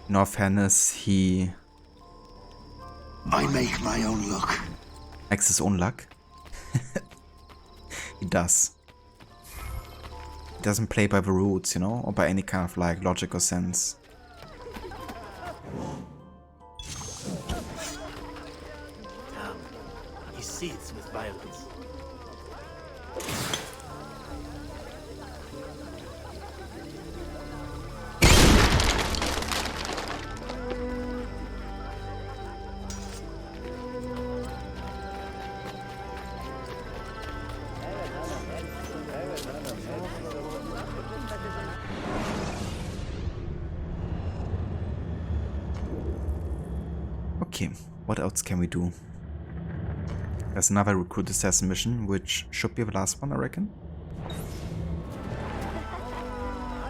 Speaker 1: In all fairness, he...
Speaker 22: I make my own luck.
Speaker 1: Makes his own luck? He does. He doesn't play by the rules, you know, or by any kind of like logic or sense.
Speaker 6: He seethes with violence.
Speaker 1: Okay, what else can we do? There's another recruit assassin mission, which should be the last one, I reckon.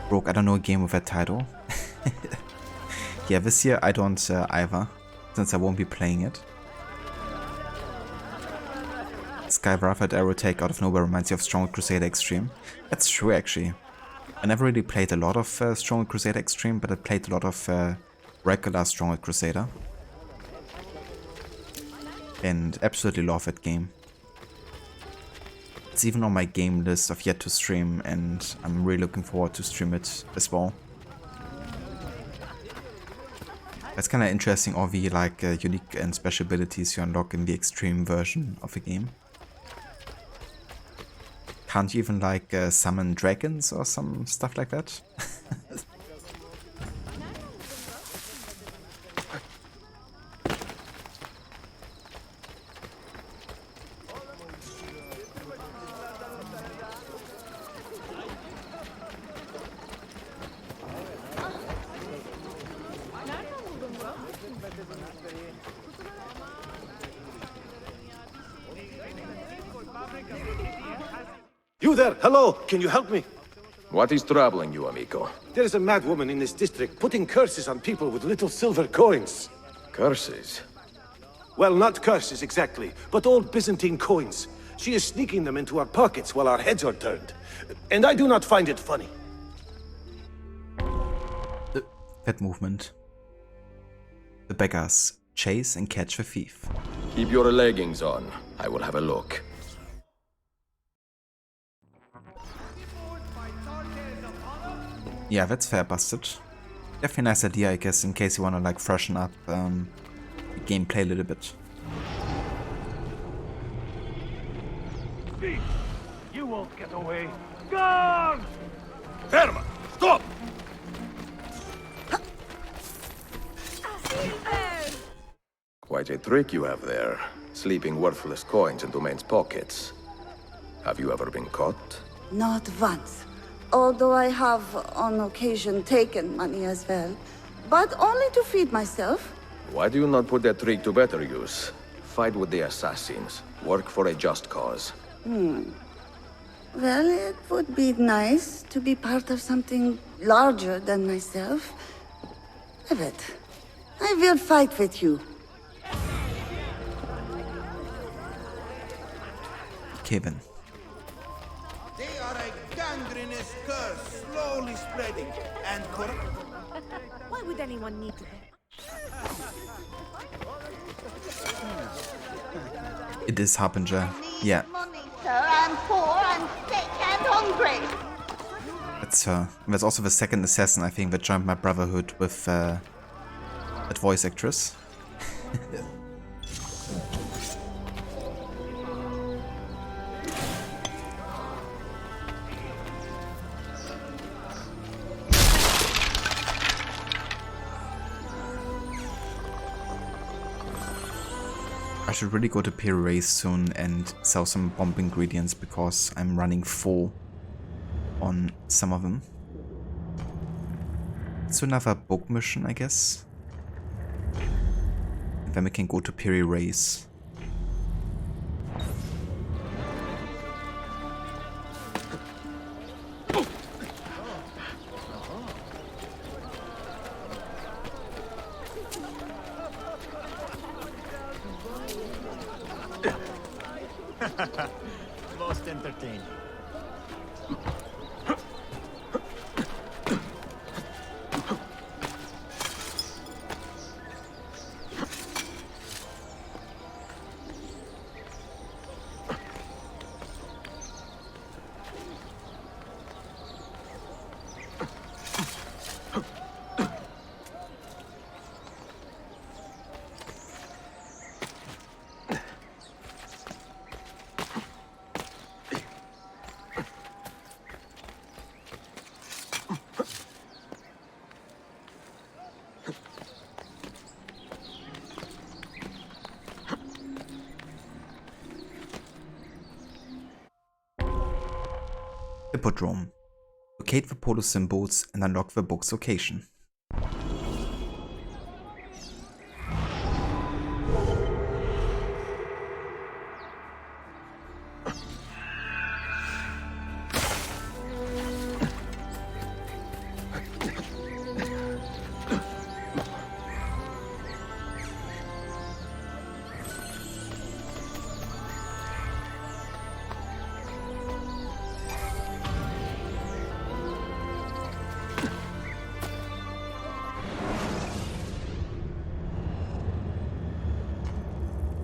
Speaker 1: Rogue, I don't know a game with that title. Yeah, this year I don't either, since I won't be playing it. Skywrath Arrow Take out of nowhere reminds you of Stronghold Crusader Extreme. That's true, actually. I never really played a lot of Stronghold Crusader Extreme, but I played a lot of regular Stronghold Crusader. And absolutely love that game. It's even on my game list of yet to stream, and I'm really looking forward to stream it as well. It's kind of interesting, all the like unique and special abilities you unlock in the extreme version of the game. Can't you even like summon dragons or some stuff like that?
Speaker 7: You there! Hello! Can you help me?
Speaker 10: What is troubling you, amigo?
Speaker 7: There is a mad woman in this district putting curses on people with little silver coins.
Speaker 10: Curses?
Speaker 7: Well, not curses exactly, but old Byzantine coins. She is sneaking them into our pockets while our heads are turned. And I do not find it funny.
Speaker 1: That movement. The beggars chase and catch the thief.
Speaker 10: Keep your leggings on. I will have a look.
Speaker 1: Yeah, that's fair, Bastard. Definitely a nice idea, I guess, in case you wanna like freshen up the gameplay a little bit.
Speaker 2: You won't get away. Guard!
Speaker 7: Ferma! Stop!
Speaker 10: Quite a trick you have there. Sleeping worthless coins into men's pockets. Have you ever been caught?
Speaker 3: Not once. Although I have, on occasion, taken money as well. But only to feed myself.
Speaker 10: Why do you not put that trick to better use? Fight with the assassins. Work for a just cause.
Speaker 3: Well, it would be nice to be part of something larger than myself. But I will fight with you.
Speaker 1: Kevin.
Speaker 12: They are a gangrenous curse, slowly spreading, and
Speaker 18: Why would anyone need to?
Speaker 1: It is Harbinger. Yeah.
Speaker 13: Money, sir. I'm poor, I'm sick, and hungry.
Speaker 1: That's her. There's also the second assassin, I think, that joined my brotherhood with that voice actress. I should really go to Piri soon and sell some bomb ingredients because I'm running full on some of them. It's another book mission, I guess. And then we can go to Piri Reis.
Speaker 6: Most entertaining.
Speaker 1: Hippodrome. Locate the Polo symbols and unlock the book's location.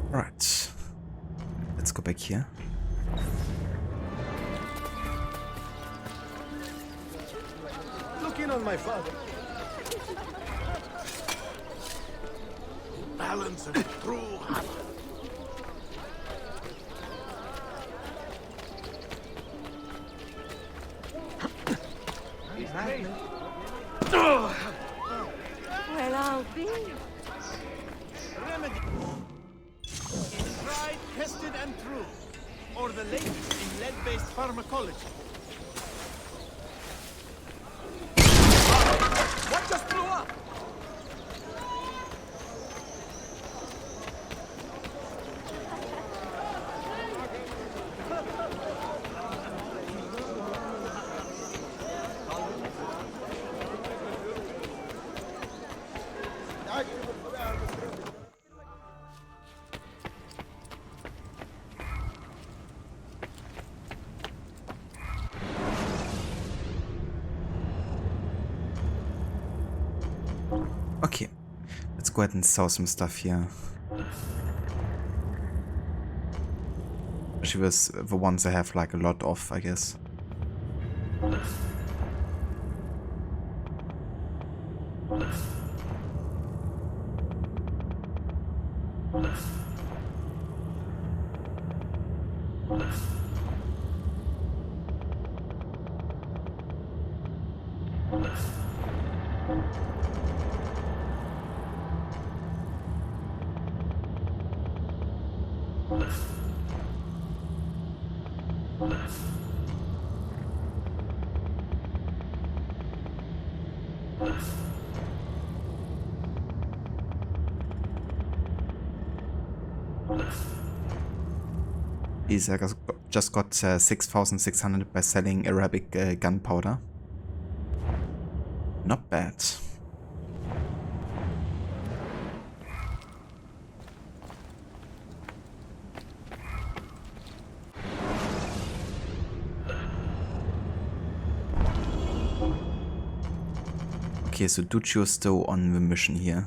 Speaker 1: Right, let's go back here.
Speaker 7: Look in on my father.
Speaker 2: Balance of a true hunter.
Speaker 18: Well, I'll be.
Speaker 8: Remedy. Tried, tested, and true. Or the latest in lead-based pharmacology. What just blew up?
Speaker 1: Okay, let's go ahead and sell some stuff here. Especially with the ones I have like a lot of, I guess. Is I just got 6,600 by selling Arabic gunpowder. Not bad. Okay, so Duccio's still on the mission here.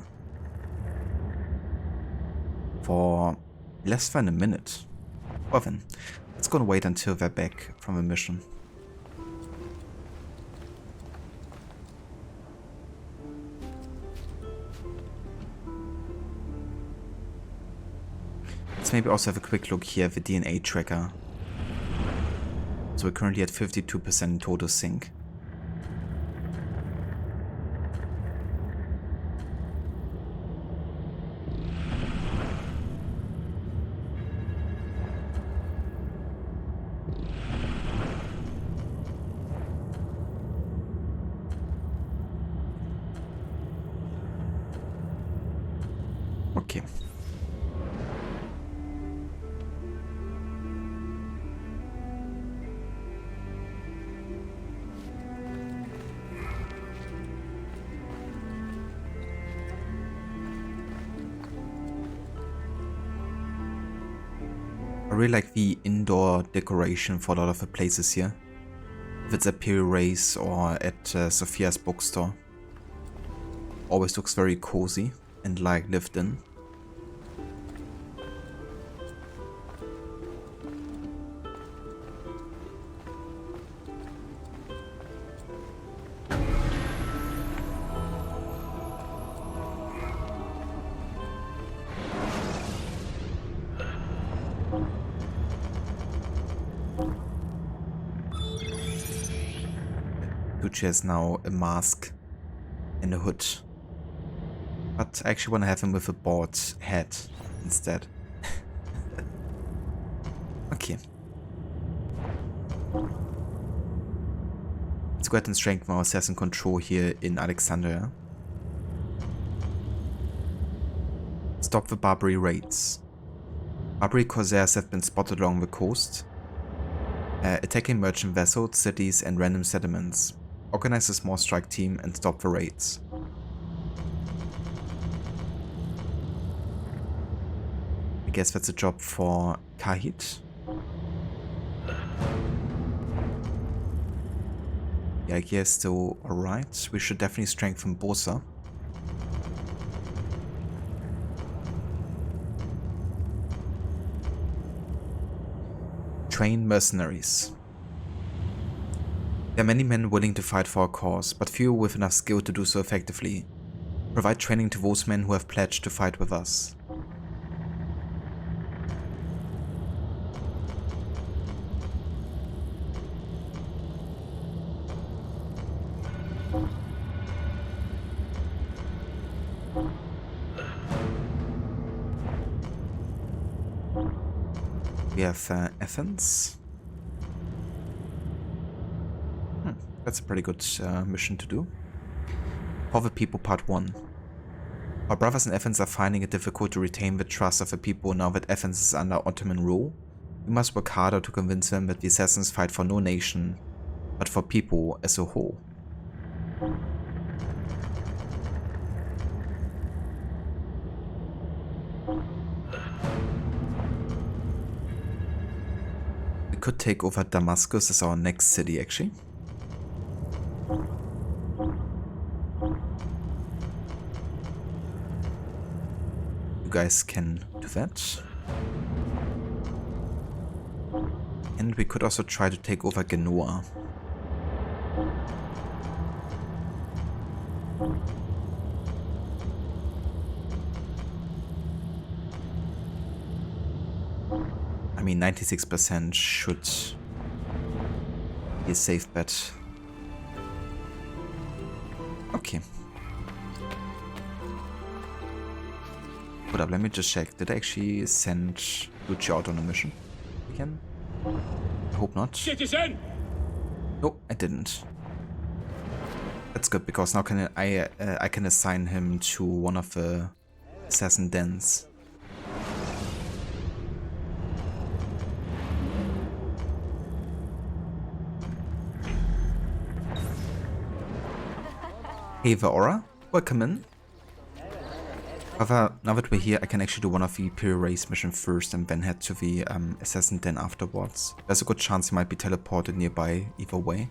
Speaker 1: For less than a minute. Well then, let's go and wait until they're back from the mission. Let's maybe also have a quick look here at the DNA tracker. So we're currently at 52% total sync. Okay. I really like the indoor decoration for a lot of the places here. If it's at Piri Reis or at Sophia's bookstore. Always looks very cozy and like lived in. Ducci has now a mask and a hood. But I actually want to have him with a bald head instead. Okay. Let's go ahead and strengthen our assassin control here in Alexandria. Stop the Barbary raids. Barbary corsairs have been spotted along the coast, attacking merchant vessels, cities and random settlements. Organize a small strike team and stop the raids. I guess that's a job for Kahit. Yeah, I guess still alright. We should definitely strengthen Bosa. Train mercenaries. There are many men willing to fight for our cause, but few with enough skill to do so effectively. Provide training to those men who have pledged to fight with us. We have Athens. That's a pretty good mission to do. For the People Part 1. Our brothers in Athens are finding it difficult to retain the trust of the people now that Athens is under Ottoman rule. We must work harder to convince them that the assassins fight for no nation, but for people as a whole. We could take over Damascus as our next city, actually. You guys can do that. And we could also try to take over Genoa. I mean, 96% should be a safe bet. Okay. Hold up, let me just check. Did I actually send Lucio out on a mission again? I hope not.
Speaker 11: Citizen!
Speaker 1: No, I didn't. That's good, because now I can assign him to one of the assassin dens. Hey Aura, welcome in. However, now that we're here, I can actually do one of the Piri Reis mission first and then head to the assassin den afterwards. There's a good chance he might be teleported nearby either way.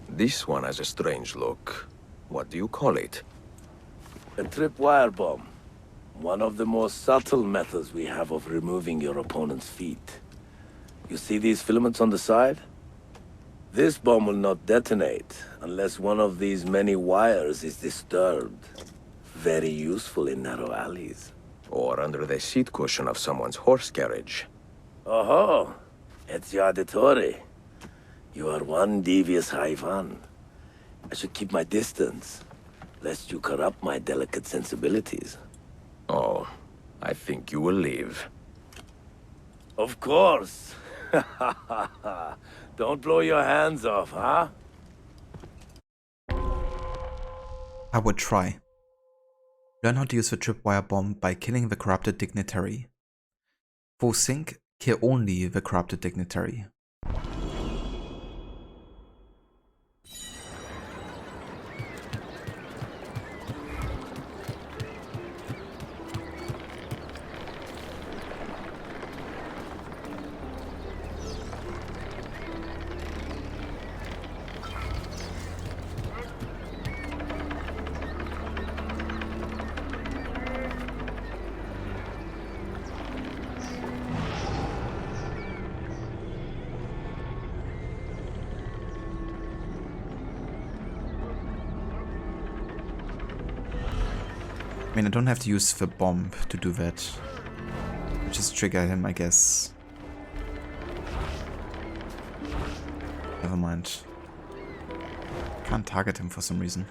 Speaker 10: This one has a strange look. What do you call it?
Speaker 7: A tripwire bomb. One of the most subtle methods we have of removing your opponent's feet. You see these filaments on the side? This bomb will not detonate unless one of these many wires is disturbed. Very useful in narrow alleys.
Speaker 10: Or under the seat cushion of someone's horse carriage.
Speaker 7: Oh, it's Yaditori. You are one devious Haivan. I should keep my distance, lest you corrupt my delicate sensibilities.
Speaker 10: Oh, I think you will leave.
Speaker 7: Of course. Don't blow your hands off, huh?
Speaker 1: I would try. Learn how to use the tripwire bomb by killing the corrupted dignitary. Foes think, kill only the corrupted dignitary. I mean, I don't have to use the bomb to do that. Just trigger him, I guess. Never mind. Can't target him for some reason.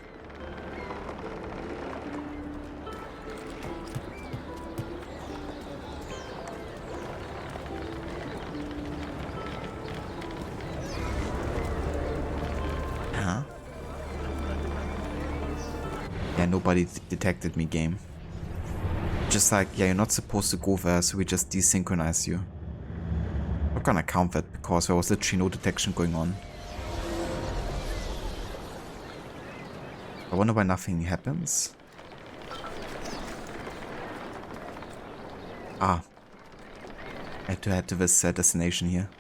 Speaker 1: Huh? Yeah, nobody detected me, game. Just like, yeah, you're not supposed to go there, so we just desynchronize you. I'm not gonna count that because there was literally no detection going on. I wonder why nothing happens. Ah. I had to head to this destination here.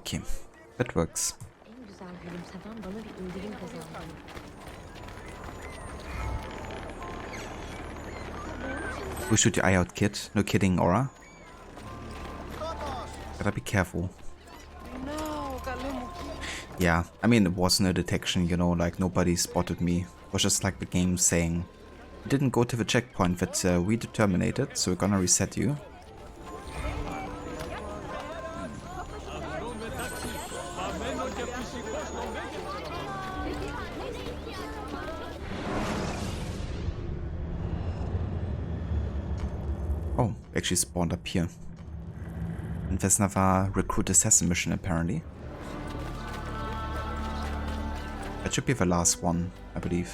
Speaker 1: Okay, that works.
Speaker 14: En güzel gülümsemen bana bir indirim kazandırdı.
Speaker 1: We shoot your eye out, kid. No kidding, Aura. Gotta be careful. Yeah, I mean, it was no detection, you know, like nobody spotted me. It was just like the game saying, you didn't go to the checkpoint that we determined, so we're gonna reset you. Oh, actually spawned up here. And there's another recruit assassin mission apparently. That should be the last one, I believe.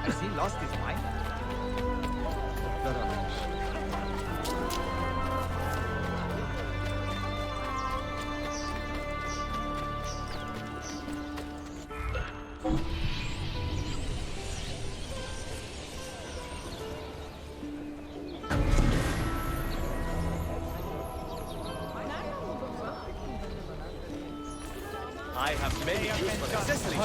Speaker 9: Has he lost his mind? I have many useful accessories.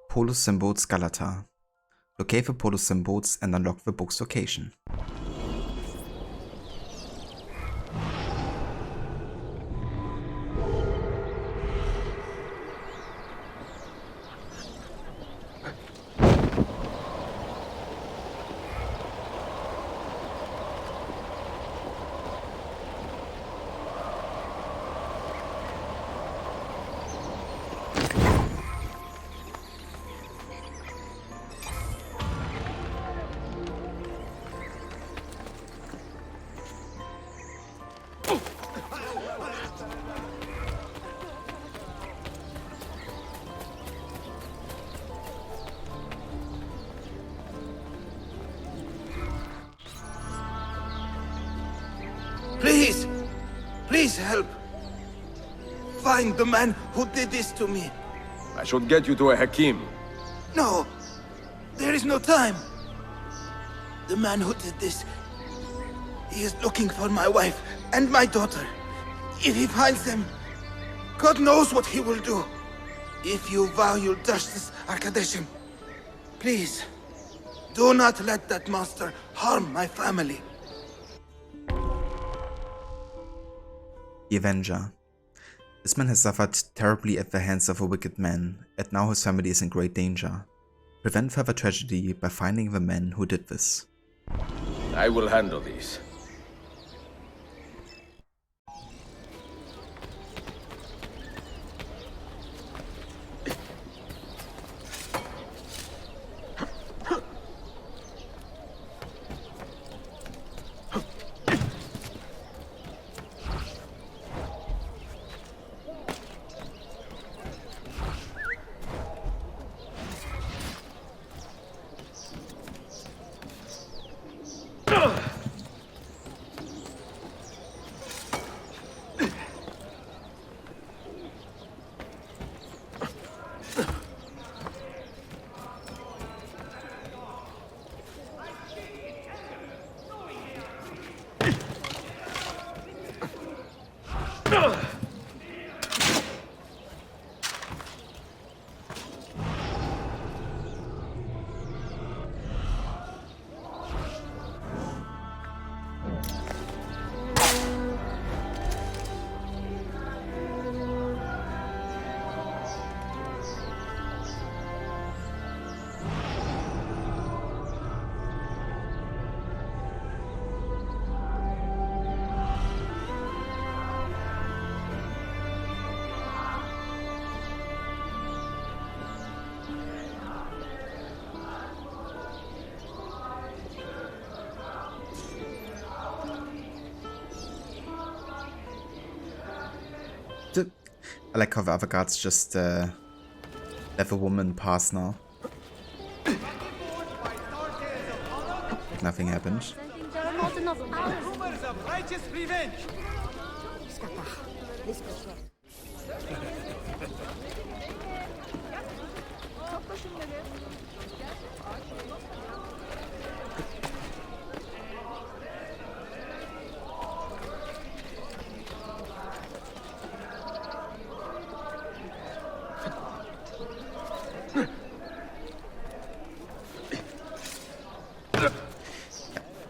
Speaker 1: Polo symbols Galata. Locate the Polo symbols and unlock the book's location.
Speaker 15: Please! Please help! Find the man who did this to me.
Speaker 10: I should get you to a Hakim.
Speaker 15: No! There is no time! The man who did this... he is looking for my wife and my daughter. If he finds them, God knows what he will do. If you value justice, Arkadeshim, please, do not let that monster harm my family.
Speaker 1: The Avenger. This man has suffered terribly at the hands of a wicked man, and now his family is in great danger. Prevent further tragedy by finding the man who did this.
Speaker 10: I will handle these.
Speaker 1: I like how the other guards just let the woman pass now. Like nothing happened.
Speaker 23: There are not enough hours.
Speaker 8: Rumors of righteous revenge.
Speaker 4: Topla şunları.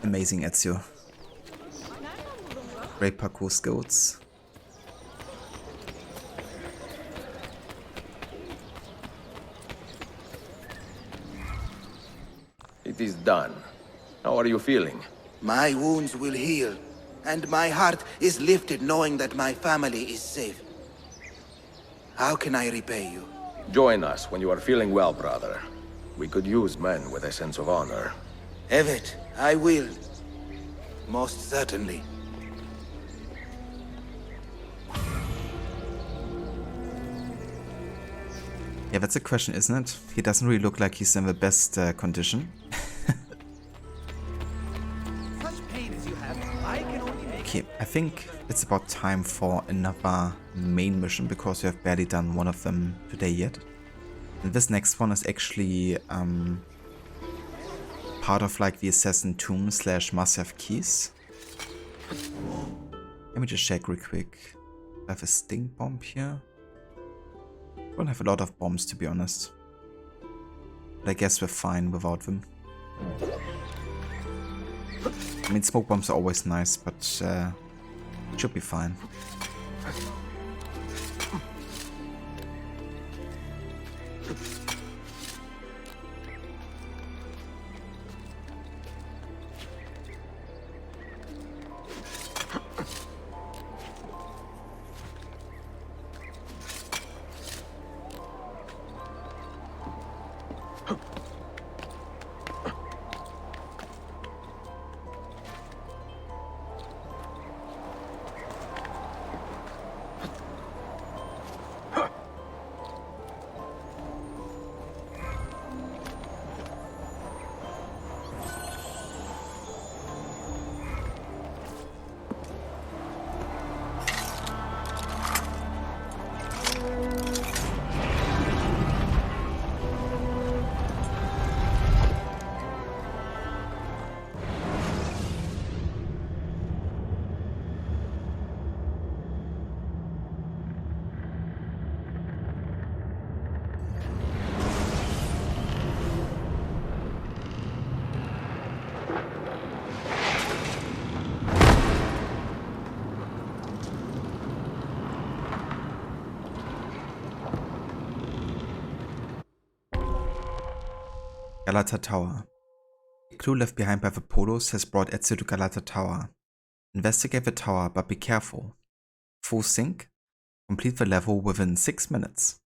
Speaker 1: Amazing Ezio. Great parkour skills.
Speaker 10: It is done. How are you feeling?
Speaker 15: My wounds will heal, and my heart is lifted knowing that my family is safe. How can I repay you?
Speaker 10: Join us when you are feeling well, brother. We could use men with a sense of honor.
Speaker 15: Evet, I will. Most certainly.
Speaker 1: Yeah, that's a question, isn't it? He doesn't really look like he's in the best condition. Okay, I think it's about time for another main mission because we have barely done one of them today yet. And this next one is actually part of like the Assassin Tomb / Masyaf keys. Let me just check real quick. I have a stink bomb here. Don't have a lot of bombs, to be honest. But I guess we're fine without them. I mean, smoke bombs are always nice, but it should be fine. Galata Tower. The clue left behind by the Polos has brought Ezio to Galata Tower. Investigate the tower, but be careful. Full sync. Complete the level within 6 minutes.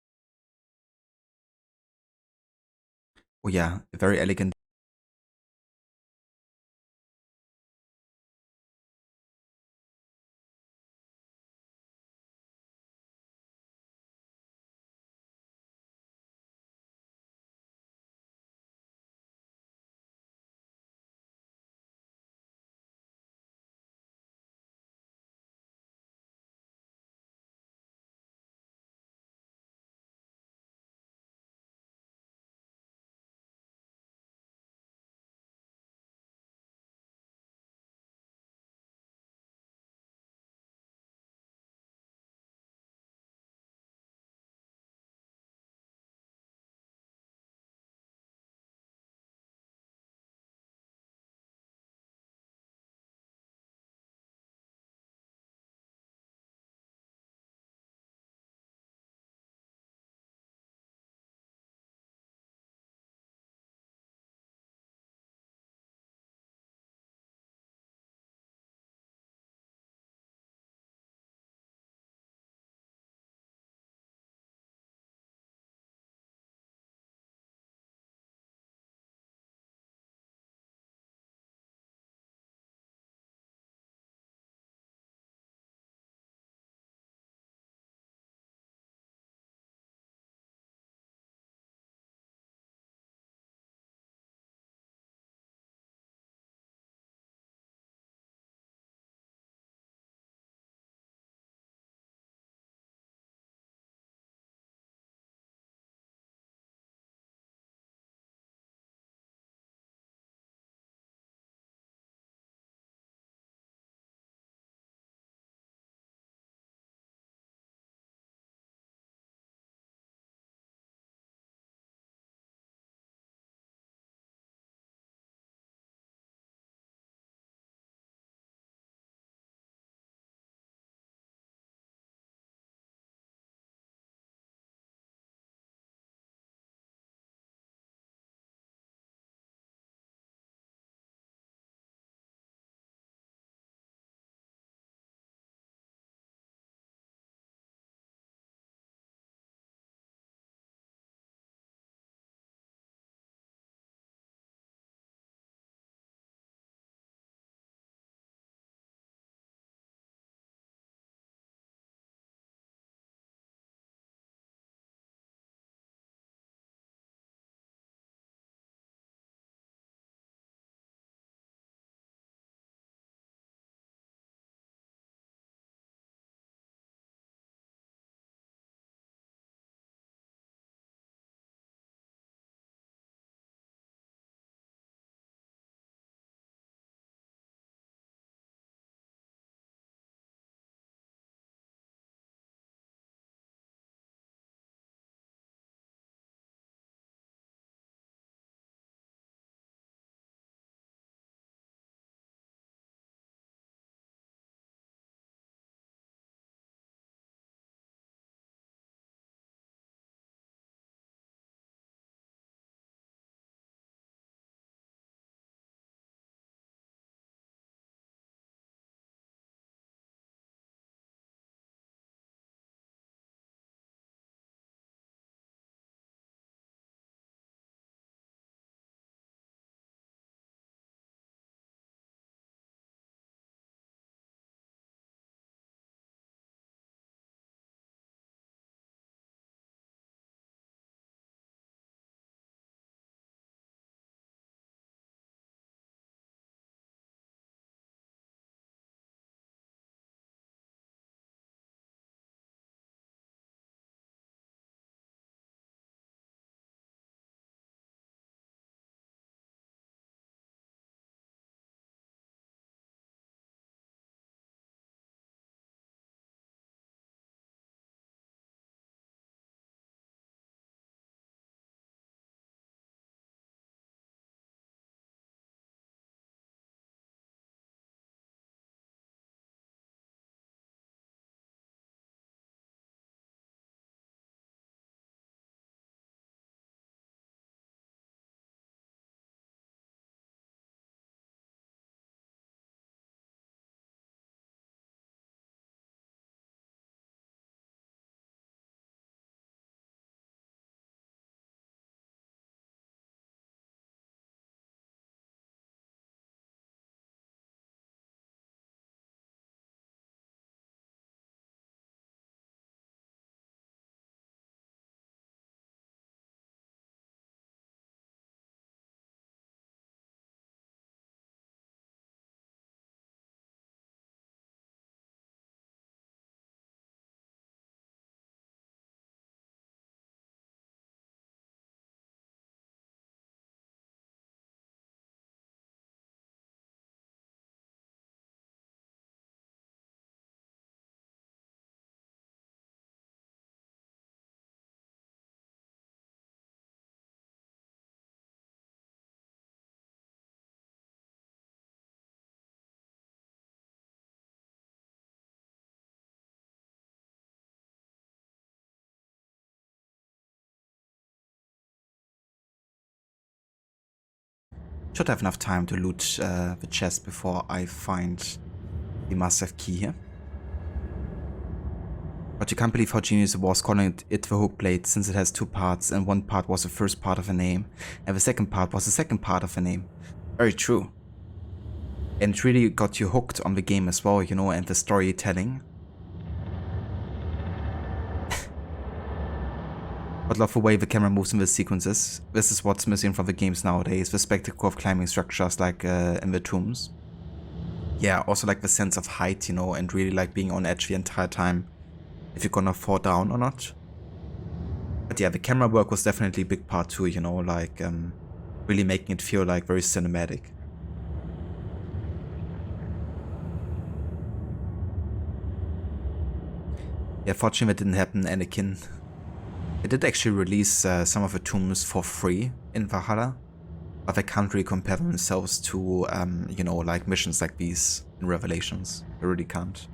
Speaker 1: Oh yeah, a very elegant Should have enough time to loot the chest before I find the Masyaf key here. But you can't believe how genius it was calling it the hook blade, since it has two parts, and one part was the first part of a name, and the second part was the second part of a name. Very true. And it really got you hooked on the game as well, you know, and the storytelling. But love the way the camera moves in the sequences. This is what's missing from the games nowadays, the spectacle of climbing structures like in the tombs. Yeah, also like the sense of height, you know, and really like being on edge the entire time, if you're gonna fall down or not. But yeah, the camera work was definitely a big part too, you know, like really making it feel like very cinematic. Yeah, fortunately that didn't happen, Anakin. They did actually release some of the tombs for free in Valhalla, but they can't really compare themselves to, you know, like missions like these in Revelations. They really can't.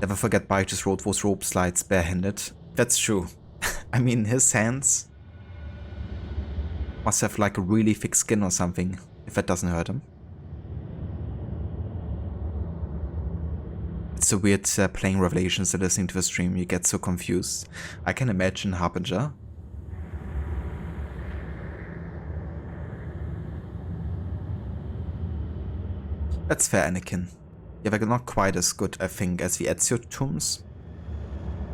Speaker 1: Never forget Bai just rode those rope slides barehanded. That's true. I mean, his hands must have like a really thick skin or something, if that doesn't hurt him. It's so weird playing Revelations and listening to the stream, you get so confused. I can imagine Harbinger. That's fair, Anakin. Yeah, they're not quite as good, I think, as the Ezio tombs.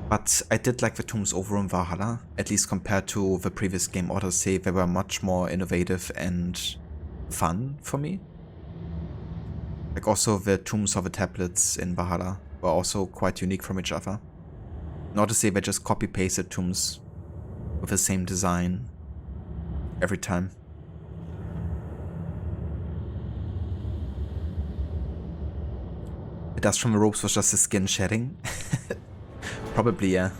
Speaker 1: But I did like the tombs over in Valhalla, at least compared to the previous game Odyssey. They were much more innovative and fun for me. Like also the tombs of the tablets in Valhalla were also quite unique from each other. In Odyssey they just copy-pasted tombs with the same design every time. The dust from the ropes was just the skin shedding? Probably, yeah.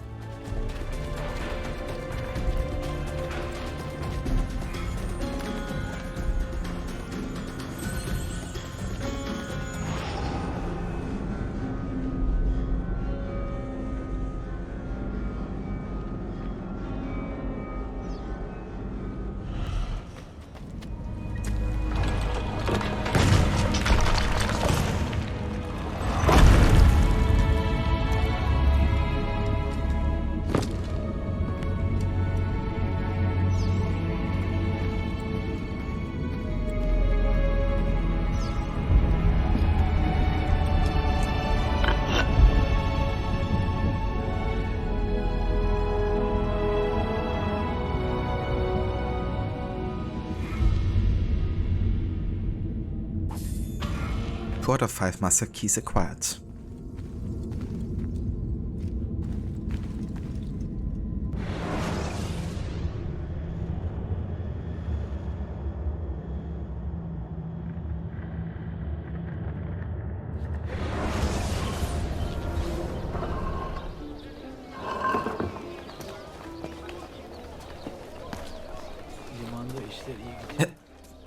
Speaker 1: Four out of 5 Masyaf keys acquired.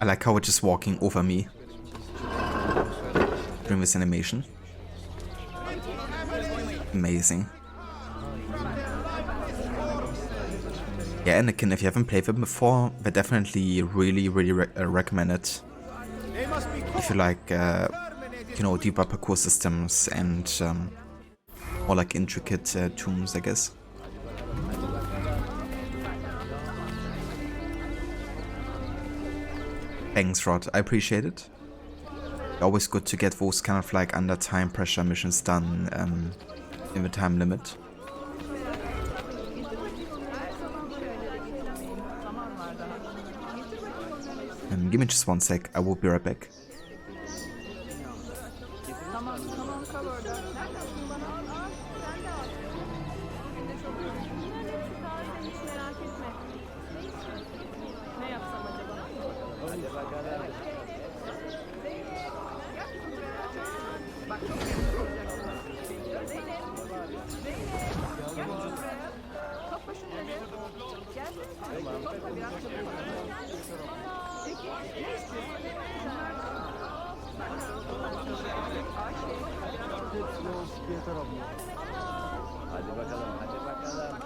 Speaker 1: I like how it's just walking over me during this animation. Amazing. Yeah, Anakin, if you haven't played them before, they're definitely really recommend it. If you like, you know, deeper parkour systems and more like intricate tombs, I guess. Thanks, Rod. I appreciate it. Always good to get those kind of like under time pressure missions done in the time limit. Give me just one sec, I will be right back.
Speaker 8: Hadi bakalım, hadi bakalım.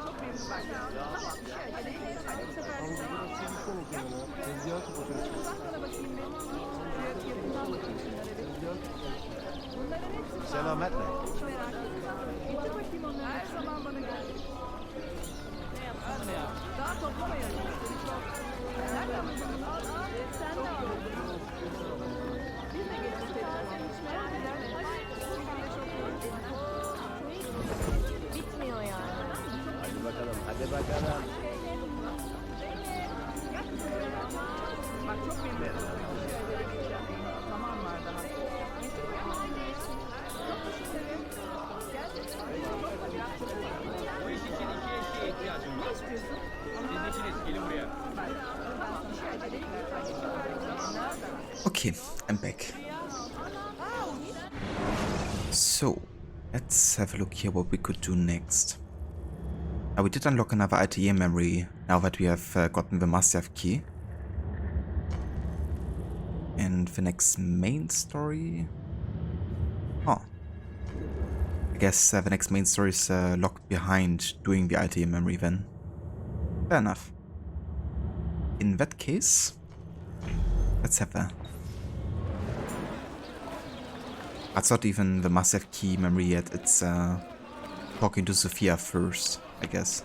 Speaker 4: Yakından bakayım şunlara bir. Bunların hepsi
Speaker 2: Selametle.
Speaker 4: Getir bakayım onları. Her zaman bana gel. Ne yapalım ya? Daha toplamayalım. Nereden buldun bunu? Al al. Sen de al. Biz de getirdik.
Speaker 14: Bitmiyor yani.
Speaker 2: Hadi bakalım, hadi bakalım.
Speaker 4: Bak çok memnunum. Tamam var daha.
Speaker 8: Bu iş için iki eşeğe ihtiyacım var. Siz ikiniz gelin buraya.
Speaker 1: Okay, I'm back. So, let's have a look here what we could do next. We did unlock another Altair memory now that we have gotten the Masyaf key. And the next main story... Oh. I guess the next main story is locked behind doing the Altair memory then. Fair enough. In that case, let's have that. It's not even the Masyaf key memory yet, it's talking to Sophia first, I guess.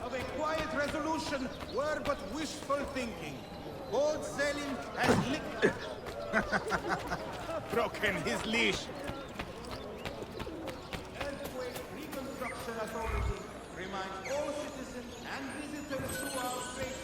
Speaker 9: Of a quiet resolution were but wishful thinking. Old Selim has licked... broken his leash. Earthquake Reconstruction Authority reminds all citizens and visitors to our faith.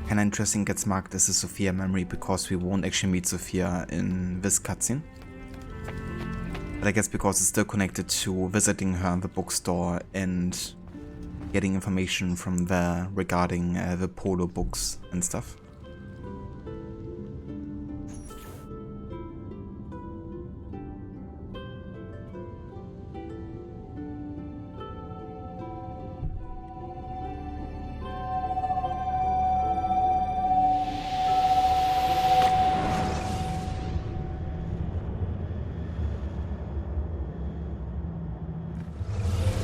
Speaker 1: Kinda interesting gets marked as a Sophia memory because we won't actually meet Sophia in this cutscene. But I guess because it's still connected to visiting her in the bookstore and getting information from there regarding the Polo books and stuff.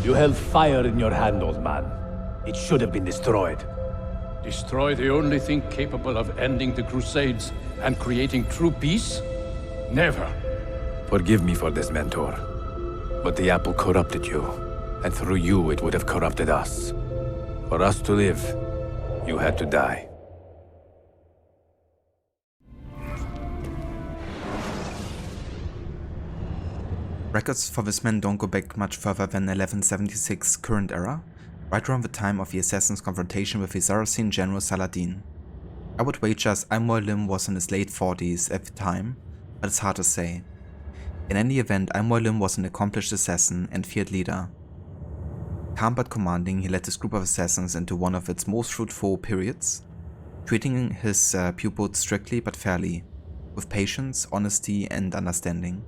Speaker 16: You held fire in your hand, old man. It should have been destroyed.
Speaker 17: Destroy the only thing capable of ending the Crusades and creating true peace? Never.
Speaker 16: Forgive me for this, Mentor. But the apple corrupted you, and through you it would have corrupted us. For us to live, you had to die.
Speaker 1: Records for this man don't go back much further than 1176 current era, right around the time of the assassin's confrontation with the Saracen general Saladin. I would wager Al-Mualim was in his late 40s at the time, but it's hard to say. In any event, Al-Mualim was an accomplished assassin and feared leader. Calm but commanding, he led this group of assassins into one of its most fruitful periods, treating his pupils strictly but fairly, with patience, honesty and understanding.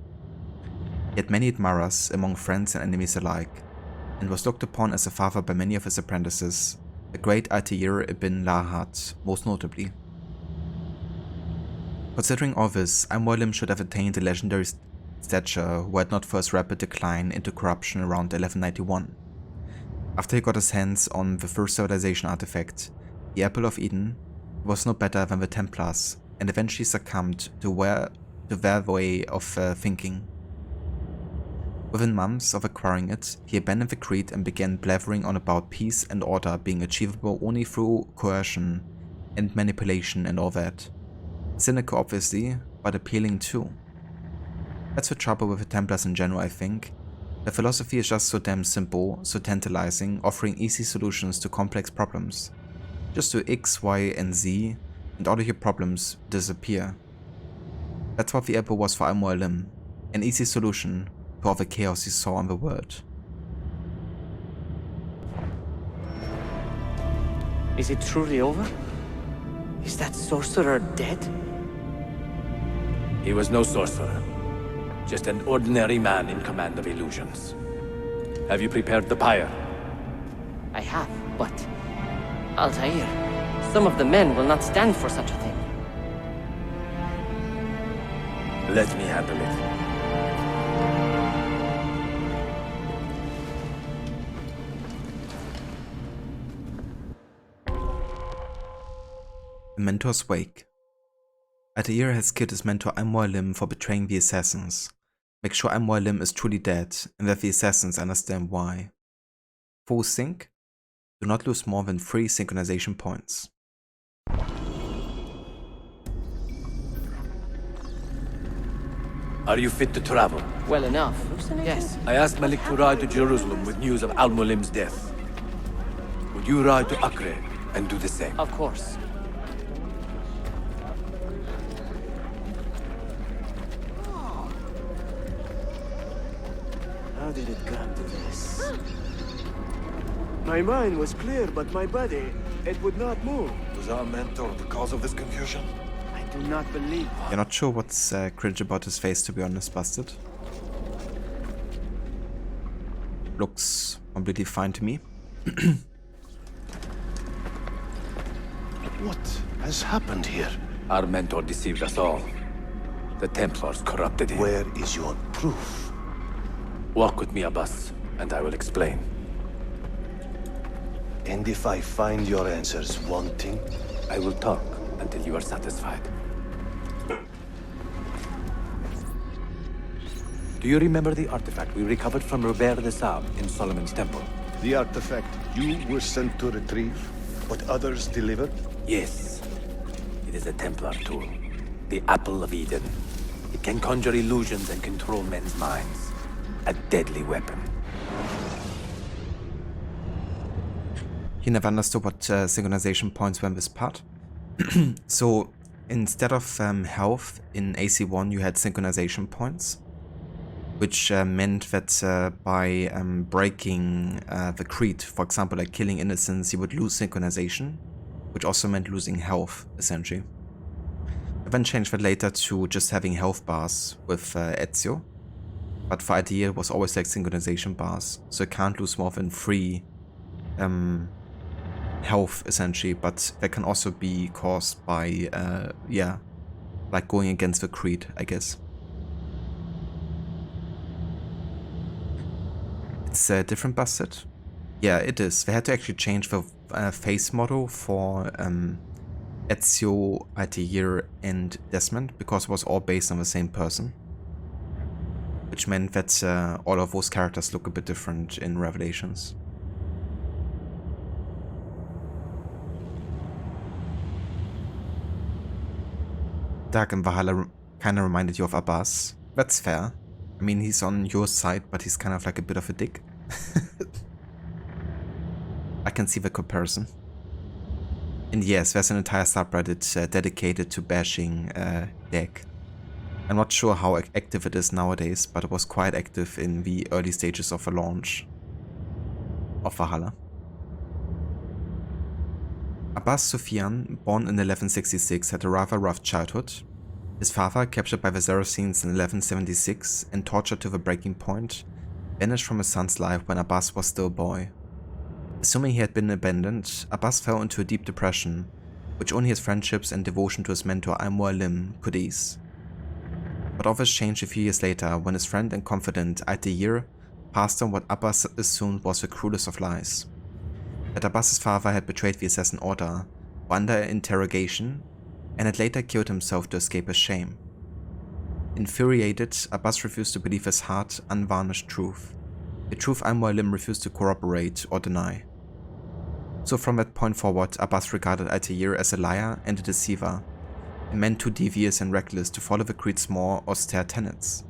Speaker 1: He had many admirers among friends and enemies alike, and was looked upon as a father by many of his apprentices, the great Altair ibn Lahat most notably. Considering all this, Al-Mualim should have attained the legendary stature were it not for his rapid decline into corruption around 1191. After he got his hands on the first civilization artifact, the Apple of Eden, he was no better than the Templars, and eventually succumbed to their way of thinking. Within months of acquiring it, he abandoned the creed and began blathering on about peace and order being achievable only through coercion and manipulation and all that. Cynical obviously, but appealing too. That's the trouble with the Templars in general, I think. Their philosophy is just so damn simple, so tantalizing, offering easy solutions to complex problems. Just do X, Y, and Z, and all of your problems disappear. That's what the apple was for Al-Mualim, an easy solution to all the chaos he saw in the world.
Speaker 19: Is it truly over? Is that sorcerer dead?
Speaker 16: He was no sorcerer. Just an ordinary man in command of illusions. Have you prepared the pyre?
Speaker 19: I have, but... Altair, some of the men will not stand for such a thing.
Speaker 16: Let me handle it.
Speaker 1: The Mentor's Wake. Altair has killed his mentor Al-Mualim for betraying the assassins. Make sure Al-Mualim is truly dead and that the assassins understand why. Full sync? Do not lose more than 3 synchronization points.
Speaker 16: Are you fit to travel?
Speaker 19: Well enough, yes.
Speaker 16: I asked Malik to ride to Jerusalem with news of Al-Mualim's death. Would you ride to Acre and do the same?
Speaker 19: Of course.
Speaker 20: How did it come to this? My mind was clear, but my body, it would not move.
Speaker 22: Was our mentor the cause of this confusion?
Speaker 20: I do not believe.
Speaker 1: You're not sure what's cringe about his face, to be honest, Busted. Looks completely fine to me.
Speaker 22: What has happened here?
Speaker 16: Our mentor deceived us all. The Templars corrupted him.
Speaker 22: Where is your proof?
Speaker 16: Walk with me, Abbas, and I will explain.
Speaker 22: And if I find your answers wanting?
Speaker 16: I will talk until you are satisfied. Do you remember the artifact we recovered from Robert de Sab in Solomon's temple?
Speaker 22: The artifact you were sent to retrieve, but others delivered?
Speaker 16: Yes. It is a Templar tool. The Apple of Eden. It can conjure illusions and control men's minds. A deadly weapon.
Speaker 1: He never understood what synchronization points were in this part. So instead of health in AC1 you had synchronization points, which meant that by breaking the creed, for example like killing innocents, you would lose synchronization, which also meant losing health essentially. I then changed that later to just having health bars with Ezio, but for Altair it was always like synchronization bars, so you can't lose more than 3 health essentially, but that can also be caused by yeah, like going against the creed, I guess. It's a different Busted? Yeah, it is. They had to actually change the face model for Ezio, Altair and Desmond because it was all based on the same person, which meant that all of those characters look a bit different in Revelations. Dark and Valhalla kinda reminded you of Abbas. That's fair. I mean, he's on your side, but he's kind of like a bit of a dick. I can see the comparison. And yes, there's an entire subreddit dedicated to bashing Deck. I'm not sure how active it is nowadays, but it was quite active in the early stages of the launch of Valhalla. Abbas Sufyan, born in 1166, had a rather rough childhood. His father, captured by the Saracens in 1176 and tortured to the breaking point, vanished from his son's life when Abbas was still a boy. Assuming he had been abandoned, Abbas fell into a deep depression, which only his friendships and devotion to his mentor Al-Mualim could ease. But all this changed a few years later when his friend and confidant Altair passed on what Abbas assumed was the cruelest of lies: that Abbas's father had betrayed the assassin order, were under interrogation, and had later killed himself to escape his shame. Infuriated, Abbas refused to believe his heart unvarnished truth, a truth Al-Mualim refused to corroborate or deny. So from that point forward, Abbas regarded Altair as a liar and a deceiver, a man too devious and reckless to follow the creed's more austere tenets.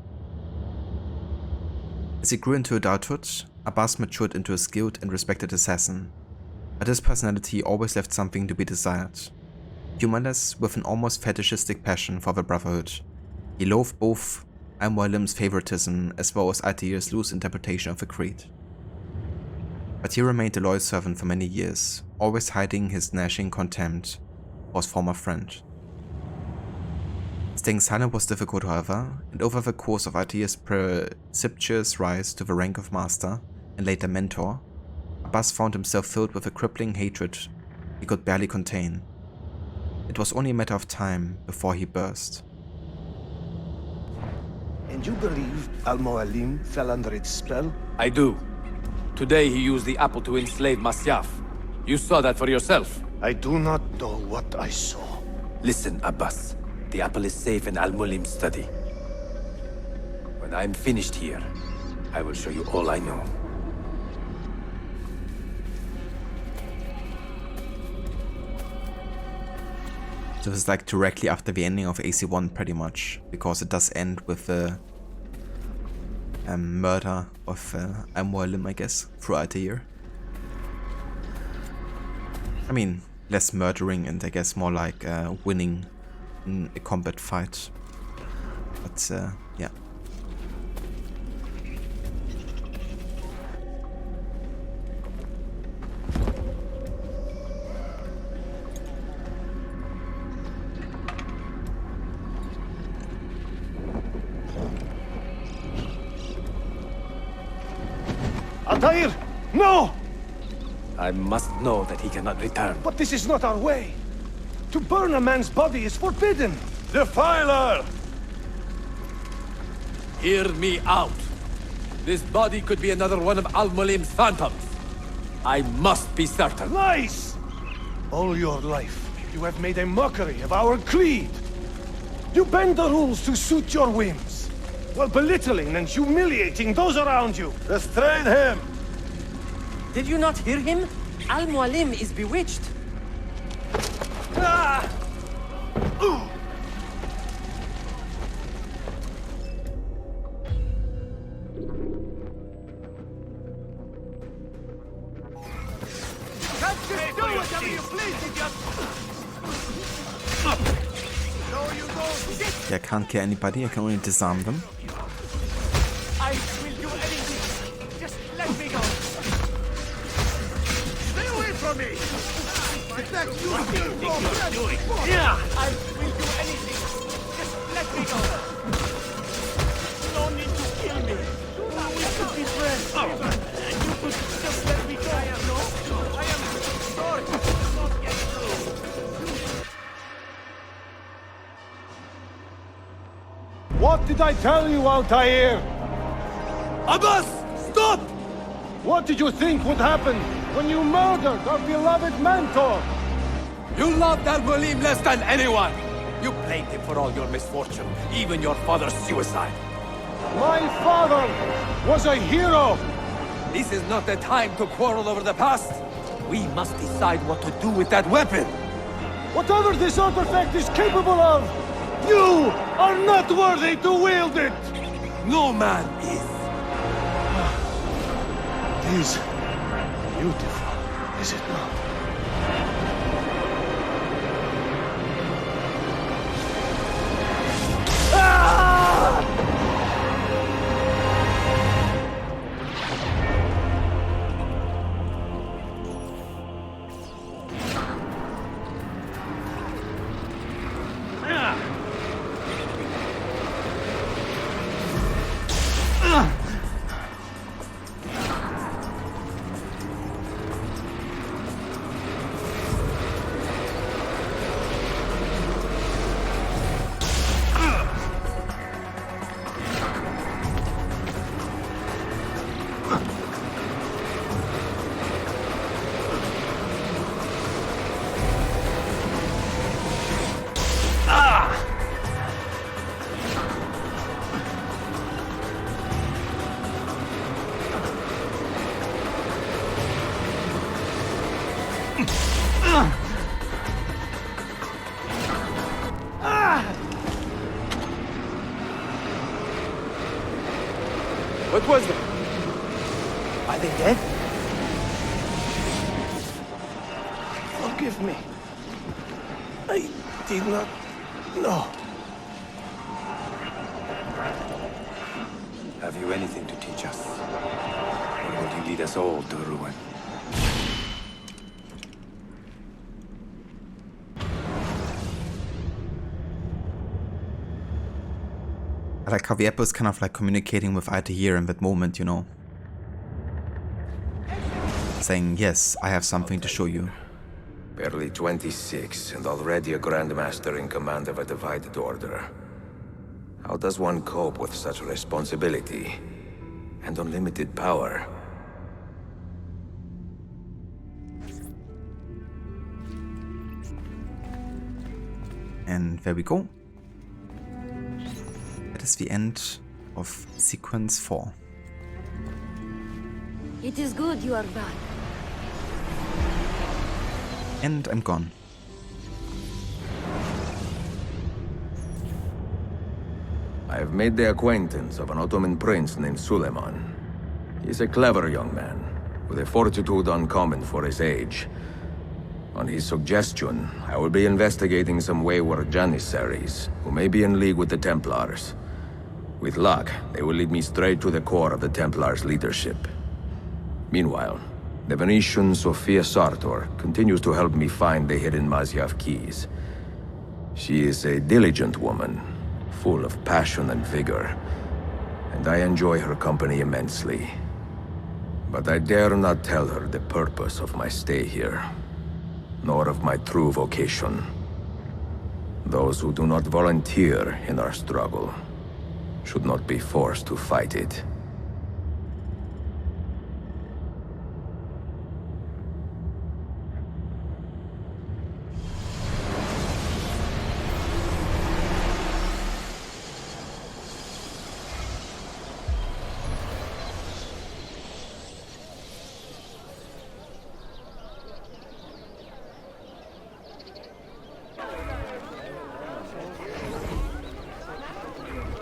Speaker 1: As he grew into adulthood, Abbas matured into a skilled and respected assassin, but his personality always left something to be desired. Humorless, with an almost fetishistic passion for the Brotherhood, he loathed both Al-Mualim's favoritism as well as Altair's loose interpretation of the creed. But he remained a loyal servant for many years, always hiding his gnashing contempt for his former friend. Staying silent was difficult, however, and over the course of Altair's precipitous rise to the rank of master and later mentor, Abbas found himself filled with a crippling hatred he could barely contain. It was only a matter of time before he burst.
Speaker 3: And you believe Al-Mualim fell under its spell?
Speaker 16: I do. Today he used the apple to enslave Masyaf. You saw that for yourself.
Speaker 3: I do not know what I saw.
Speaker 16: Listen, Abbas. The apple is safe in Al-Mualim's study. When I'm finished here, I will show you all I know.
Speaker 1: So this is like directly after the ending of AC1 pretty much, because it does end with the murder of Al-Mualim, I guess, through Altair. I mean, less murdering and I guess more like winning in a combat fight. But yeah.
Speaker 3: Altair! No!
Speaker 16: I must know that he cannot return.
Speaker 3: But this is not our way. To burn a man's body is forbidden.
Speaker 16: Defiler! Hear me out. This body could be another one of Al-Mualim's phantoms. I must be certain.
Speaker 3: Lies! All your life, you have made a mockery of our creed. You bend the rules to suit your whims, while belittling and humiliating those around you.
Speaker 16: Restrain him!
Speaker 19: Did you not hear him? Al-Mualim is bewitched.
Speaker 3: Ah!
Speaker 9: Can't just do whatever you please, idiot! So you go.
Speaker 1: Yeah, I can't kill anybody, I can only disarm them.
Speaker 9: I will do anything. Just let me go. Stay away from me! That's you!
Speaker 8: Yeah!
Speaker 9: I will do anything. Just let me go. No need to kill me. We could be friends. You could just let me go. No, I am sorry. Not yet through.
Speaker 3: What did I tell you, Altair?
Speaker 16: Abbas! Stop!
Speaker 3: What did you think would happen when you murdered our beloved mentor?
Speaker 16: You loved Al-Mualim less than anyone! You blamed him for all your misfortune, even your father's suicide.
Speaker 3: My father was a hero!
Speaker 16: This is not the time to quarrel over the past. We must decide what to do with that weapon.
Speaker 3: Whatever this artifact is capable of, you are not worthy to wield it!
Speaker 16: No man is.
Speaker 3: It is beautiful, is it not?
Speaker 16: What was that?
Speaker 3: Are they dead? Forgive me. I did not know.
Speaker 16: Have you anything to teach us? Or will you lead us all to ruin?
Speaker 1: I like how the Apple is kind of like communicating with Altair in that moment, you know. Saying, yes, I have something to show you.
Speaker 10: Barely 26 and already a Grandmaster in command of a divided order. How does one cope with such responsibility and unlimited power?
Speaker 1: And there we go. That is the end of sequence 4.
Speaker 23: It is good you are back.
Speaker 1: And I'm gone.
Speaker 10: I have made the acquaintance of an Ottoman prince named Suleiman. He's a clever young man, with a fortitude uncommon for his age. On his suggestion, I will be investigating some wayward Janissaries, who may be in league with the Templars. With luck, they will lead me straight to the core of the Templars' leadership. Meanwhile, the Venetian Sophia Sartor continues to help me find the hidden Masyaf keys. She is a diligent woman, full of passion and vigor, and I enjoy her company immensely. But I dare not tell her the purpose of my stay here, nor of my true vocation. Those who do not volunteer in our struggle should not be forced to fight it.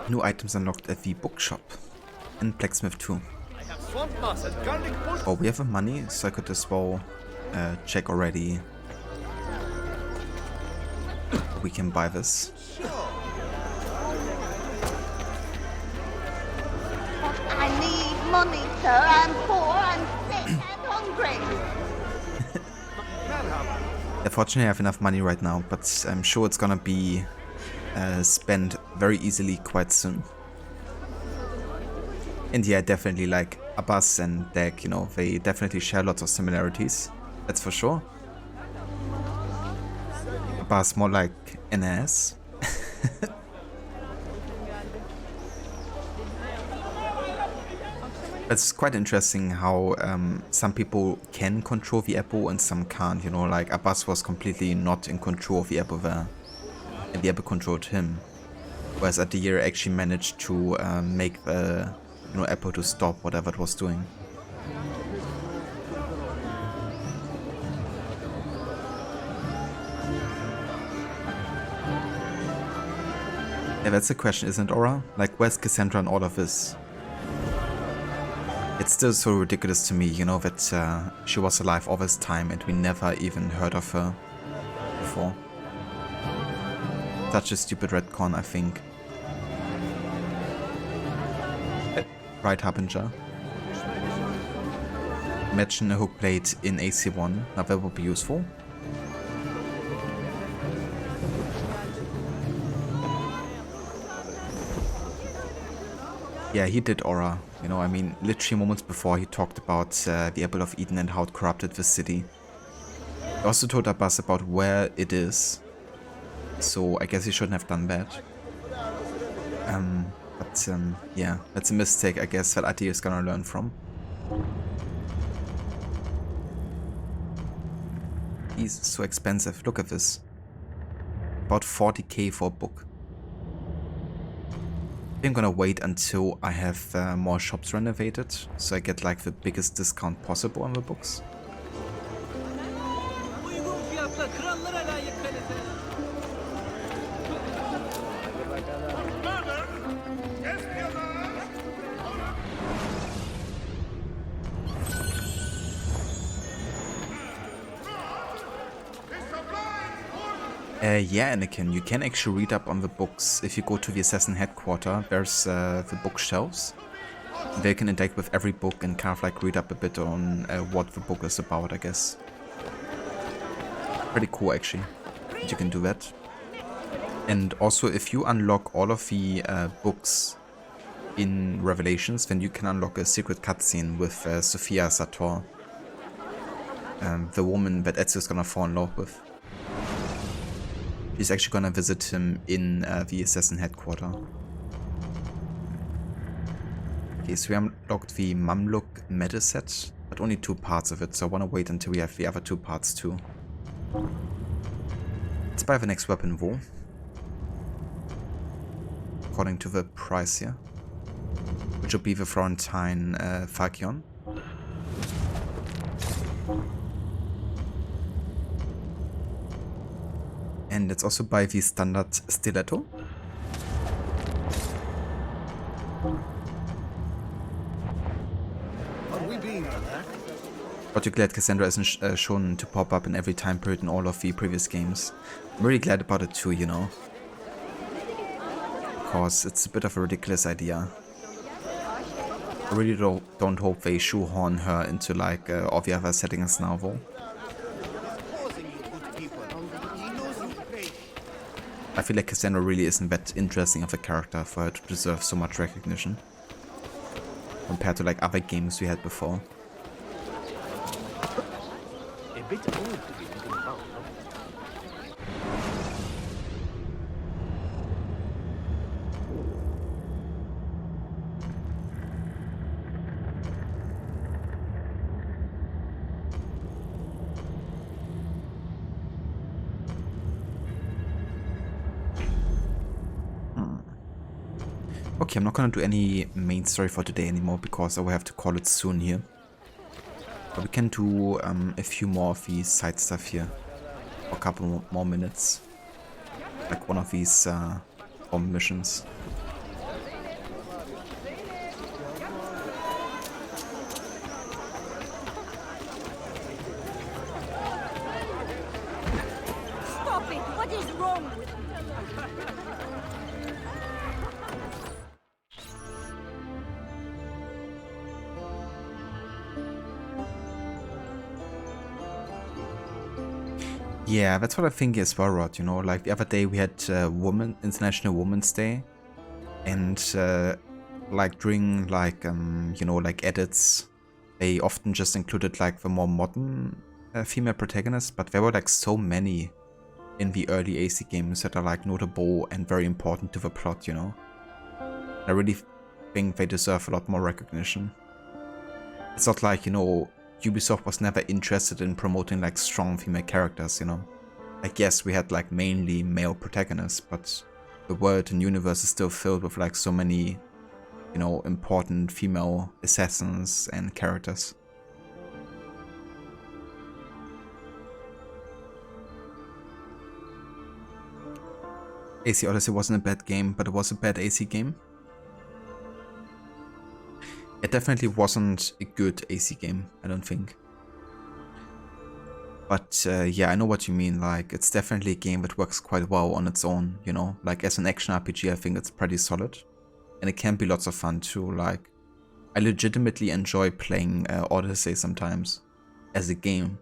Speaker 1: New items unlocked at the bookshop and blacksmith too. Oh, we have the money, so I could as well check already. We can buy this.
Speaker 13: I need money, sir. I'm poor and sick and hungry.
Speaker 1: Unfortunately, I have enough money right now, but I'm sure it's gonna be spent very easily quite soon. And yeah, definitely like Abbas and Deck, you know, they definitely share lots of similarities. That's for sure. Abbas more like an ass. It's quite interesting how some people can control the Apple and some can't, you know, like Abbas was completely not in control of the Apple there. And the Apple controlled him, whereas Altair actually managed to make the Apple to stop whatever it was doing. Yeah, that's the question, isn't it, Aura? Like, where's Cassandra in all of this? It's still so ridiculous to me, you know, that she was alive all this time and we never even heard of her before. Such a stupid retcon, I think. Right, Harbinger. Imagine a hook plate in AC1. Now that would be useful. Yeah, he did Aura. You know, I mean, literally moments before he talked about the Apple of Eden and how it corrupted the city. He also told Abbas about where it is. So I guess he shouldn't have done that. But yeah, that's a mistake I guess that Altair is gonna learn from. He's so expensive. Look at this. About 40k for a book. I'm gonna wait until I have more shops renovated, so I get like the biggest discount possible on the books. Yeah, Anakin, you can actually read up on the books. If you go to the assassin headquarters, there's the bookshelves. They can interact with every book and kind of like read up a bit on what the book is about, I guess. Pretty cool, actually, that you can do that. And also, if you unlock all of the books in Revelations, then you can unlock a secret cutscene with Sophia Sator, the woman that Ezio's gonna fall in love with. She's actually gonna visit him in the assassin headquarters. Okay, so we unlocked the Mamluk meta set, but only 2 parts of it, so I wanna wait until we have the other 2 parts too. Let's buy the next weapon though, according to the price here, which will be the Florentine Falchion. And let's also buy the standard stiletto. But you're glad Cassandra isn't shown to pop up in every time period in all of the previous games. I'm really glad about it too, you know. Because it's a bit of a ridiculous idea. I really don't hope they shoehorn her into like all the other settings now though. I feel like Cassandra really isn't that interesting of a character for her to deserve so much recognition. Compared to like other games we had before.
Speaker 20: A bit old to be looking about, no?
Speaker 1: Okay, I'm not gonna do any main story for today anymore because I will have to call it soon here. But we can do a few more of these side stuff here. For a couple more minutes. Like one of these bomb missions.
Speaker 13: Stop it! What is wrong with you?
Speaker 1: Yeah, that's what I think as well, Rod, you know, like the other day we had International Women's Day, and like during like, you know, like edits, they often just included like the more modern female protagonists, but there were like so many in the early AC games that are like notable and very important to the plot, you know. I really think they deserve a lot more recognition. It's not like, you know, Ubisoft was never interested in promoting like strong female characters, you know. Like yes, we had like mainly male protagonists, but the world and universe is still filled with like so many, you know, important female assassins and characters. AC Odyssey wasn't a bad game, but it was a bad AC game. It definitely wasn't a good AC game, I don't think. But yeah, I know what you mean, like, it's definitely a game that works quite well on its own, you know? Like, as an action RPG, I think it's pretty solid. And it can be lots of fun too, like, I legitimately enjoy playing Odyssey sometimes, as a game.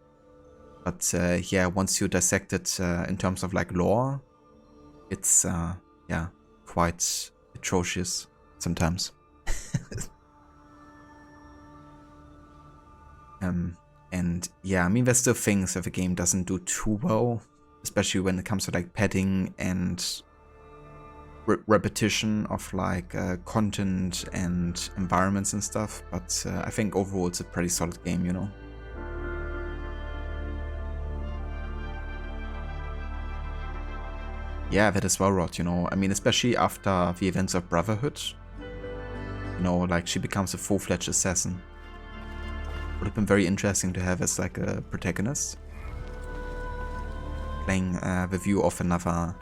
Speaker 1: But yeah, once you dissect it in terms of, like, lore, it's, yeah, quite atrocious sometimes. And yeah, I mean, there's still things that the game doesn't do too well, especially when it comes to like padding and repetition of like content and environments and stuff, but I think overall it's a pretty solid game, you know. Yeah, that is well, Rod, you know, I mean, especially after the events of Brotherhood, you know, like she becomes a full-fledged assassin. Would have been very interesting to have as like a protagonist. Playing the view of another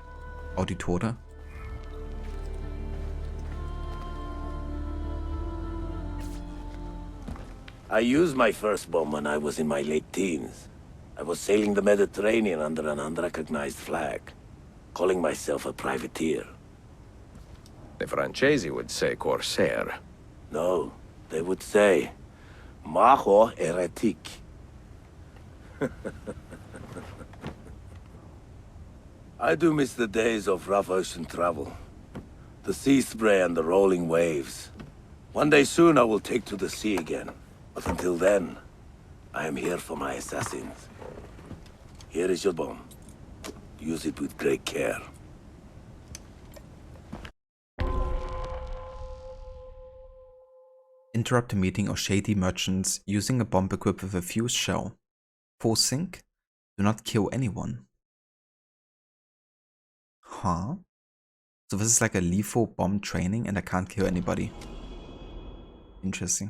Speaker 1: Auditore.
Speaker 7: I used my first bomb when I was in my late teens. I was sailing the Mediterranean under an unrecognized flag. calling myself a privateer.
Speaker 10: The Francesi would say corsair.
Speaker 7: No, they would say, Majo heretic. I do miss the days of rough ocean travel. The sea spray and the rolling waves. One day soon I will take to the sea again. But until then, I am here for my assassins. Here is your bomb. Use it with great care.
Speaker 1: Interrupt a meeting of shady merchants using a bomb equipped with a fused shell. Force sync. Do not kill anyone. Huh? So this is like a lethal bomb training and I can't kill anybody. Interesting.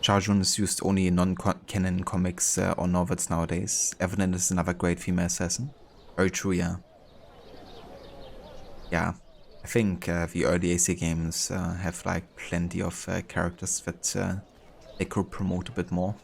Speaker 1: Charjun is used only in non-canon comics or novels nowadays. Evelyn is another great female assassin. Very true, yeah. Yeah, I think the early AC games have like plenty of characters that they could promote a bit more.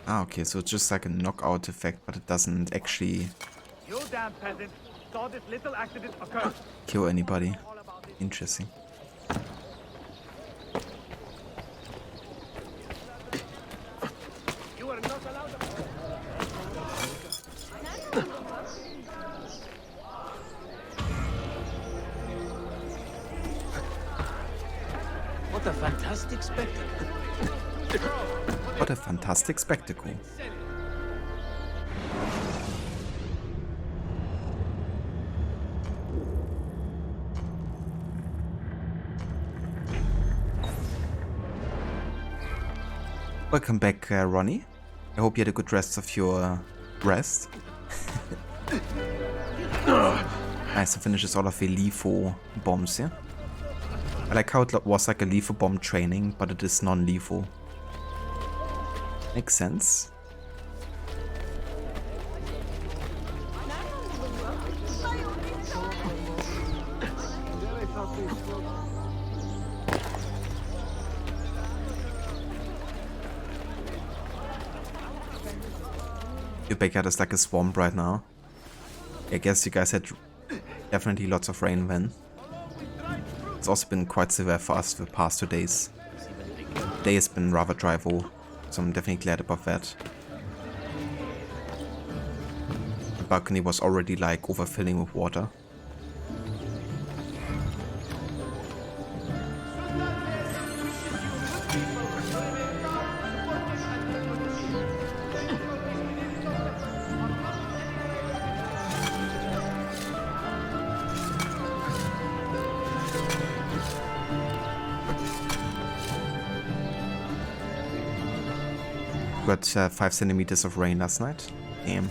Speaker 1: Ah, okay, so it's just like a knockout effect, but it doesn't actually
Speaker 8: You damn peasant saw this little accident occur.
Speaker 1: kill anybody. Interesting.
Speaker 8: You are not allowed to...
Speaker 6: What a fantastic spectacle.
Speaker 1: What a fantastic spectacle. Welcome back, Ronnie. I hope you had a good rest of your rest. Nice, to finishes all of the lethal bombs here. I like how it was like a lethal bomb training, but it is non-lethal. Makes sense. Your backyard is like a swamp right now. I guess you guys had definitely lots of rain then. It's also been quite severe for us the past 2 days. Today has been rather dry though, so I'm definitely glad about that. The balcony was already like overfilling with water. Got 5 centimeters of rain last night. Damn.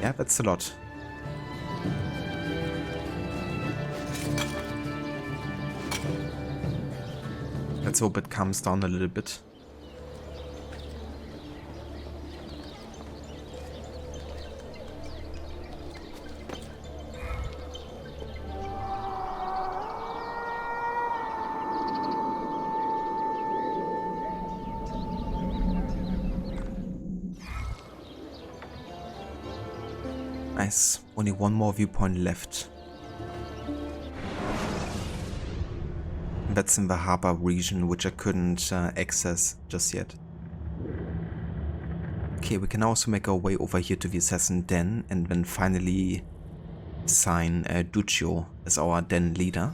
Speaker 1: Yeah, that's a lot. Let's hope it calms down a little bit. Nice. Only one more viewpoint left. That's in the harbor region, which I couldn't access just yet. Okay, we can also make our way over here to the Assassin Den and then finally assign Duccio as our Den leader.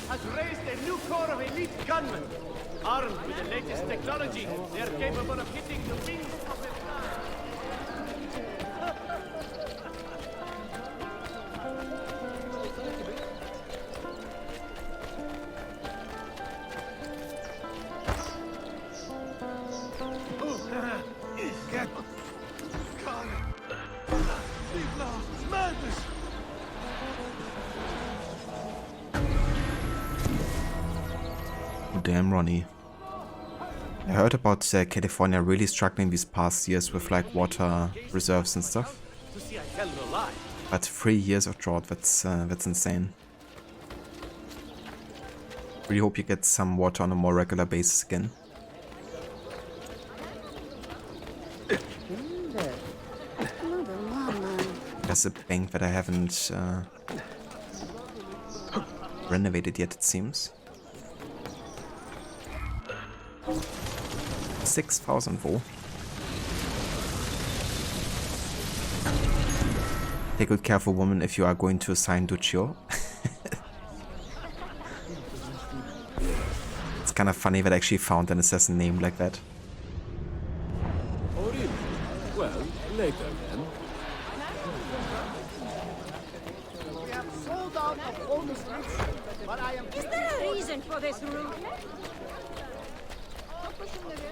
Speaker 8: Has raised a new corps of elite gunmen. Armed with the latest technology, they are capable of hitting the wings of the sky.
Speaker 1: damn Ronnie. I heard about California really struggling these past years with like water reserves and stuff. But 3 years of drought, that's insane. Really hope you get some water on a more regular basis again. There's a bank that I haven't renovated yet, it seems. 6,000 wo. Take good care of a woman if you are going to assign Duccio. It's kind of funny that I actually found an assassin name like that.
Speaker 16: Oh, really? Well, later then.
Speaker 4: We have sold out of all the streets, but I am...
Speaker 18: Is there a reason for this rudeness?
Speaker 4: Topla şunları.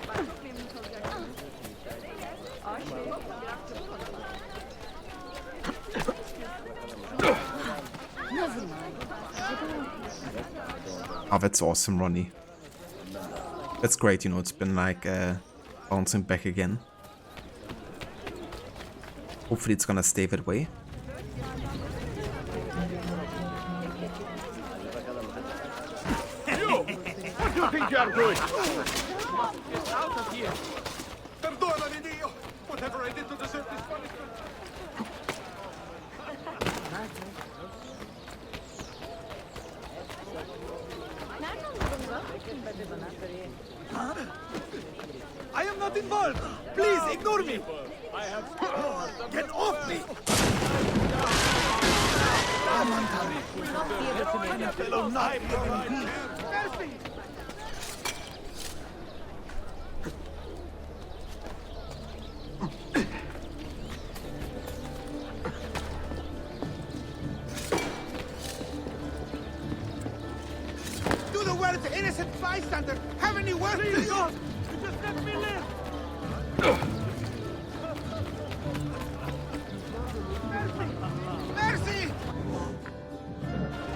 Speaker 4: Ben çok memnun kalacaksınız. Ayşe, biraz çabuk olun.
Speaker 1: Oh, that's awesome, Ronnie. That's great, you know, it's been like bouncing back again. Hopefully it's gonna stay that way.
Speaker 11: You! What do you think you are doing? Get out of here! Perdonami, Dio! Whatever I did to deserve this punishment!
Speaker 15: I am not involved! Please, ignore me! Get off me! Fellow knife! Do the words, innocent bystander! Have any work to you? Just let me live! Mercy!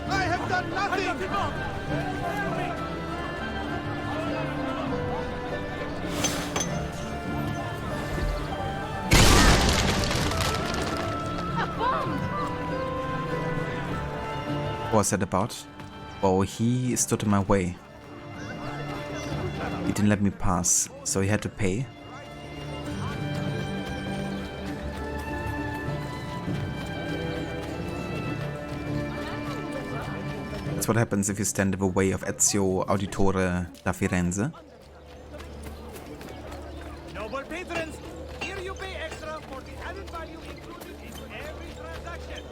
Speaker 15: I have done nothing!
Speaker 1: What was that about? Oh, he stood in my way. He didn't let me pass, so he had to pay. That's what happens if you stand in the way of Ezio Auditore da Firenze.
Speaker 9: Noble patrons, here you pay extra for the added value included in every transaction.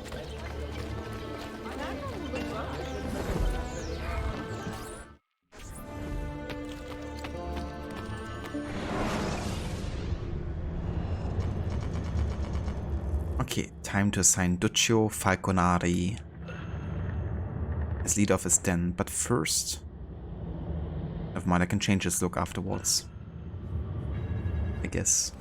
Speaker 1: Okay, time to assign Duccio Falconari as leader of his den, but first... Never mind, I can change his look afterwards. I guess.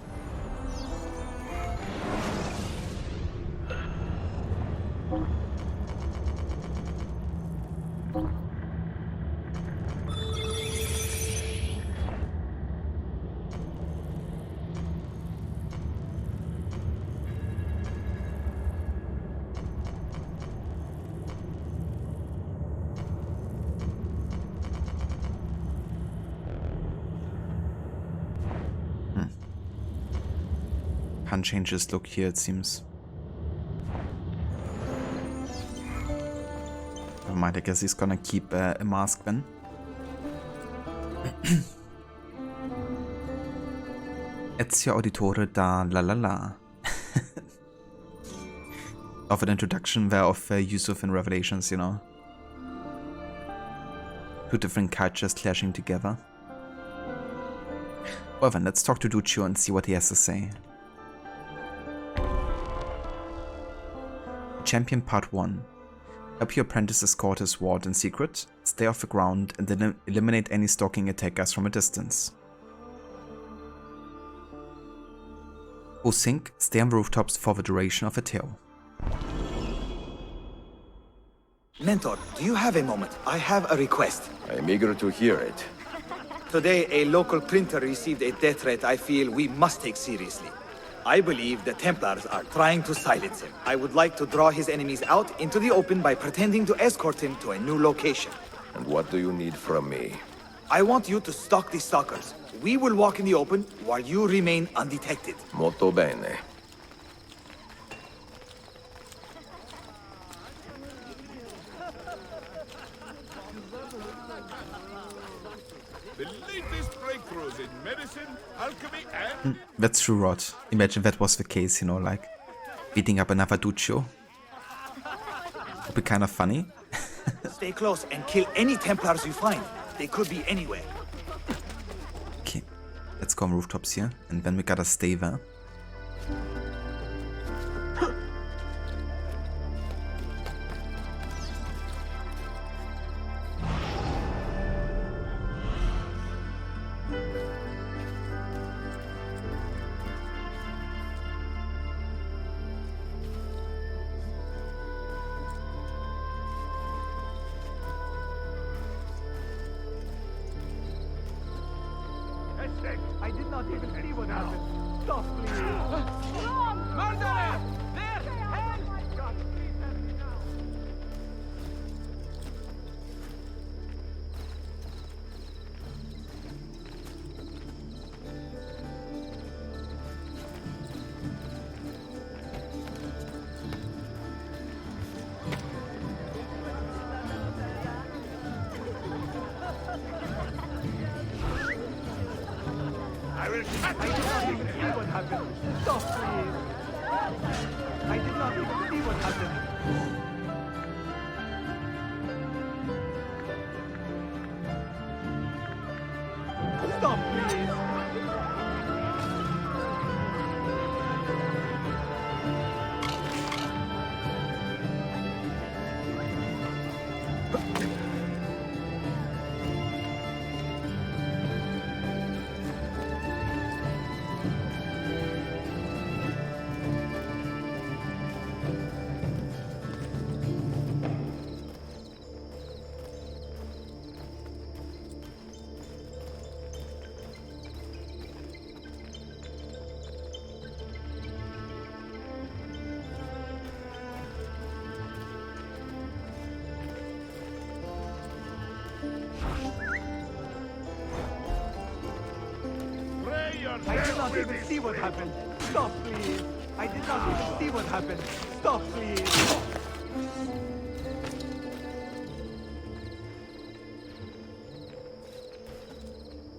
Speaker 1: Can't change his look here, it seems. Never mind, I guess he's gonna keep a mask then. Ezio Auditore da la la la. Of an introduction there of Yusuf in Revelations, you know. Two different cultures clashing together. Well then, let's talk to Duccio and see what he has to say. Champion Part 1. Help your apprentice escort his ward in secret, stay off the ground, and then eliminate any stalking attackers from a distance. Osink, stay on the rooftops for the duration of the tale.
Speaker 15: Mentor, do you have a moment? I have a request.
Speaker 10: I am eager to hear it.
Speaker 15: Today, a local printer received a death threat I feel we must take seriously. I believe the Templars are trying to silence him. I would like to draw his enemies out into the open by pretending to escort him to a new location.
Speaker 10: And what do you need from me?
Speaker 15: I want you to stalk the stalkers. We will walk in the open while you remain undetected.
Speaker 10: Molto bene.
Speaker 11: The latest breakthroughs in medicine, alchemy, and...
Speaker 1: That's true, Rod. Imagine that was the case, you know, like beating up another Duccio. Would be kind of funny.
Speaker 15: Stay close and kill any Templars you find. They could be anywhere.
Speaker 1: Okay, let's go on rooftops here, and then we gotta stay there.
Speaker 9: I did not even see what happened. Stop, please. Murderer! There! Help! God, please help me now.
Speaker 11: I will cut
Speaker 9: I did not even see what happened. Stop, please. I did not even see what happened. Stop, please. I did not even see what happened. Stop, please. I did not even see what happened. Stop, please.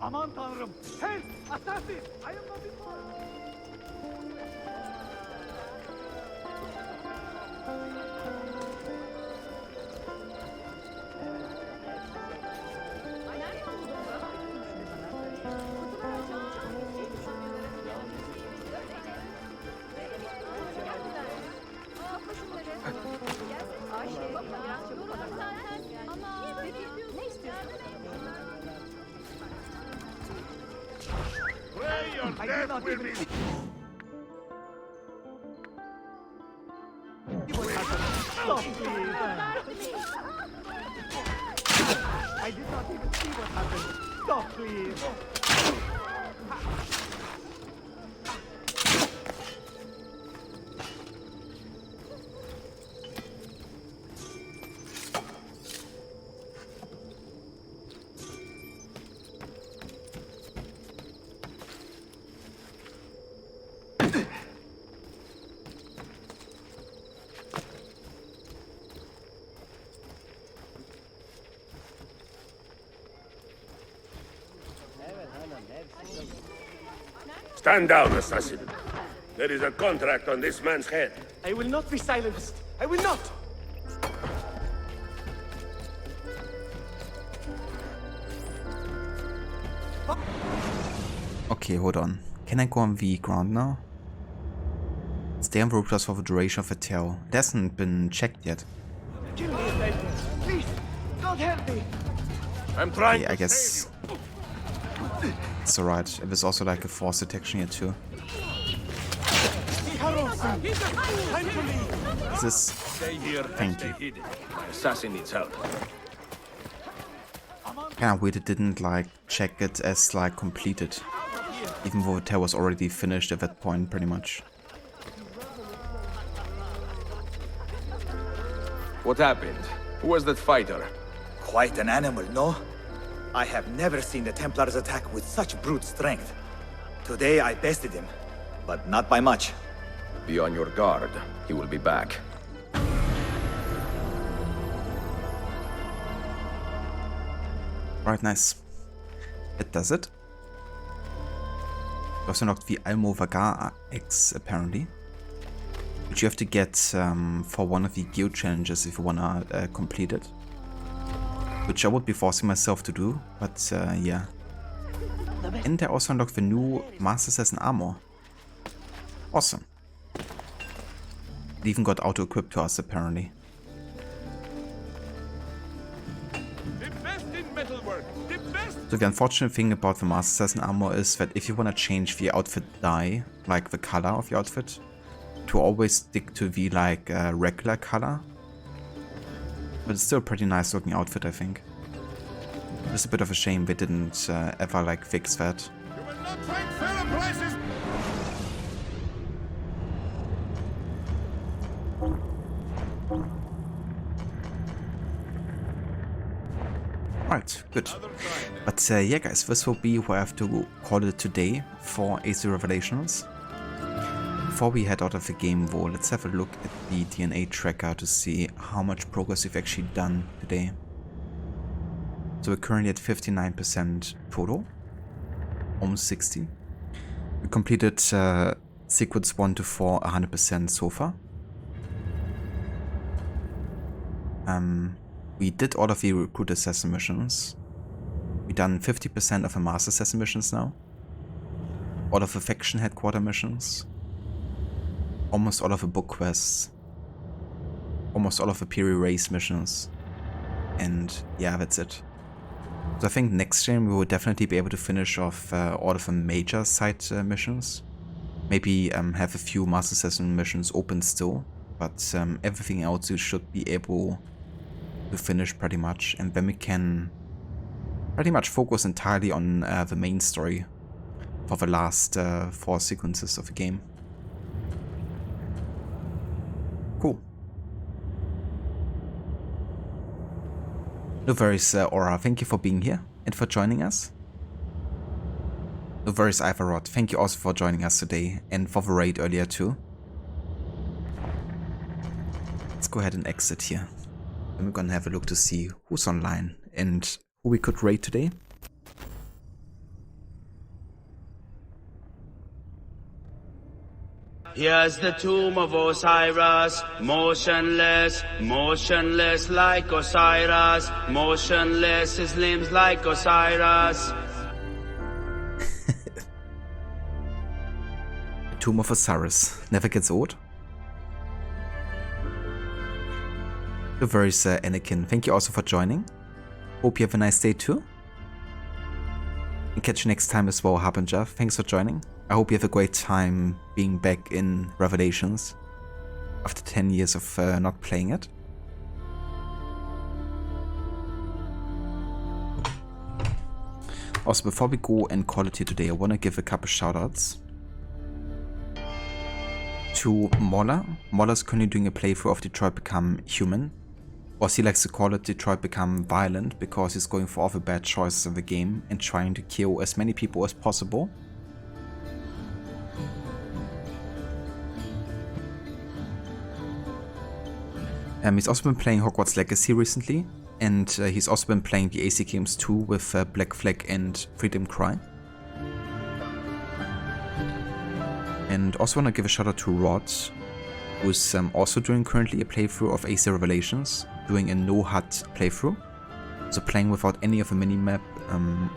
Speaker 9: Aman Tanrım. Help! Assassin! I am not involved. I did not even see what happened. Stop, please. I did not even see what happened. Stop, please.
Speaker 7: Stand down, assassin. There is a contract on this man's head.
Speaker 9: I will not be silenced. I will not.
Speaker 1: Okay, hold on. Can I go on the ground now? Stay on the rooftops for the duration of the tail. It hasn't been checked yet.
Speaker 9: Kill me, Avenger. Please, don't hurt me.
Speaker 7: I'm trying.
Speaker 1: Okay, I guess it's alright. There's also like a force detection here too.
Speaker 9: He
Speaker 1: This is...
Speaker 10: Stay here.
Speaker 1: Thank you.
Speaker 10: Hidden. My assassin needs help.
Speaker 1: Yeah, we didn't like check it as like completed. Even though the was already finished at that point, pretty much.
Speaker 10: What happened? Who was that fighter?
Speaker 6: Quite an animal, no? I have never seen the Templars attack with such brute strength. Today I bested him, but not by much.
Speaker 10: Be on your guard. He will be back.
Speaker 1: Right, nice. It does it. You also knocked the Almovagar X, apparently. Which you have to get for one of the guild challenges if you wanna complete it. Which I would be forcing myself to do, but yeah. And I also unlocked the new Master Assassin armor. Awesome. It even got auto-equipped to us, apparently. So the unfortunate thing about the Master Assassin armor is that if you want to change the outfit dye, like the color of your outfit, to always stick to the like regular color. But it's still a pretty nice looking outfit, I think. It's a bit of a shame they didn't ever like fix that. Right, good. But yeah guys, this will be where I have to call it today for AC Revelations. Before we head out of the game though, let's have a look at the DNA tracker to see how much progress we've actually done today. So we're currently at 59% total, almost 60. We completed sequence 1 to 4 100% so far. We did all of the recruit assassin missions. We done 50% of the master assassin missions now. All of the faction headquarter missions. Almost all of the book quests. Almost all of the Piri Reis missions. And yeah, that's it. So I think next stream we will definitely be able to finish off all of the major side missions. Maybe have a few master assassin missions open still. But everything else you should be able to finish pretty much, and then we can pretty much focus entirely on the main story for the last 4 sequences of the game. Cool. No worries, Aura, thank you for being here and for joining us. No worries, Ivarod, thank you also for joining us today and for the raid earlier too. Let's go ahead and exit here. And we're gonna have a look to see who's online and who we could raid today.
Speaker 5: Here's the tomb of Osiris, motionless, motionless like Osiris, motionless, his limbs like Osiris.
Speaker 1: Tomb of Osiris never gets old. No worries, Anakin. Thank you also for joining. Hope you have a nice day too. And catch you next time as well, Harbinger. Thanks for joining. I hope you have a great time being back in Revelations after 10 years of not playing it. Also, before we go and call it here today, I want to give a couple shoutouts to Moller. Moller's currently doing a playthrough of Detroit Become Human. Or as he likes to call it, Detroit Become Violent, because he's going for all the bad choices in the game and trying to kill as many people as possible. He's also been playing Hogwarts Legacy recently, and he's also been playing the AC games too with Black Flag and Freedom Cry. And also want to give a shout out to Rod, who's also doing currently a playthrough of AC Revelations, doing a no HUD playthrough. So playing without any of the minimap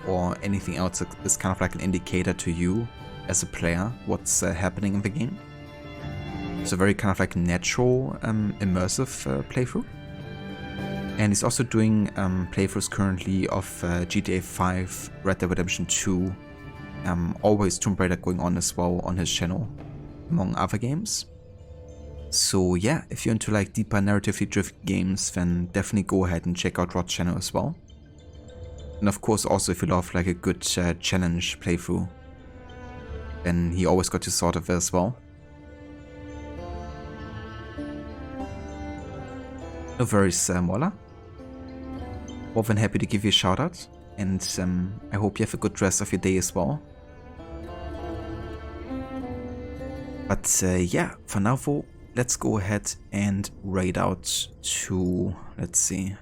Speaker 1: or anything else is kind of like an indicator to you as a player what's happening in the game. So very kind of like natural, immersive playthrough. And he's also doing playthroughs currently of GTA 5, Red Dead Redemption 2, always Tomb Raider going on as well on his channel. among other games. So yeah, if you're into like deeper narratively driven games, then definitely go ahead and check out Rod's channel as well. And of course also if you love like a good challenge playthrough, then he always got you sorted there as well. No worries, Mola. More than happy to give you a shout out, and I hope you have a good rest of your day as well. But yeah, for now though, let's go ahead and raid out to, let's see.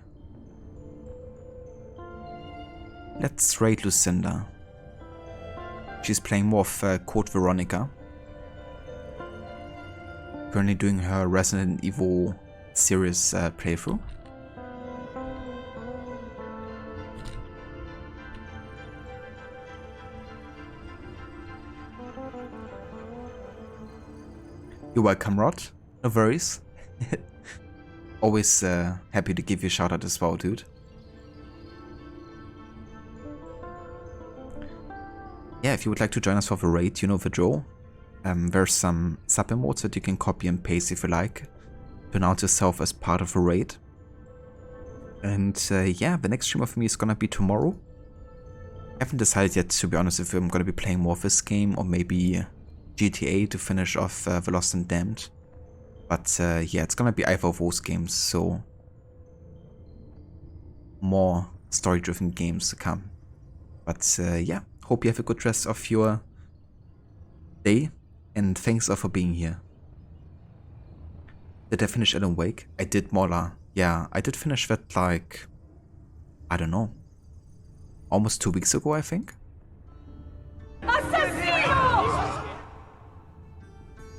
Speaker 1: Let's raid Lucinda. She's playing more of Code Veronica. Currently doing her Resident Evil series playthrough. You're welcome, Rod. No worries. Always happy to give you a shout out as well, dude. Yeah, if you would like to join us for the raid, you know the drill. There's some sub emotes that you can copy and paste if you like, to announce yourself as part of the raid. And yeah, the next stream of me is gonna be tomorrow. I haven't decided yet, to be honest, if I'm gonna be playing more of this game or maybe GTA to finish off The Lost and Damned. But yeah, it's gonna be either of those games, so more story-driven games to come. But yeah, hope you have a good rest of your day, and thanks all for being here. Did I finish Alan Wake? I did, Mola. Yeah, I did finish that like, I don't know, almost 2 weeks ago, I think.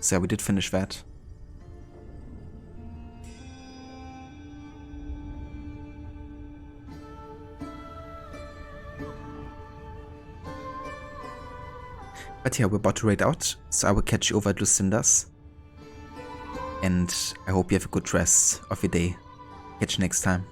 Speaker 1: So yeah, we did finish that. But yeah, we're about to raid out, so I will catch you over at Lucinda's. And I hope you have a good rest of your day. Catch you next time.